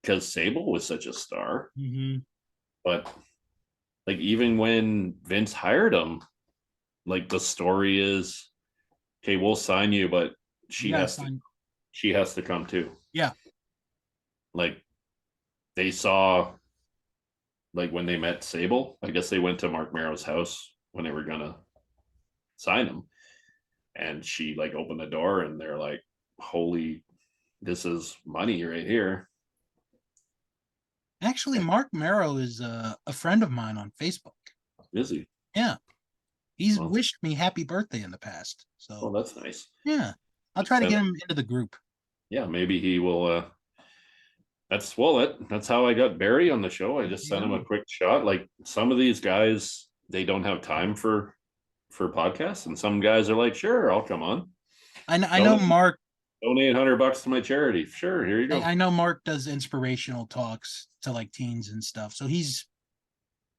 because Sable was such a star. Mm-hmm. But like even when Vince hired him, like the story is, okay, we'll sign you, but You gotta sign. she has to come too. Yeah. Like they saw like when they met Sable, I guess they went to Mark Merrow's house when they were gonna sign him, and she like opened the door and they're like, holy, this is money right here. Actually, Mark Merrow is a friend of mine on Facebook. Is he? Yeah. He's Well, wished me happy birthday in the past. well, So that's nice. yeah. I'll try to get him into the group. Yeah, maybe he will that's how I got Barry on the show. I just sent him a Yeah. quick shot. Like some of these guys, they don't have time for podcasts, and some guys are like, "Sure, I'll come on. I know Donate Mark. donate $100 to my charity. Sure, here you go." I know Mark does inspirational talks to like teens and stuff, so he's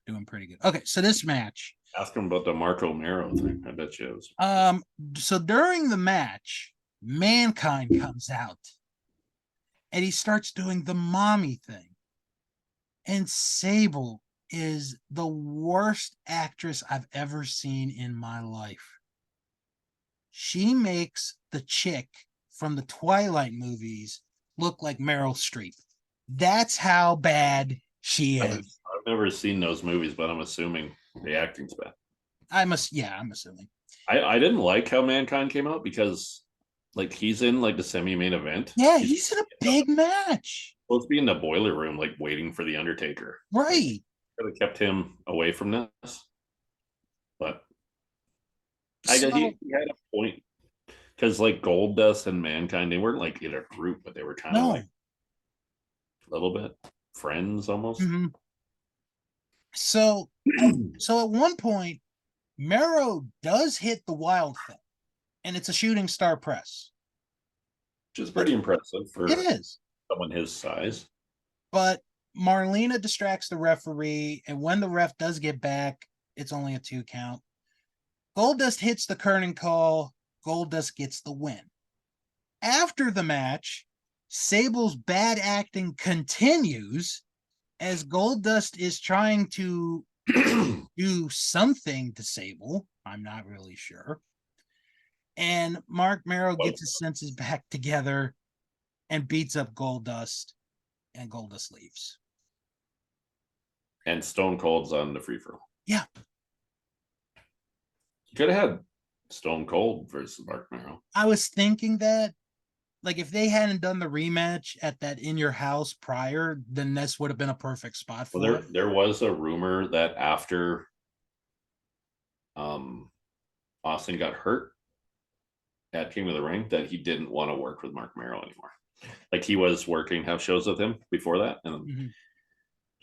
doing pretty good. Okay, so this match. Ask him about the Marco Mero thing. I bet you it was. So during the match, Mankind comes out and he starts doing the mommy thing. And Sable is the worst actress I've ever seen in my life. She makes the chick from the Twilight movies look like Meryl Streep. That's how bad she is. I've never seen those movies, but I'm assuming the acting's bad. I'm assuming. I didn't like how Mankind came out because like he's in like the semi-main event. Yeah, He's he's in a big match. supposed to be in the boiler room, like waiting for the Undertaker. Like, Right. could have kept him away from this, but I guess So he had a point because like Gold Dust and Mankind, they weren't like in a group, but they were kind of no. like a little bit friends almost. Mm-hmm. So so at one point, Mero does hit the wild thing, and it's a shooting star press. Which is But pretty impressive it for is. someone his size. But Marlena distracts the referee, and when the ref does get back, it's only a 2 count. Goldust hits the curtain call. Goldust gets the win. After the match, Sable's bad acting continues as Goldust is trying to do something to Sable. I'm not really sure. And Mark Merrow gets his senses back together and beats up Goldust, and Goldust leaves. And Stone Cold's on the free for all. Yeah. You could have had Stone Cold versus Mark Merrow. I was thinking that, like, if they hadn't done the rematch at that In Your House prior, then this would have been a perfect spot for Well, it. there was a rumor that after Austin got hurt at King of the Ring, that he didn't want to work with Mark Merrow anymore. Like, he was working house shows with him before that, and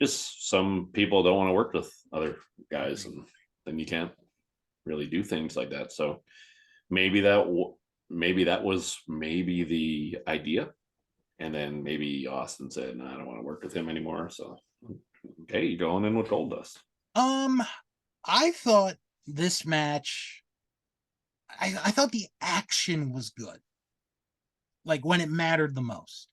just some people don't want to work with other guys, and then you can't really do things like that. So maybe that was the idea, and then maybe Austin said, "No, I don't want to work with him anymore." So okay, you're going in with Goldust. I thought this match, I thought the action was good, like when it mattered the most.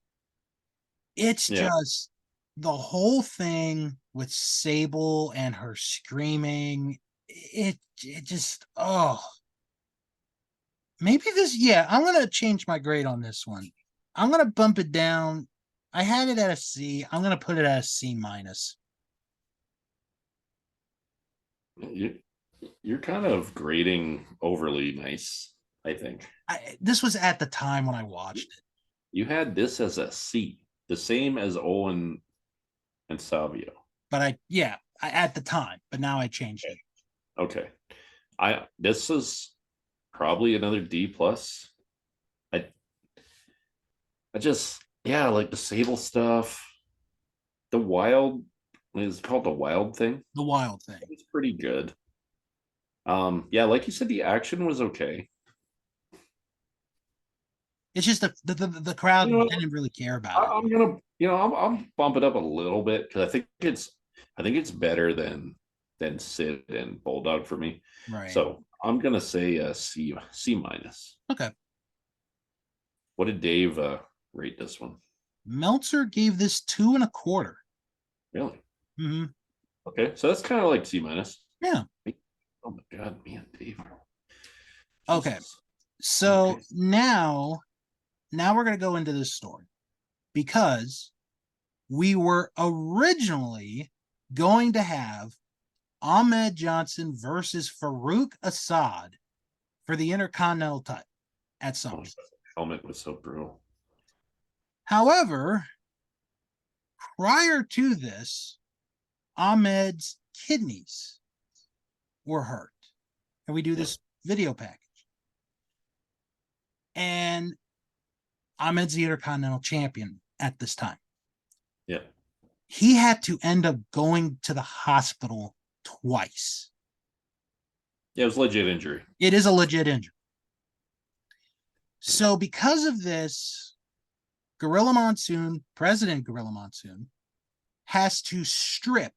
It's just the whole thing with Sable and her screaming. It just, oh, maybe this. Yeah, I'm gonna change my grade on this one. I'm gonna bump it down. I had it at a C. I'm gonna put it at a C minus. You're kind of grading overly nice, I think. This was at the time when I watched it. You had this as a C, the same as Owen and Savio. But at the time, but now I changed it. Okay. This is probably another D plus. I just, like the Sable stuff. The Wild, is called the Wild thing. The Wild thing. It's pretty good. Like you said, the action was okay. It's just the crowd didn't really care about it. I'm gonna, I'm bump it up a little bit because I think it's better than Sid and Bulldog for me. Right. So I'm gonna say a C minus. Okay. What did Dave rate this one? Meltzer gave this 2.25. Really? Mm-hmm. Okay, so that's kind of like C minus. Yeah. Oh my god, man, Dave. Jesus. Okay. So now we're gonna go into this story because we were originally going to have Ahmed Johnson versus Farouk Assad for the Intercontinental title at SummerSlam. Helmet was so brutal. However, prior to this, Ahmed's kidneys were hurt. And we do this video package. And Ahmed's the Intercontinental champion at this time. Yeah. He had to end up going to the hospital twice. Yeah, it was a legit injury. It is a legit injury. So because of this, President Gorilla Monsoon, has to strip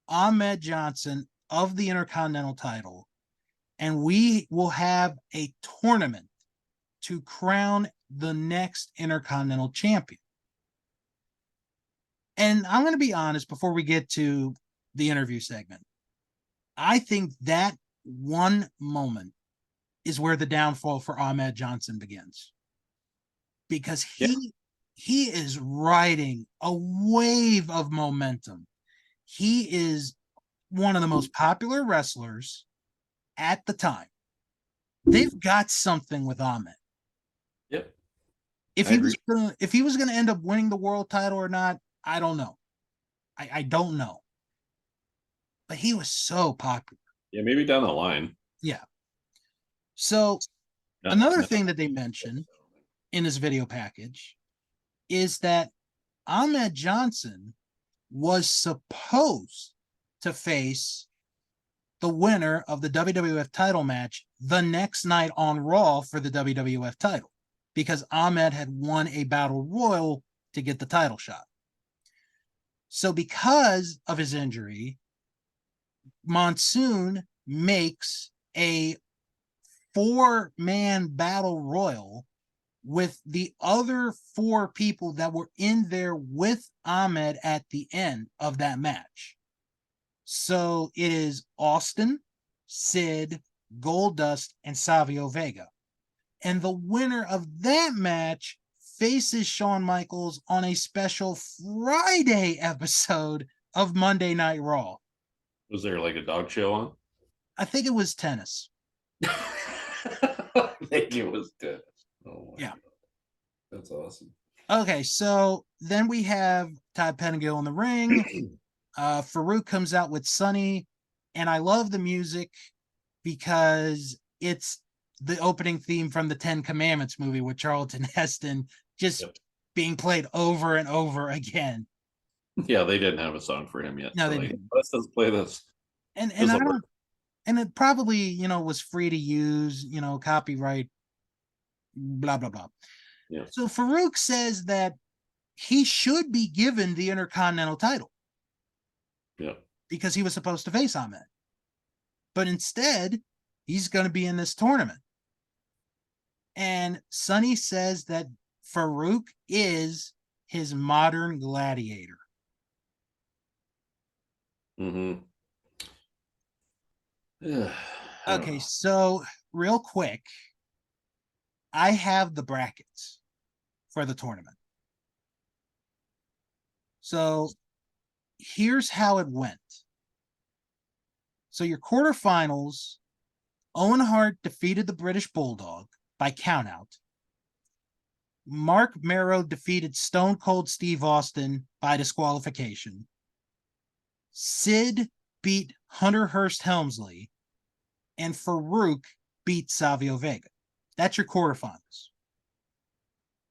Ahmed Johnson of the Intercontinental title, and we will have a tournament to crown the next Intercontinental champion. And I'm going to be honest before we get to the interview segment. I think that one moment is where the downfall for Ahmed Johnson begins. Because he is riding a wave of momentum. He is one of the most popular wrestlers at the time. They've got something with Ahmed. Yep. If he was gonna end up winning the world title or not, I don't know. I don't know. But he was so popular. Yeah, maybe down the line. Yeah. So another thing that they mentioned in this video package is that Ahmed Johnson was supposed to face the winner of the WWF title match the next night on Raw for the WWF title, because Ahmed had won a battle royal to get the title shot. So because of his injury, Monsoon makes a 4-man battle royal with the other 4 people that were in there with Ahmed at the end of that match. So it is Austin, Sid, Goldust, and Savio Vega. And the winner of that match faces Shawn Michaels on a special Friday episode of Monday Night Raw. Was there like a dog show on? I think it was tennis. I think it was tennis. Oh my Yeah. God. That's awesome. Okay, so then we have Todd Pettengill in the ring. Farouk comes out with Sunny, and I love the music because it's the opening theme from the Ten Commandments movie with Charlton Heston just Yep. being played over and over again. Yeah, they didn't have a song for him yet. No, So they like, didn't. let's play this. And This I will work. don't, and it probably, was free to use, copyright, blah, blah, blah. Yeah. So Farouk says that he should be given the Intercontinental title Yeah. because he was supposed to face Ahmed. But instead, he's going to be in this tournament. And Sonny says that Farouk is his modern gladiator. Mm-hmm. Yeah. Okay, so real quick, I have the brackets for the tournament. So here's how it went. So your quarterfinals, Owen Hart defeated the British Bulldog by countout. Mark Merrow defeated Stone Cold Steve Austin by disqualification. Sid beat Hunter Hearst Helmsley, and Farouk beat Savio Vega. That's your quarterfinals.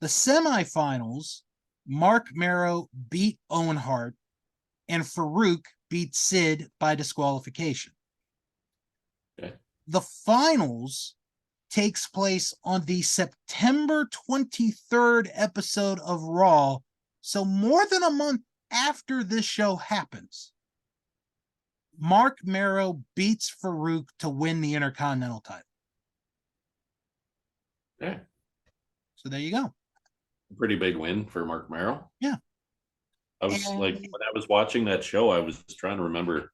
The semifinals, Mark Merrow beat Owen Hart, and Farouk beat Sid by disqualification. Okay. The finals takes place on the September 23rd episode of Raw, so more than a month after this show happens. Mark Merrow beats Farouk to win the Intercontinental title. Okay. So there you go. Pretty big win for Mark Merrill. Yeah. I was like, And when I was watching that show, I was trying to remember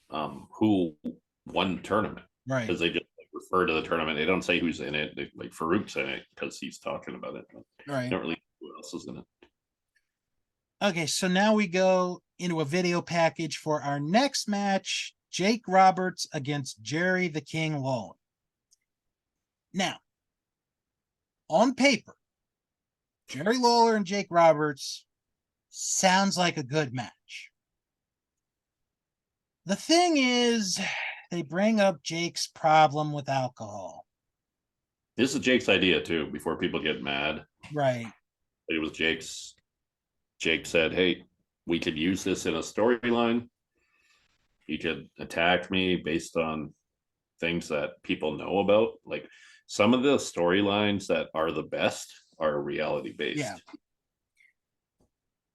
who won the tournament right, because they just like, refer to the tournament. They don't say who's in it. They, like Farouk's in it because he's talking about it. But right. don't really know who else is in it. Okay, so now we go into a video package for our next match, Jake Roberts against Jerry the King Lawler. Now, on paper, Jerry Lawler and Jake Roberts sounds like a good match. The thing is, they bring up Jake's problem with alcohol. This is Jake's idea too. Before people get mad, Right. it was Jake's. Jake said, "Hey, we could use this in a storyline. He could attack me based on things that people know about. Like some of the storylines that are the best are reality based." Yeah.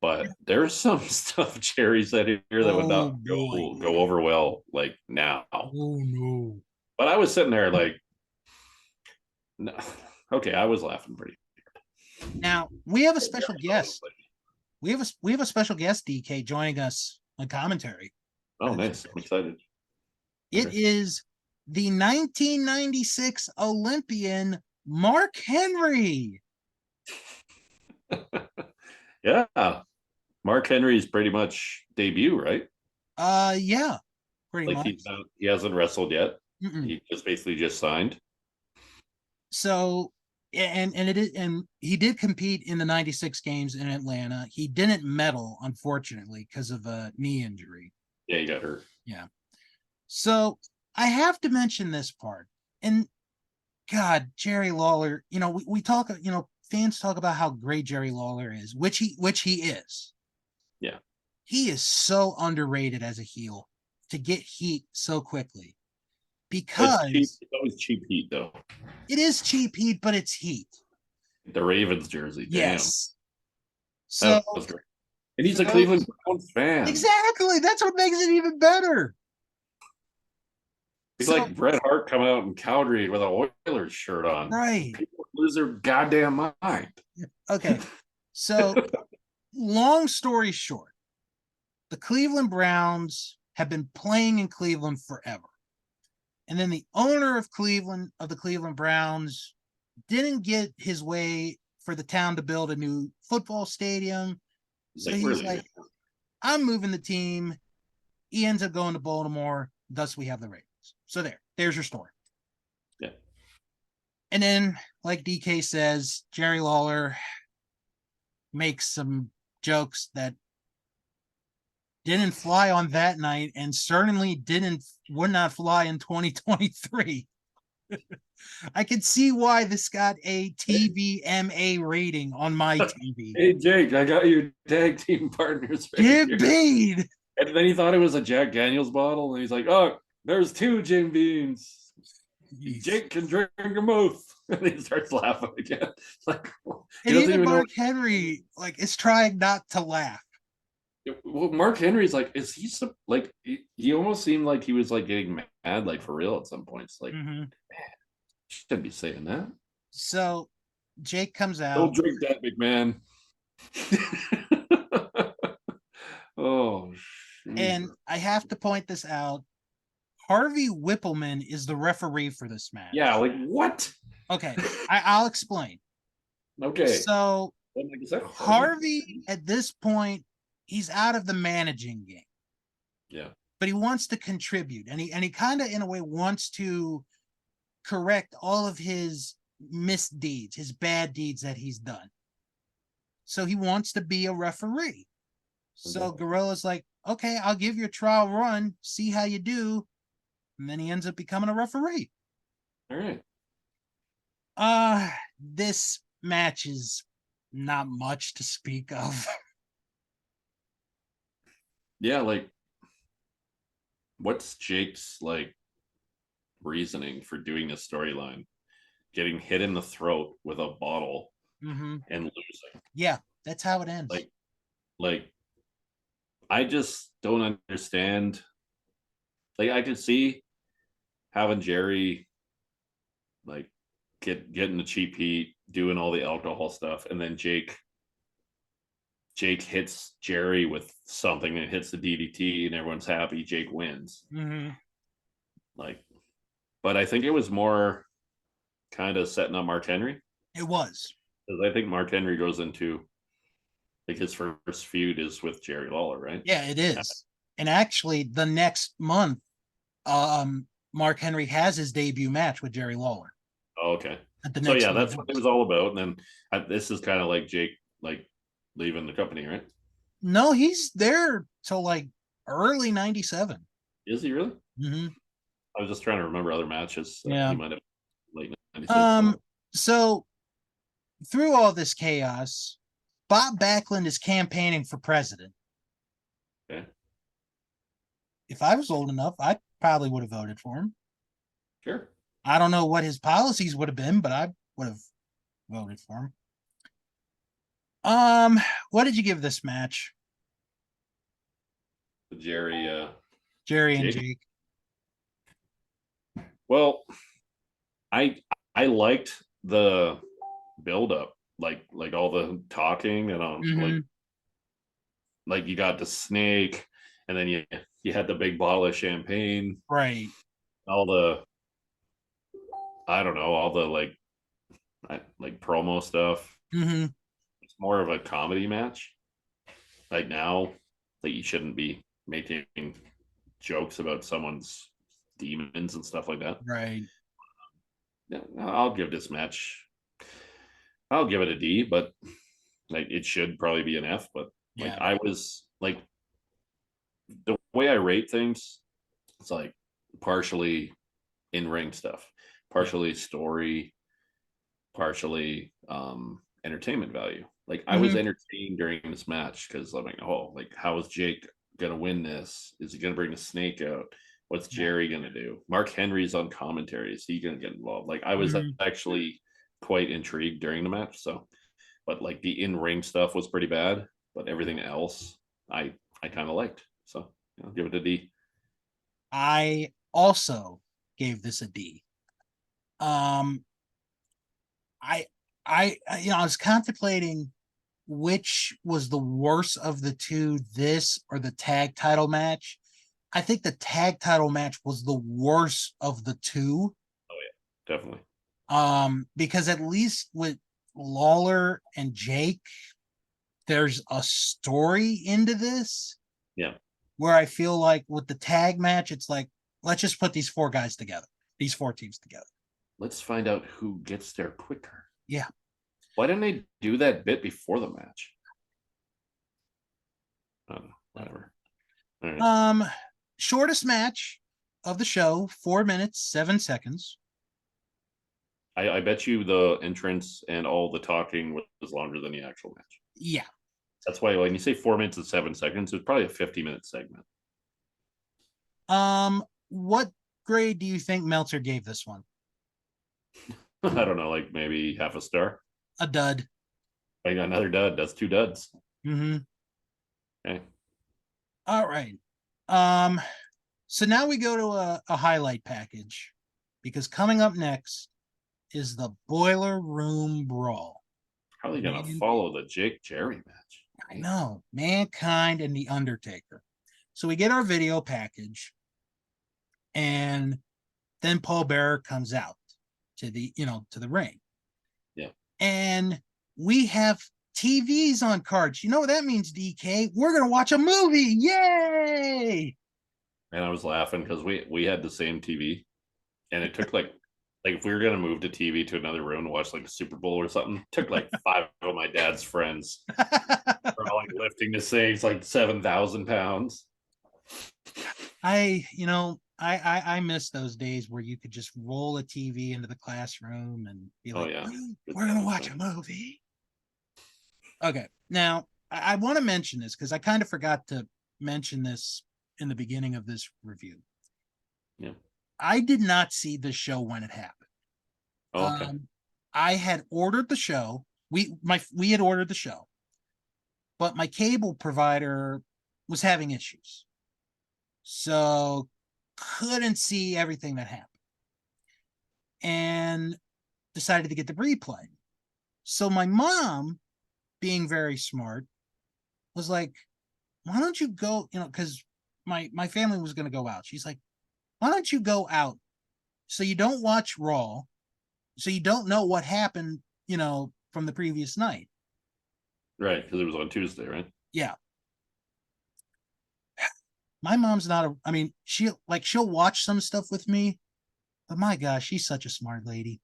But there's some stuff Jerry said here that would Oh not boy. go over well like now. Oh no. But I was sitting there like, no. Okay, I was laughing pretty. Now we have a special guest. We have a special guest, DK, joining us on commentary. Oh, nice! I'm excited. It is the 1996 Olympian Mark Henry. Yeah, Mark Henry's pretty much debut, right? Yeah, pretty Like much. he hasn't wrestled yet. Mm-mm. He just basically just signed. So and he did compete in the 96 games in Atlanta. He didn't medal, unfortunately, because of a knee injury. Yeah, he got hurt. Yeah. So I have to mention this part. And God, Jerry Lawler, we talk, fans talk about how great Jerry Lawler is, which he is. Yeah. He is so underrated as a heel to get heat so quickly. Because it's always cheap heat though. it is cheap heat, but it's heat. The Ravens jersey. Yes. Damn. So That was great. And he's a So Cleveland Browns fan. exactly, that's what makes it even better. He's So like Bret Hart coming out in Calgary with a Oilers shirt on. right, People lose their goddamn mind. okay. So long story short, the Cleveland Browns have been playing in Cleveland forever. And then the owner of the Cleveland Browns didn't get his way for the town to build a new football stadium. So Like, he's really? like, I'm moving the team. He ends up going to Baltimore. Thus, we have the Ravens. So there's your story. Yeah. And then, like DK says, Jerry Lawler makes some jokes that didn't fly on that night and certainly would not fly in 2023. I can see why this got a TVMA rating on my TV. Hey, Jake, I got your tag team partners right Get here. paid. And then he thought it was a Jack Daniels bottle, and he's like, "Oh, there's two Jim Beams. Jake can drink them both." And he starts laughing again. It's like he And doesn't even even know. Mark Henry like is trying not to laugh. Well, Mark Henry's like, is he like he almost seemed like he was like getting mad, like for real at some points. Like, Mm-hmm. shouldn't be saying that. So Jake comes Don't out, drink that, big man. Oh, and Jesus. I have to point this out. Harvey Whippleman is the referee for this match. Yeah, like what? Okay, I'll explain. Okay. So I'm like, is that Harvey at this point, he's out of the managing game, Yeah. but he wants to contribute, and he kind of in a way wants to correct all of his misdeeds, his bad deeds that he's done. So he wants to be a referee. So Okay. Gorilla's like, okay, I'll give you a trial run, see how you do. And then he ends up becoming a referee. All right. This match is not much to speak of. Yeah, like what's Jake's like reasoning for doing this storyline? Getting hit in the throat with a bottle Mm-hmm. and losing. Yeah, that's how it ends. Like I just don't understand. Like I could see having Jerry like getting the cheap heat, doing all the alcohol stuff, and then Jake hits Jerry with something and hits the DDT, and everyone's happy. Jake wins. Mm-hmm. Like, but I think it was more kind of setting up Mark Henry, It was. because I think Mark Henry goes into like his first feud is with Jerry Lawler, right? Yeah, it is. And actually, the next month, Mark Henry has his debut match with Jerry Lawler Oh, okay. at the So next yeah, one. that's what it was all about. And then this is kind of like Jake like leaving the company, right? No, he's there till like early '97. Is he really? Mm-hmm. I was just trying to remember other matches. He Yeah. might have late '96. Um. So through all this chaos, Bob Backlund is campaigning for president. Okay, If I was old enough, I probably would have voted for him. sure. I don't know what his policies would have been, but I would have voted for him. What did you give this match, Jerry, Jerry and Jake. Jake? Well, I liked the build up, like all the talking and Mm-hmm. like you got the snake, and then you had the big bottle of champagne, Right. all the I don't know, all the like promo stuff. Mm-hmm. It's more of a comedy match. Like now, that you shouldn't be making jokes about someone's demons and stuff like that. Right. Yeah, I'll give this match. I'll give it a D, but like it should probably be an F. But like Yeah. I was like the way I rate things, it's like partially in ring stuff, Yeah. partially story, partially entertainment value. Like I was Mm-hmm. entertained during this match because I'm like, oh, like how is Jake gonna win this? Is he gonna bring the snake out? What's Yeah. Jerry gonna do? Mark Henry's on commentary. Is he gonna get involved? Like I was Mm-hmm. actually quite intrigued during the match. So, but like the in ring stuff was pretty bad. but everything else I kind of liked. So I'll give it a D. I also gave this a D. Um, I, I was contemplating which was the worst of the two, this or the tag title match. I think the tag title match was the worst of the two. Oh yeah, definitely. Because at least with Lawler and Jake, there's a story into this. Yeah. Where I feel like with the tag match, it's like, let's just put these four guys together, these four teams together. Let's find out who gets there quicker. Yeah. Why didn't they do that bit before the match? I don't know. Whatever. All right. Shortest match of the show, 4 minutes, 7 seconds. I bet you the entrance and all the talking was longer than the actual match. Yeah. That's why when you say 4 minutes and 7 seconds, it's probably a 50-minute segment. What grade do you think Meltzer gave this one? I don't know, like maybe half a star. A dud. I got another dud. That's two duds. Mm-hmm. Okay. All right. So now we go to a highlight package because coming up next is the Boiler Room Brawl. How are they gonna follow the Jake Jerry match? I know, Mankind and the Undertaker. So we get our video package, and then Paul Bearer comes out to the to the ring. Yeah. And we have TVs on cards. You know what that means, DK? We're gonna watch a movie. Yay! And I was laughing because we had the same TV, and it took like if we were gonna move the TV to another room to watch like a Super Bowl or something, it took like 5 of my dad's friends. We're all like lifting the same. It's like 7,000 pounds. I miss those days where you could just roll a TV into the classroom and be like, yeah, we're gonna watch a movie. Okay, now I want to mention this because I kind of forgot to mention this in the beginning of this review. Yeah. I did not see the show when it happened. Oh, okay. I had ordered the show. We had ordered the show, but my cable provider was having issues, so couldn't see everything that happened, and decided to get the replay. So my mom, being very smart, was like, "Why don't you go?" Because my family was going to go out. She's like, "Why don't you go out so you don't watch Raw, so you don't know what happened, from the previous night." Right, because it was on Tuesday, right? Yeah. My mom's not I mean, she'll watch some stuff with me, but my gosh, she's such a smart lady.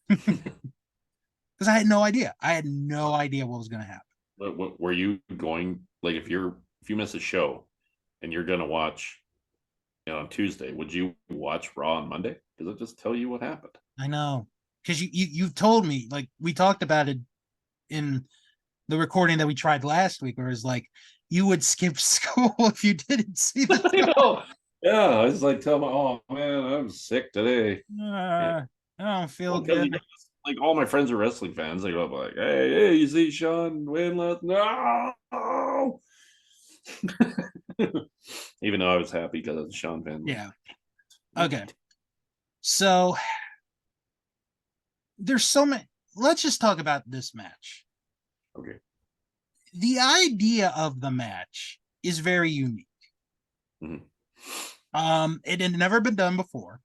Because I had no idea. I had no idea what was going to happen. What were you going like if you miss a show and you're gonna watch on Tuesday, would you watch Raw on Monday? Does it just tell you what happened? I know, because you've told me, like, we talked about it in the recording that we tried last week, where it's like you would skip school if you didn't see the I know. Yeah, I was like, tell me, oh man, I'm sick today. I don't feel Because good. like all my friends are wrestling fans. They go up like, hey, you see Sean win last? No. Even though I was happy because I was a Sean fan. Yeah. Okay. So there's so many. Let's just talk about this match. Okay. The idea of the match is very unique. Mm-hmm. It had never been done before,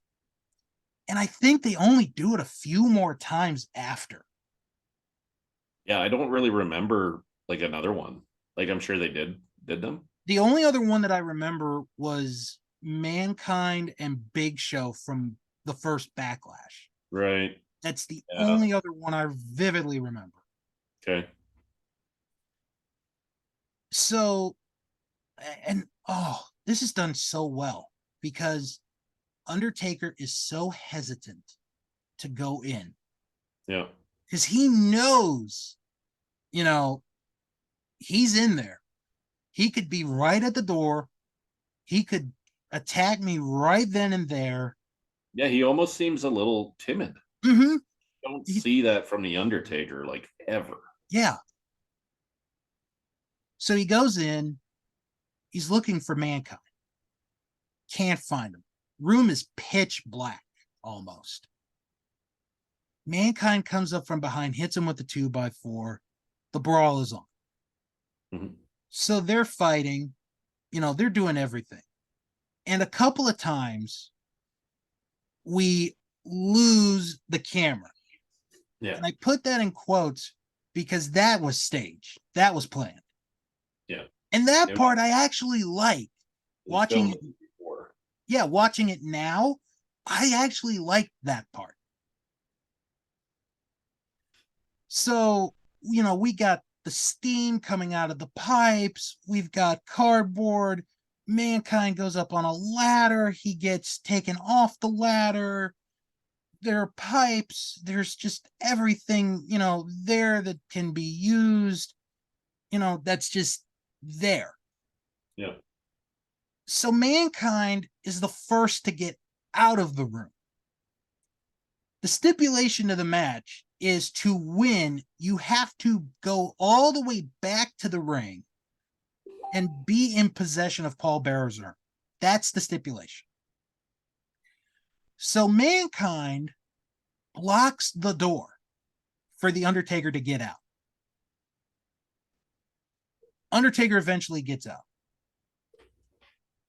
and I think they only do it a few more times after. Yeah, I don't really remember like another one. Like I'm sure they did them. The only other one that I remember was Mankind and Big Show from the first Backlash. Right. That's the Yeah. only other one I vividly remember. Okay. So, and this is done so well because Undertaker is so hesitant to go in. Yeah. Because he knows, he's in there. He could be right at the door. He could attack me right then and there. Yeah, he almost seems a little timid. Mm-hmm. Don't see that from the Undertaker like ever. Yeah. So he goes in, he's looking for Mankind. Can't find him. Room is pitch black almost. Mankind comes up from behind, hits him with the 2x4. The brawl is on. Mhm. So they're fighting, they're doing everything. And a couple of times we lose the camera. Yeah. And I put that in quotes because that was staged. That was planned. Yeah. And that It part I actually like. was Watching filmed it, before. yeah, watching it now, I actually like that part. So, we got the steam coming out of the pipes, we've got cardboard. Mankind goes up on a ladder, he gets taken off the ladder. There are pipes, there's just everything, there that can be used, that's just there. Yeah. So Mankind is the first to get out of the room. The stipulation of the match is to win, you have to go all the way back to the ring and be in possession of Paul Bearer's urn. That's the stipulation. So Mankind blocks the door for the Undertaker to get out. Undertaker eventually gets out.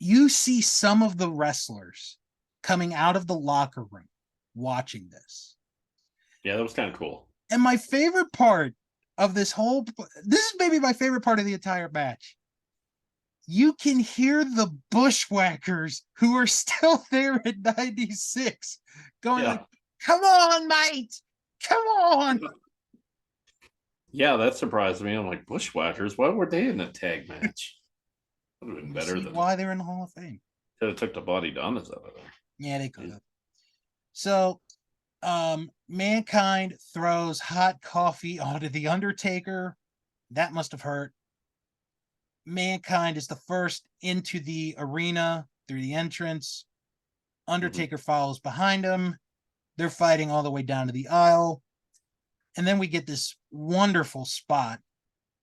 You see some of the wrestlers coming out of the locker room watching this. Yeah, that was kind of cool. And my favorite part of this is maybe my favorite part of the entire match. You can hear the bushwhackers who are still there at 96 going like, come on, mate, come on. Yeah, that surprised me. I'm like, Bushwhackers, why were they in a tag match? Would have been You better see than why they're in the Hall of Fame. could have took the body Donnas out of there. Yeah, they could have. So Mankind throws hot coffee onto the Undertaker. That must have hurt. Mankind is the first into the arena through the entrance. Undertaker follows behind him. They're fighting all the way down to the aisle. And then we get this wonderful spot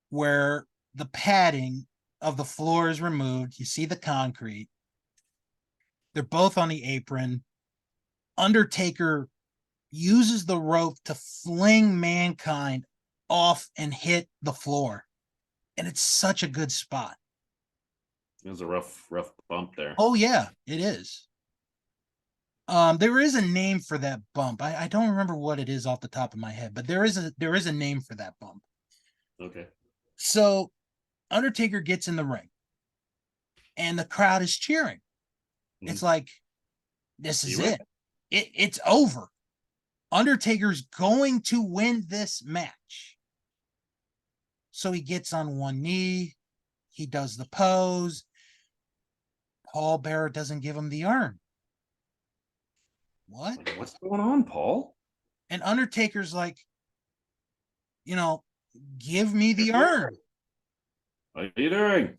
where the padding of the floor is removed. You see the concrete. They're both on the apron. Undertaker uses the rope to fling Mankind off and hit the floor. And it's such a good spot. It was a rough bump there. Oh, yeah, it is. There is a name for that bump. I don't remember what it is off the top of my head, but there is a name for that bump. Okay. So Undertaker gets in the ring and the crowd is cheering. Mm-hmm. It's like, this is it. It's over. Undertaker's going to win this match. So he gets on one knee. He does the pose. Paul Bearer doesn't give him the urn. What? Like, what's going on, Paul? And Undertaker's like, give me the urn. What are you doing?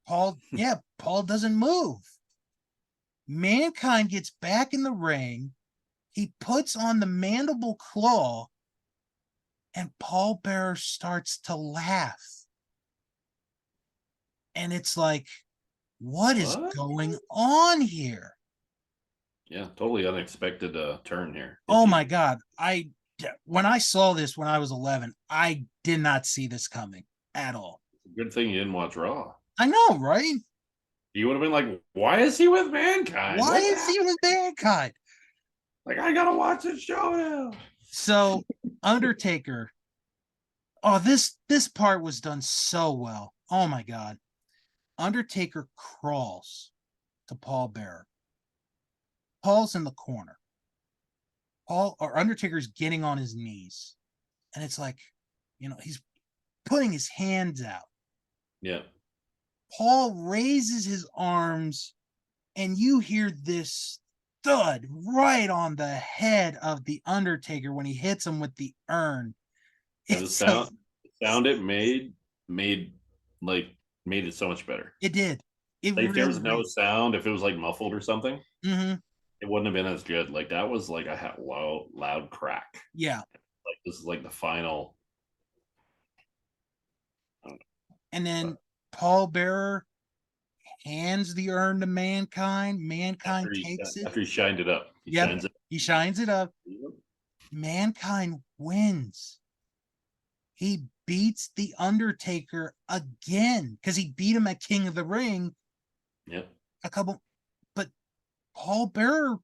Paul doesn't move. Mankind gets back in the ring. He puts on the mandible claw, and Paul Bearer starts to laugh. And it's like, what is going on here? Yeah, totally unexpected turn here. Oh my God. When I saw this when I was 11, I did not see this coming at all. Good thing you didn't watch Raw. I know, right? You would have been like, why is he with Mankind? Why is he with Mankind? Like, I gotta watch this show now. So Undertaker, this part was done so well. Oh my God. Undertaker crawls to Paul Bearer. Paul's in the corner. Undertaker's getting on his knees. And it's like, he's putting his hands out. Yeah. Paul raises his arms, and you hear this thud right on the head of the Undertaker when he hits him with the urn. The sound it made it so much better. It did. If there was no sound, if it was like muffled or something, it wouldn't have been as good. Like that was like a loud crack. Yeah. Like this is like the final. And then Paul Bearer hands the urn to Mankind. Mankind takes it. After he shined it up, he Yep. shines it. He shines it up. Mankind wins. He beats the Undertaker again because he beat him at King of the Ring. Yep. A couple, but Paul Bearer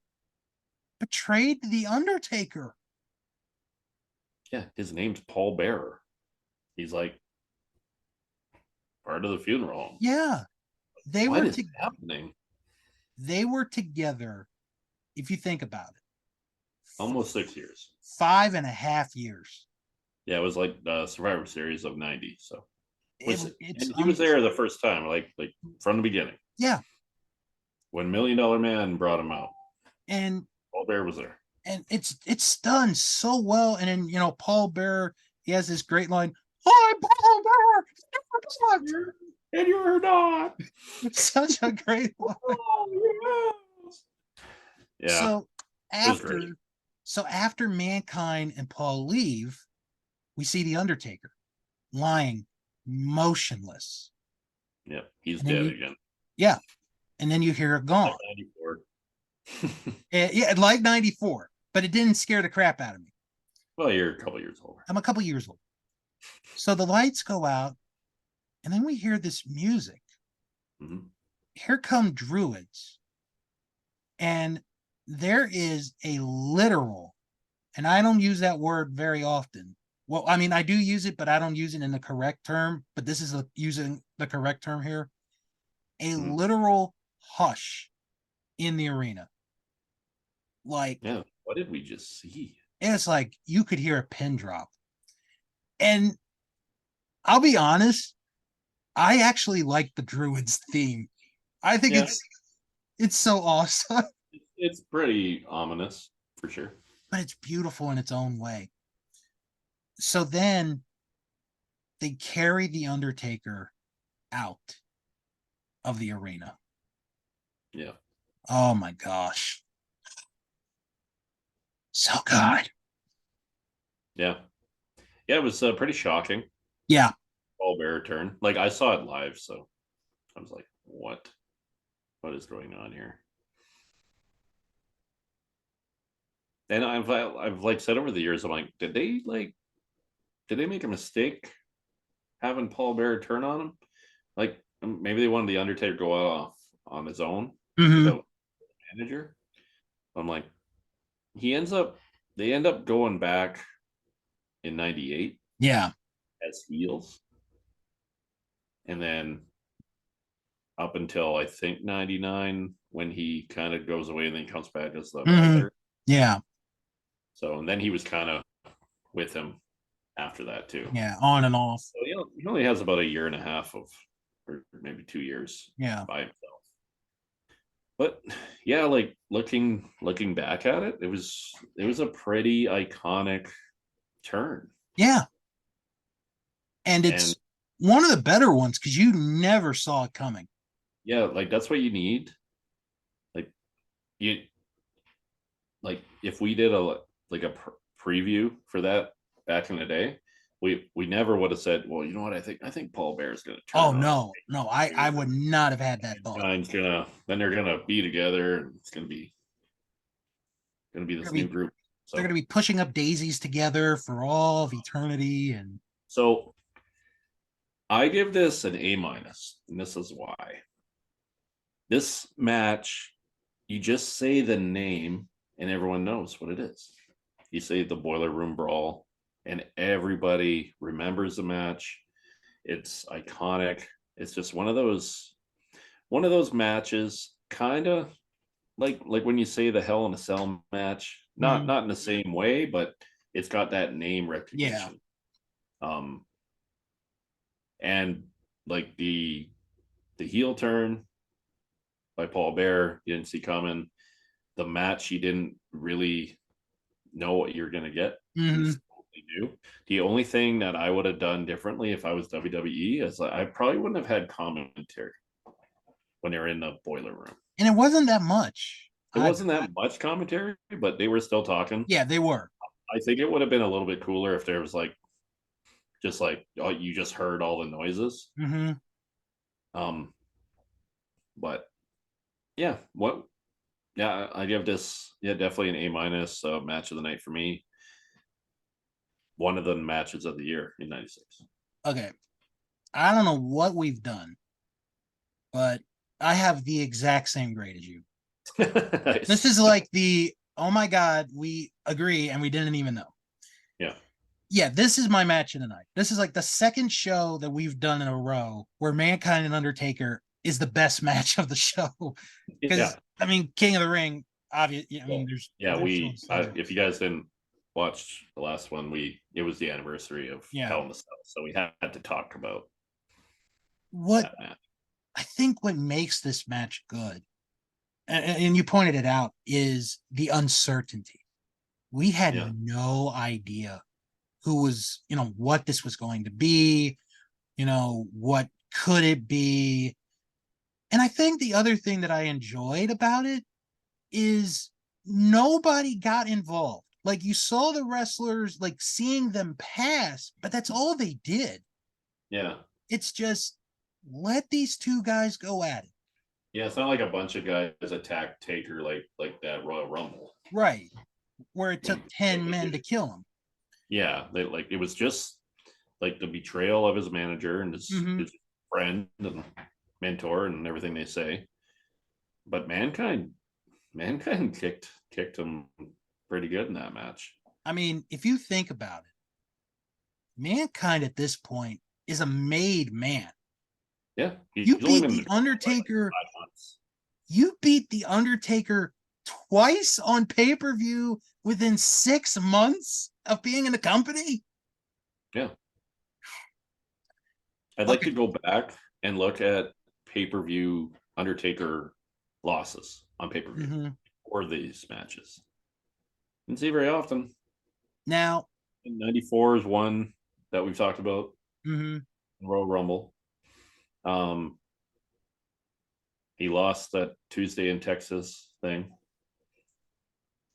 betrayed the Undertaker. Yeah, his name's Paul Bearer. He's like part of the funeral home. Yeah, they What were is happening? They were together. If you think about it, Almost 6 years. 5.5 years. Yeah, it was like the Survivor Series of '90. So It's he was there the first time, like from the beginning. Yeah, When $1 Million Man brought him out, and Paul Bearer was there. and it's done so well. And then Paul Bearer, he has this great line, "I'm Paul Bearer." And you're not. It's such a great line. Oh, yes. Yeah. So Great. after Mankind and Paul leave, we see the Undertaker lying motionless. Yeah, he's dead again. Yeah, and then you hear it gone. Like 94. Yeah, like 94, but it didn't scare the crap out of me. Well, you're a couple years older. I'm a couple years old. So the lights go out, and then we hear this music. Mm-hmm. Here come druids. And there is a literal, and I don't use that word very often. Well, I mean, I do use it, but I don't use it in the correct term. But this is using the correct term here. A literal hush in the arena. Like, yeah, what did we just see? It's like you could hear a pin drop. And I'll be honest, I actually like the Druids theme. I think it's so awesome. It's pretty ominous for sure. But it's beautiful in its own way. So then they carry the Undertaker out of the arena. Yeah. Oh my gosh. So good. Yeah. Yeah, it was pretty shocking. Yeah. Paul Bearer turn. Like I saw it live, so I was like, what? What is going on here? And I've like said over the years, I'm like, did they make a mistake having Paul Bearer turn on him? Like maybe they wanted the Undertaker to go off on his own without a manager. I'm like, they end up going back in '98. Yeah. As heels. And then up until I think '99 when he kind of goes away and then he comes back as the writer. Yeah. So and then he was kind of with him after that too. Yeah, on and off. So he only has about a year and a half or maybe 2 years by himself. But yeah, like looking back at it, it was a pretty iconic turn. Yeah. And it's one of the better ones because you never saw it coming. Yeah, like that's what you need. Like if we did a preview for that back in the day, we never would have said, well, you know what, I think Paul Bear's gonna turn. Oh no, I would not have had that thought. Then they're gonna be together and it's gonna be this new group. So they're gonna be pushing up daisies together for all of eternity. And so I give this an A-, and this is why. This match, you just say the name and everyone knows what it is. You say the Boiler Room Brawl and everybody remembers the match. It's iconic. It's just one of those matches, kind of like when you say the Hell in a Cell match, not in the same way, but it's got that name recognition. Yeah. And like the heel turn by Paul Bearer, you didn't see coming. The match, you didn't really know what you're gonna get. You knew. The only thing that I would have done differently if I was WWE is I probably wouldn't have had commentary when they were in the Boiler Room. And it wasn't that much. It wasn't that much commentary, but they were still talking. Yeah, they were. I think it would have been a little bit cooler if there was just oh, you just heard all the noises. But yeah, I give this definitely an A minus match of the night for me. One of the matches of the year in '96. Okay. I don't know what we've done, but I have the exact same grade as you. This Nice. is like the oh my god, we agree and we didn't even know. Yeah. Yeah, this is my match of the night. This is like the second show that we've done in a row where Mankind and Undertaker is the best match of the show. Yeah. Because I mean, King of the Ring, obviously. I mean, Well, yeah, there's so so. if you guys didn't watch the last one, it was the anniversary of Yeah. Hell in the Cell, so we had to talk about What that match. I think what makes this match good, and you pointed it out, is the uncertainty. We had Yeah. no idea who was, what this was going to be, what could it be. And I think the other thing that I enjoyed about it is nobody got involved. Like you saw the wrestlers, like seeing them pass, but that's all they did. Yeah. It's just let these two guys go at it. Yeah, it's not like a bunch of guys attack Taker like that Royal Rumble. Right. Where it took Like 10 men to it, kill him. yeah, it was just like the betrayal of his manager and Mm-hmm. his friend and mentor and everything they say. But mankind kicked him pretty good in that match. I mean, if you think about it, Mankind at this point is a made man. Yeah, he's You only beat been the in like Undertaker. 5 months. You beat the Undertaker twice on pay-per-view within 6 months of being in the company. Yeah, I'd like to Okay. go back and look at pay-per-view Undertaker losses on pay-per-view Mm-hmm. or these matches. Didn't see very often. Now, '94 is one that we've talked about mm-hmm. in Royal Rumble. Um, he lost that Tuesday in Texas thing.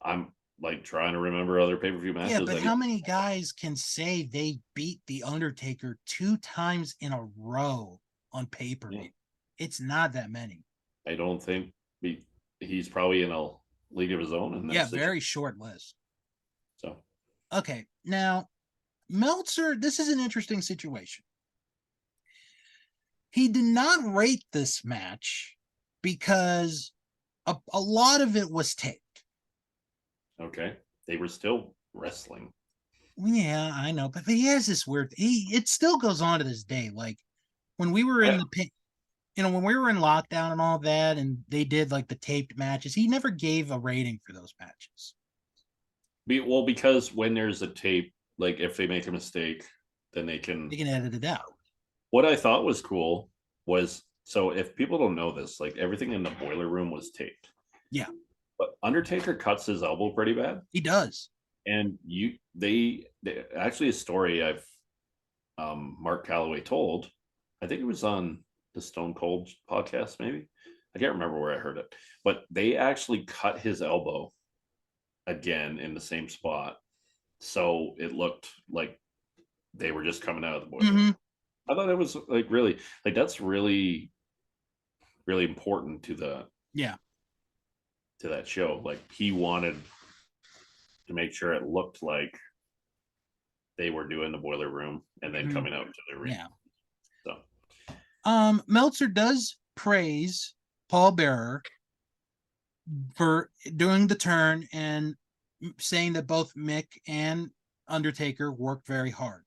I'm like trying to remember other pay-per-view Yeah, matches but that he. how many guys can say they beat the Undertaker 2 times in a row on Yeah, pay-per-view? It's not that many. I don't think he's probably in a league of his own in that Yeah, situation. very short list. So Okay, now Meltzer, this is an interesting situation. He did not rate this match because a lot of it was taped. okay, they were still wrestling. Yeah, I know, but he has this weird. It still goes on to this day. Like when we were in I, the when we were in lockdown and all that, and they did like the taped matches, he never gave a rating for those matches. because when there's a tape, like if they make a mistake, then they They can. can edit it out. What I thought was cool was, so if people don't know this, like everything in the boiler room was taped. Yeah, But Undertaker cuts his elbow pretty bad, he does. and they actually a story I've Mark Calloway told. I think it was on the Stone Cold podcast, maybe. I can't remember where I heard it, but they actually cut his elbow again in the same spot, so it looked like they were just coming out of the boiler Mm-hmm. room. I thought it was like really, like that's really really important Yeah. to that show. Like he wanted to make sure it looked like they were doing the boiler room and then Mm-hmm. coming out to the ring. Yeah. So Meltzer does praise Paul Bearer for doing the turn and saying that both Mick and Undertaker worked very hard.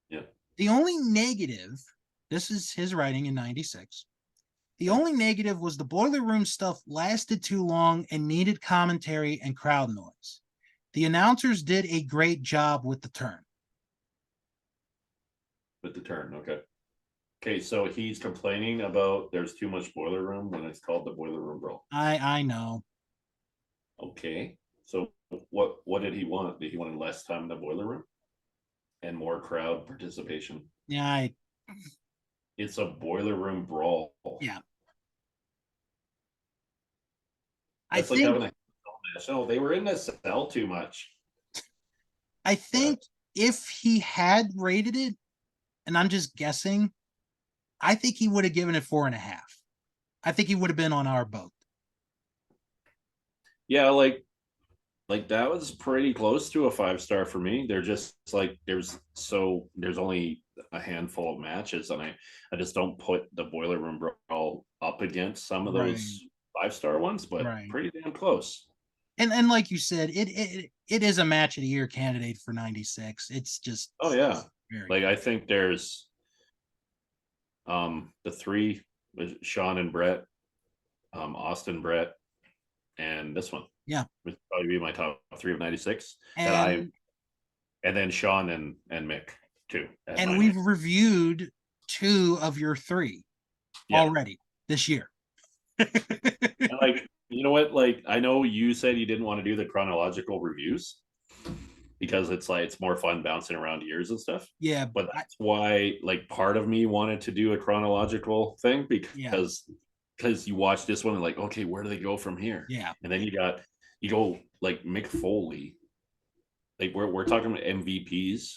yeah, The only negative, this is his writing in 96. The okay. only negative was the boiler room stuff lasted too long and needed commentary and crowd noise. The announcers did a great job with the turn. With the turn, okay. Okay, so he's complaining about there's too much boiler room when it's called the boiler room brawl. I know. Okay, so what did he want? Did he want less time in the boiler room and more crowd participation? Yeah, It's a boiler room brawl. yeah. I That's like think having a match. No, they were in the cell too much. I Yeah, think if he had rated it, and I'm just guessing, I think he would have given it 4.5. I think he would have been on our boat. Yeah, like that was pretty close to a 5-star for me. They're just like there's only a handful of matches, and I just don't put the Boiler Room Brawl up against some of Right. those 5-star ones, but Right. pretty damn close. And like you said, it is a match of the year candidate for 96. It's just Oh yeah, very like good. I think there's the three with Sean and Brett, Austin, Brett, and this one Yeah. would probably be my top three of '96 that I And and then Sean and Mick too at and my we've 9. reviewed 2 of your 3 Yeah, already this year. and like you know what, like I know you said you didn't want to do the chronological reviews because it's like it's more fun bouncing around years and stuff. Yeah, But that's why like part of me wanted to do a chronological thing yeah, because you watch this one and like, okay, where do they go from here? yeah. And then you go like Mick Foley. Like we're talking about MVPs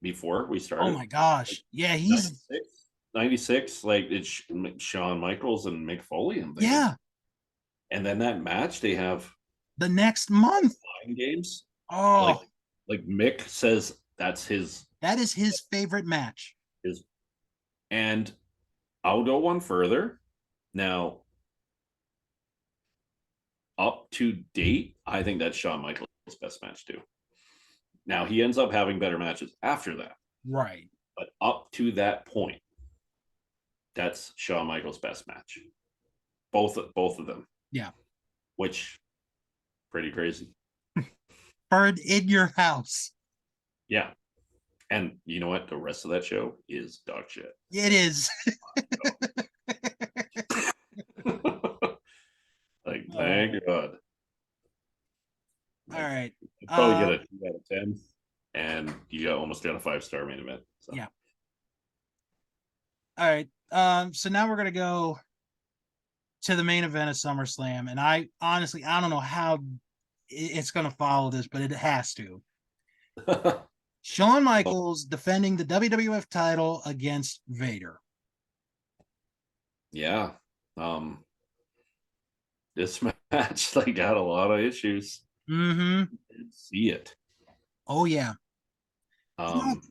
before we Oh started. my Like gosh. Yeah, he's 96, 96, like it's Shawn Michaels and Mick Foley. I'm thinking, yeah, and then that match they have the next month. 9 games. Like Oh, like Mick says that's that is his favorite match. his, and I'll go one further. Now, up to date, I think that's Shawn Michaels' best match too. Now he ends up having better matches after that, Right. but up to that point, that's Shawn Michaels' best match. Both of them, Yeah. which pretty crazy. Bird in your house. Yeah, and you know what? The rest of that show is dog shit. It is. Like, thank Oh, God. all Like, right. I'd probably get a Um, 2 out of 10, and you almost got a 5-star main event. So. yeah. All right. So now we're gonna go to the main event of SummerSlam, and I honestly I don't know how it's gonna follow this, but it has to. Shawn Michaels defending the WWF title against Vader. Yeah. Um, this match like got a lot of issues. Mm-hmm. See it. Oh yeah. Um,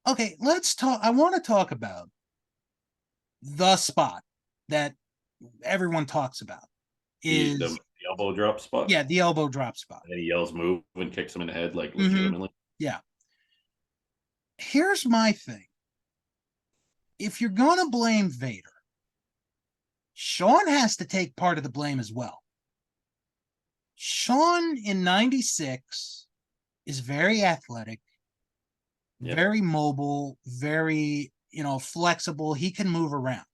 Okay, let's talk. I want to talk about the spot that everyone talks about the is elbow drop spot. yeah, the elbow drop spot. And then he yells move and kicks him in the head like Mm-hmm. legitimately. Yeah. Here's my thing. If you're gonna blame Vader, Shawn has to take part of the blame as well. Shawn in 96 is very athletic, Yeah. very mobile, very, flexible. He can move around.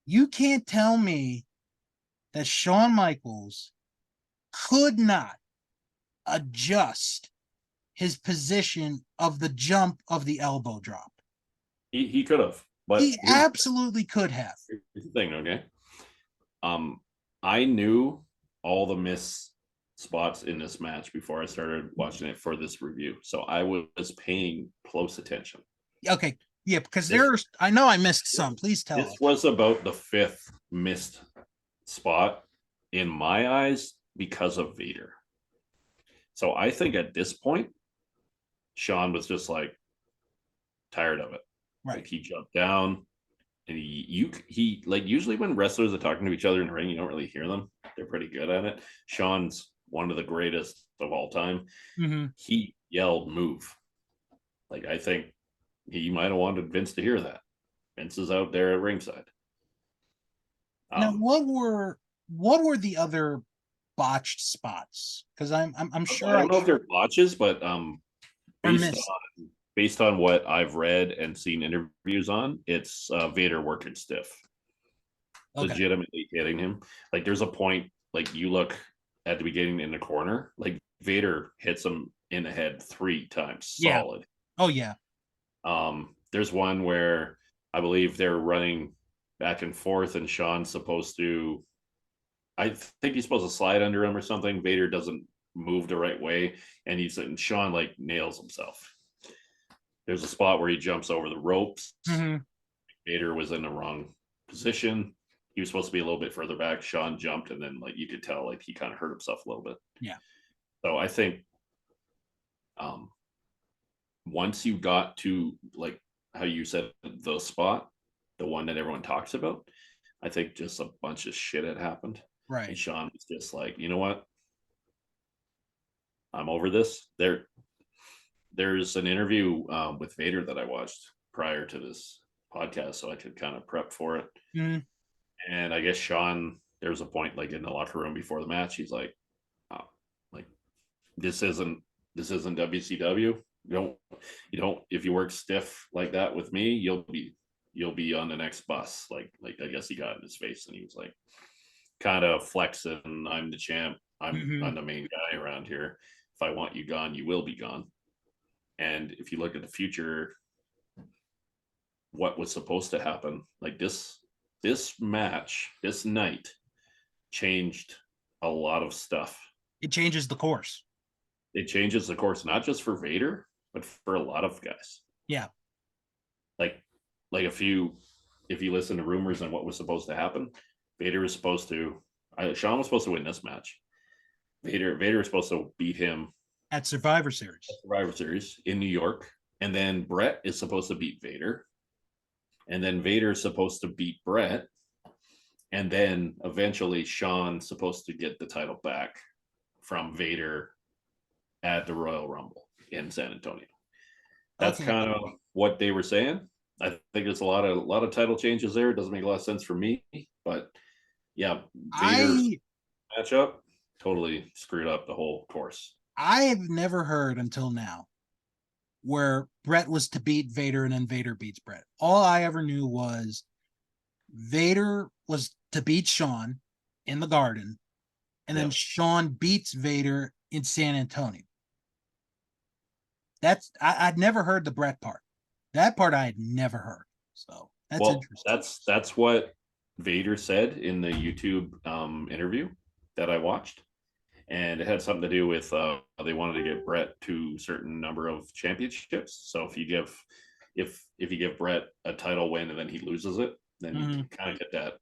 You can't tell me that Shawn Michaels could not adjust his position of the jump of the elbow drop. He could have. But He absolutely could have. here's the thing, okay? Um, I knew all the miss spots in this match before I started watching it for this review. So I was paying close attention. Okay. Yeah, because This I know I missed some. Please tell this us. was about the 5th missed spot in my eyes because of Vader. So I think at this point, Shawn was just like tired of it. Right. Like he jumped down and he like usually when wrestlers are talking to each other in the ring, you don't really hear them. They're pretty good at it. Shawn's one of the greatest of all time. Mm-hmm. He yelled move. Like I think he might have wanted Vince to hear that. Vince is out there at ringside. Now, Um, what were the other botched spots? Because I'm I sure don't know if they're botches, but or based missed. based on what I've read and seen interviews on, it's Vader working stiff, Okay. legitimately hitting him. Like there's a point, like you look at the beginning in the corner, like Vader hits him in the head 3 times Yeah. solid. Oh yeah. There's one where I believe they're running back and forth, and Shawn's supposed to, I think he's supposed to slide under him or something. Vader doesn't move the right way, and Shawn like nails himself. There's a spot where he jumps over the ropes. Mm-hmm. Vader was in the wrong position. He was supposed to be a little bit further back. Sean jumped, and then like you could tell, like he kind of hurt himself a little bit. Yeah. So I think um, once you got to like how you said the spot, the one that everyone talks about, I think just a bunch of shit had happened. And Right. Sean was just like, you know what? I'm over this. There's an interview with Vader that I watched prior to this podcast, so I could kind of prep for it. Mm, And I guess Sean, there was a point like in the locker room before the match, he's like, oh, like this isn't WCW. You don't if you work stiff like that with me, you'll be on the next bus. Like I guess he got in his face and he was like kind of flexing, I'm the champ. I'm hmm the main guy around here. If I want you gone, you will be gone. And if you look at the future, what was supposed to happen, like this match, this night changed a lot of stuff. It changes the course. It changes the course, not just for Vader, but for a lot of guys. Yeah. Like, like if you listen to rumors and what was supposed to happen, Vader was supposed to, Sean was supposed to win this match. Vader was supposed to beat him At Survivor at Series. Survivor Series in New York, and then Brett is supposed to beat Vader, and then Vader is supposed to beat Brett, and then eventually Sean's supposed to get the title back from Vader at the Royal Rumble in San Antonio. That's Okay. kind of what they were saying. I think there's a lot of title changes there. It doesn't make a lot of sense for me, but yeah, Vader's I matchup totally screwed up the whole course. I have never heard until now where Brett was to beat Vader and then Vader beats Brett. All I ever knew was Vader was to beat Sean in the Garden, and then Yeah. Sean beats Vader in San Antonio. I'd never heard the Brett part. That part I had never heard. So that's Well, interesting. that's what Vader said in the YouTube interview that I watched, and it had something to do with they wanted to get Brett to a certain number of championships. So if you give Brett a title win and then he loses it, then you Mm-hmm. can kind of get that.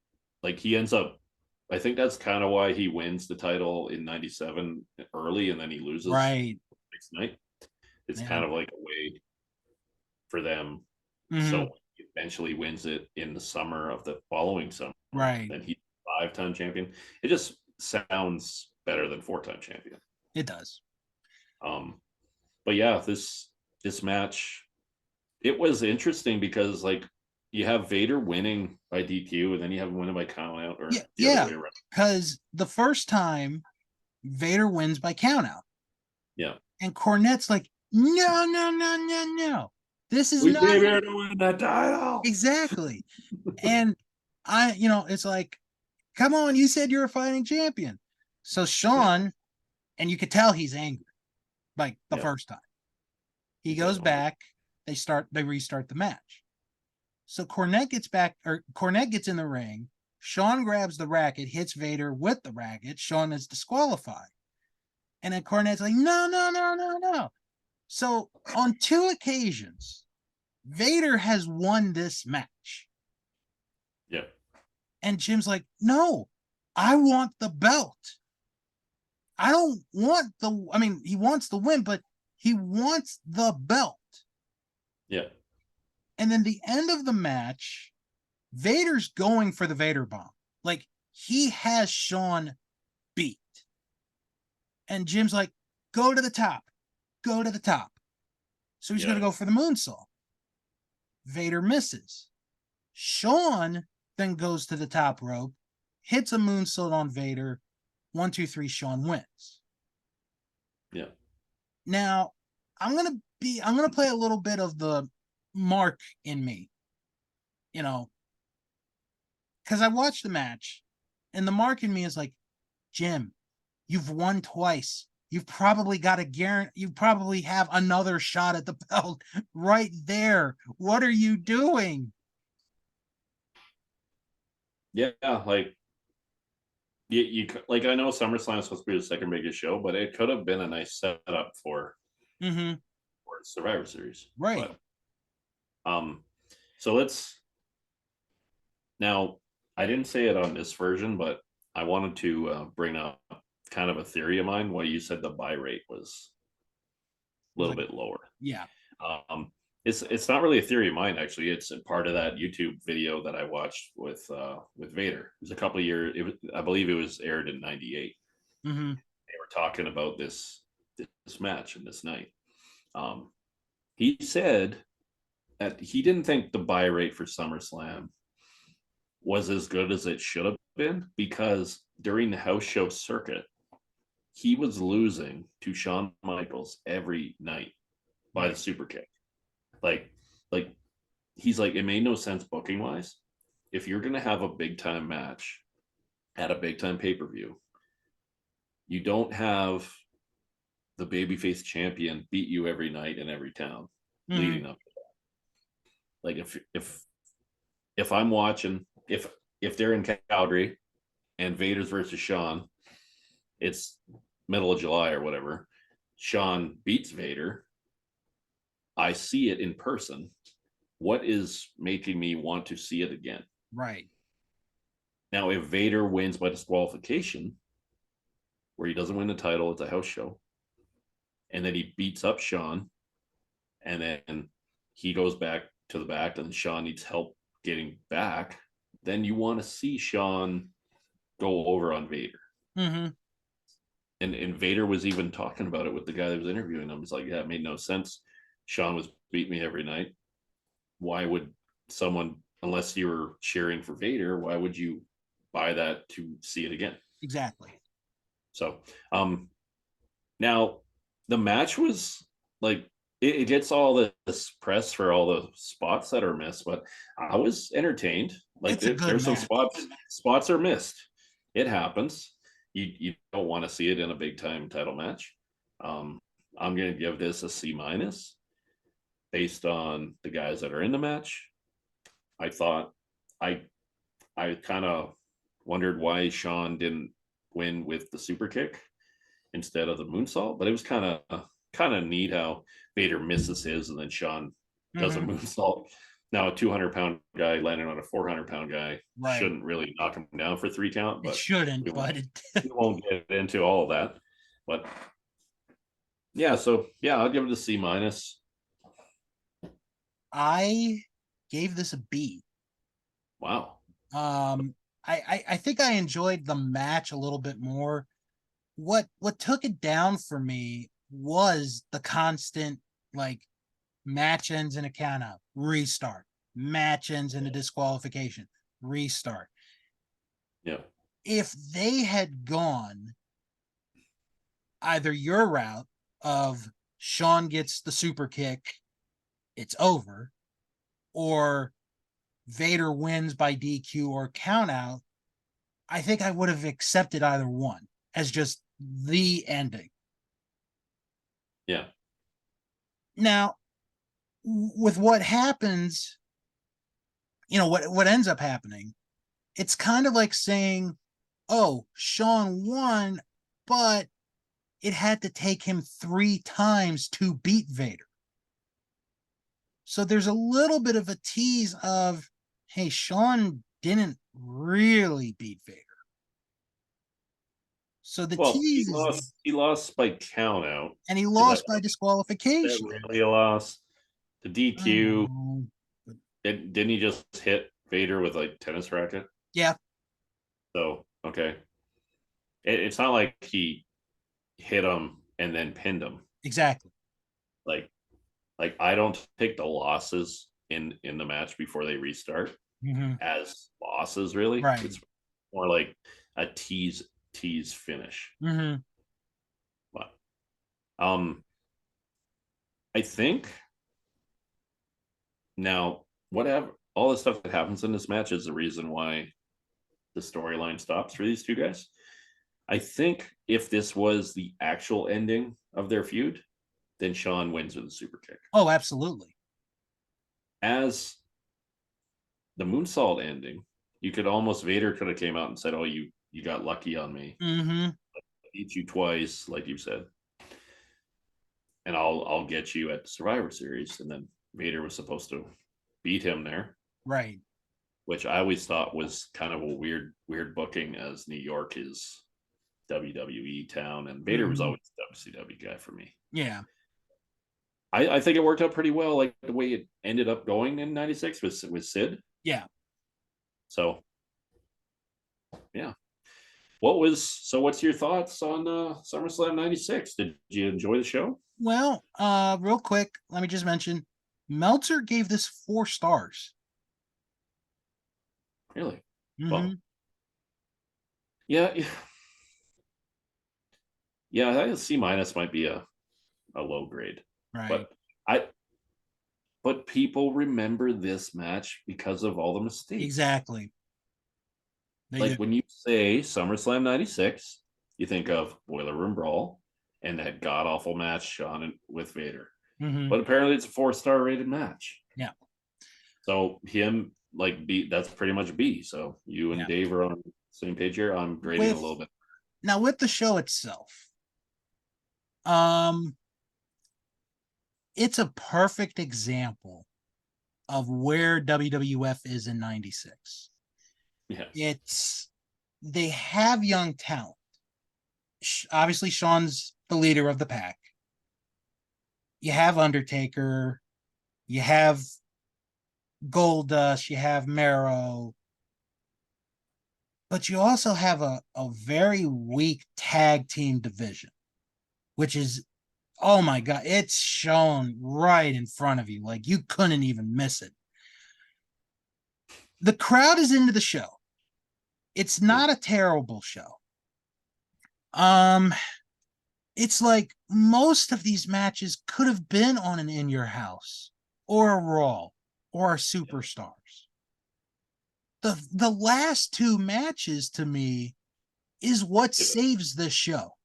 Like he ends up, I think that's kind of why he wins the title in '97 early and then he loses Right. next night. It's Yeah. kind of like a way for them. Mm-hmm. So he eventually wins it in the summer of the following summer. Right. Then he's 5-time champion. It just sounds better than 4-time champion. It does. Um, but yeah, this match, it was interesting because like you have Vader winning by DQ and then you have him winning by count out or Yeah. the other Yeah. way around. Because the first time Vader wins by countout. Yeah. And Cornette's like, no, no, no, no, no. This is We not came here to win that title. exactly. And it's like, come on, you said you're a fighting champion. So Yeah. Sean, and you could tell he's angry, like the Yeah. first time. He He's goes like, oh, back, they restart the match. So Cornette gets in the ring. Sean grabs the racket, hits Vader with the racket. Sean is disqualified. And then Cornette's like, no, no, no, no, no. So on two occasions, Vader has won this match. yeah. And Jim's like, no, I want the belt. I don't want he wants the win, but he wants the belt. Yeah. And then the end of the match, Vader's going for the Vader bomb. Like he has Sean beat. And Jim's like, go to the top. Go to the top. So he's going to go for the moonsault. Vader misses. Sean then goes to the top rope, hits a moonsault on Vader. 1, 2, 3, Sean wins. Yeah. Now, I'm gonna play a little bit of the Mark in me, because I watched the match, and the Mark in me is like, Jim, you've won twice. You've probably got a guarantee. You probably have another shot at the belt right there. What are you doing? Yeah. Like you like I know SummerSlam is supposed to be the second biggest show, but it could have been a nice setup for Mm-hmm. Survivor Series. Right. But so let's Now, I didn't say it on this version, but I wanted to bring up kind of a theory of mine. Why you said the buy rate was a It was little like, bit lower. yeah. It's not really a theory of mine actually. It's a part of that YouTube video that I watched with Vader. It was a couple of years. It was, I believe it was aired in '98. Mm-hmm. They were talking about this match and this night. Um, he said that he didn't think the buy rate for SummerSlam was as good as it should have been because during the house show circuit, he was losing to Shawn Michaels every night by the Right. super kick. Like, like he's like, it made no sense booking wise. If you're gonna have a big time match at a big time pay per view, you don't have the babyface champion beat you every night in every town Mm-hmm. leading up. Like if I'm watching, if they're in Calgary and Vader's versus Shawn, it's middle of July or whatever. Shawn beats Vader. I see it in person. What is making me want to see it again? Right. Now, if Vader wins by disqualification, where he doesn't win the title, it's a house show, and then he beats up Shawn, and then he goes back to the back, and Shawn needs help getting back, then you want to see Shawn go over on Vader. Mm-hmm. And Vader was even talking about it with the guy that was interviewing him. It's like, yeah, it made no sense. Shawn was beating me every night. Why would someone, unless you were cheering for Vader, why would you buy that to see it again? Exactly. So, now the match was like it gets all this press for all the spots that are missed, but I was entertained. Like It's a good there's some match. spots are missed. It happens. You don't want to see it in a big time title match. Um, I'm going to give this a C minus based on the guys that are in the match. I thought I I kind of wondered why Shawn didn't win with the super kick instead of the moonsault, but it was kind of neat how Vader misses his and then Shawn does a Mm-hmm. moonsault. Now a 200-pound guy landing on a 400-pound guy Right. shouldn't really knock him down for 3 count, It but shouldn't, we but won't it. we won't get into all of that. But yeah, so yeah, I'll give it a C minus. I gave this a B. Wow. Um, I think I enjoyed the match a little bit more. What took it down for me was the constant like match ends in a count out, restart, match ends in a disqualification, restart. Yeah. If they had gone either your route of Shawn gets the super kick, it's over, or Vader wins by DQ or count out, I think I would have accepted either one as just the ending. Yeah. Now, with what happens, what ends up happening, it's kind of like saying, "Oh, Shawn won, but it had to take him 3 times to beat Vader." So there's a little bit of a tease of, "Hey, Shawn didn't really beat Vader." So the Well, he tease is, lost. He lost by count out. and he Is that lost by disqualification. really a loss? The I DQ. know, but Didn't he just hit Vader with like tennis racket? yeah, So okay, it's not like he hit him and then pinned him. exactly. Like I don't take the losses in the match before they restart Mm-hmm. as losses. Really, Right. it's more like a tease finish. Mm-hmm. But I think now whatever all the stuff that happens in this match is the reason why the storyline stops for these two guys. I think if this was the actual ending of their feud, then Shawn wins with a super kick. Oh, absolutely. As the moonsault ending, you could almost Vader could have came out and said, "Oh, you got lucky on me. Mm-hmm. I beat you twice, like you said, and I'll get you at the Survivor Series." And then Vader was supposed to beat him there, Right. which I always thought was kind of a weird booking, as New York is WWE town, and Vader was Hmm. always a WCW guy for me. Yeah. I think it worked out pretty well, like the way it ended up going in '96 with Sid. Yeah. So yeah. What's your thoughts on SummerSlam '96? Did you enjoy the show? Well, real quick, let me just mention Meltzer gave this 4 stars. Really? Hmm. Well, yeah, yeah. I think C minus might be a low grade, Right. but I but people remember this match because of all the mistakes. Exactly. They do. Like when you say SummerSlam '96, you think of Boiler Room Brawl and that god awful match on it with Vader. Hmm. But apparently it's a 4-star rated match. Yeah. So him like B, that's pretty much B. So you and Yeah. Dave are on the same page here. I'm grading a With little bit. Now with the show itself, um, it's a perfect example of where WWF is in '96. Yes. It's They have young talent. Obviously, Sean's the leader of the pack. You have Undertaker, you have Goldust, you have Marrow, but you also have a very weak tag team division, which is, oh my God, it's shown right in front of you. Like you couldn't even miss it. The crowd is into the show. It's Yeah. not a terrible show. Um, it's like most of these matches could have been on an In Your House or a Raw or a Superstars. The last 2 matches to me is what Yeah, saves this show.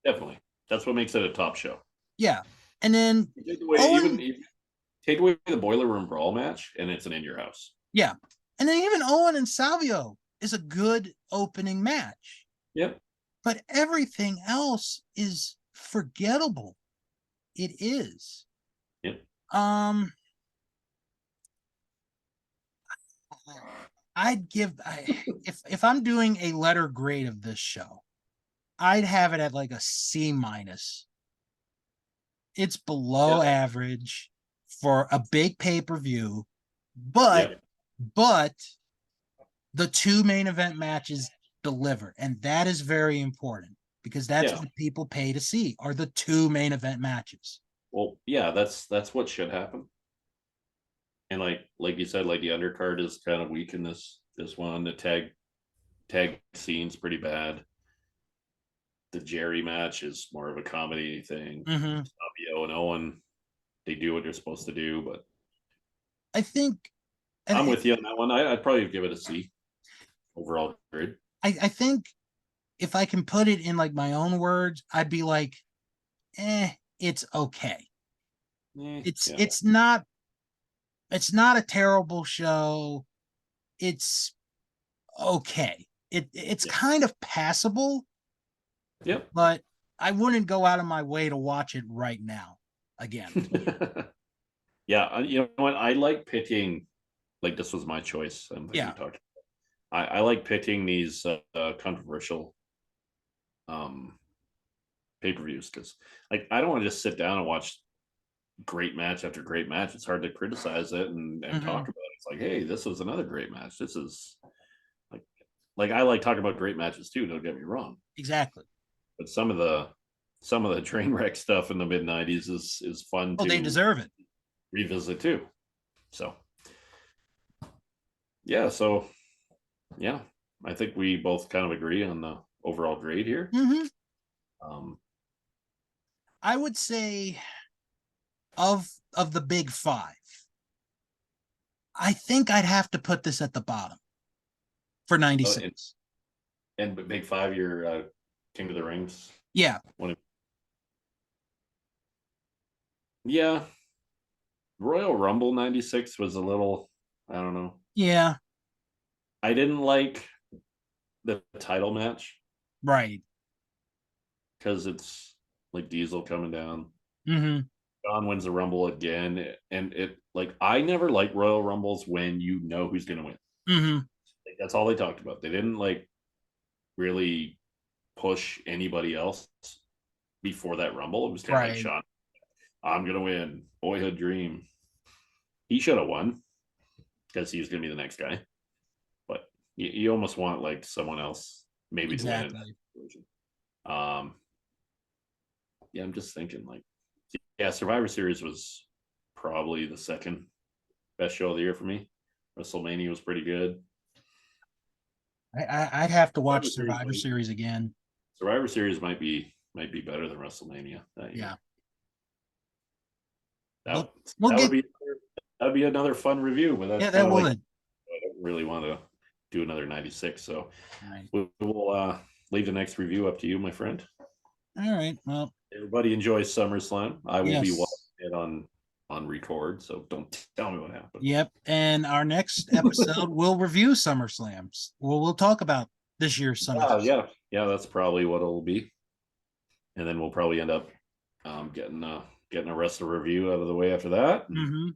definitely. That's what makes it a top show. Yeah. And then Take away Owen, even take away the Boiler Room Brawl match, and it's an in your house. yeah. And then even Owen and Savio is a good opening match. Yep. But everything else is forgettable. It is. Yep. Um if I'm doing a letter grade of this show, I'd have it at like a C minus. It's below Yep. average for a big pay-per-view, but Yep. but the 2 main event matches deliver, and that is very important because that's Yeah. what people pay to see are the 2 main event matches. Well, yeah, that's what should happen. And like you said, like the undercard is kind of weak in this one. The tag scene's pretty bad. The Jerry match is more of a comedy thing. Mm-hmm. Fabio and Owen, they do what they're supposed to do, but I think I'm I, with you on that one. I'd probably give it a C overall grade. I think if I can put it in like my own words, I'd be like, it's okay. It's Yeah, it's not it's not a terrible show. It's okay. It's yeah, kind of passable, yep. but I wouldn't go out of my way to watch it right now again. Yeah, you know what? I like picking. Like this was my choice. I'm like we Yeah. talked. I like picking these controversial um, pay per views because like I don't want to just sit down and watch great match after great match. It's hard to criticize it and talk Hmm. about it. It's like, hey, this was another great match. This is like I like talking about great matches too. Don't get me wrong, Exactly. but some of the train wreck stuff in the mid '90s is fun Well, they to deserve it. revisit too. So yeah, yeah, I think we both kind of agree on the overall grade here. Hmm. Um, I would say of the big five, I think I'd have to put this at the bottom for uh, and, 96. and Big Five, your King of the Rings. Yeah. One of, yeah, Royal Rumble '96 was a little, I don't know. Yeah. I didn't like the title match Right. because it's like Diesel coming down. Hmm. John wins the Rumble again, and it like I never like Royal Rumbles when you know who's going to win. Hmm. Like, that's all they talked about. They didn't like really push anybody else before that Rumble. It was kind of like Right. Sean, I'm gonna win. Boyhood dream. He should have won because he was gonna be the next guy. But you almost want like someone else maybe to win in that Exactly. situation. Um, yeah, I'm just thinking like, yeah, Survivor Series was probably the second best show of the year for me. WrestleMania was pretty good. I'd have to Survivor watch Series Survivor might, Series again. Survivor Series might be better than WrestleMania that Yeah. year. That We'll that would get, be that'd be another fun review, but that's yeah, kind that of like would. I don't really want to do another 96. So Right. we will leave the next review up to you, my friend. All right. Well, Everybody enjoys SummerSlam. I will be watching yes. it on record, so don't tell me what happened. Yep. And our next episode will review SummerSlams. We'll talk about this year's SummerSlam. Yeah. That's probably what it'll be, and then we'll probably end up getting a rest of review out of the way after that. And Hmm.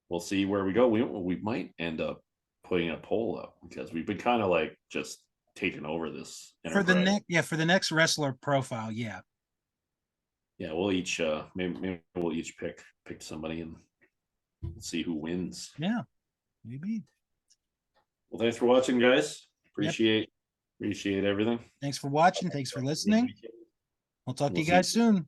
we'll see where we go. We might end up putting a poll up because we've been kind of like just taking over this For the enterprise. next, yeah, for the next wrestler profile, yeah. Yeah, we'll each maybe we'll each pick somebody and see who wins. Yeah, maybe. Well, thanks for watching, guys. Yep. Appreciate everything. Thanks for watching. Thanks for Have a good listening. weekend. We'll talk to We'll you see you guys soon. soon.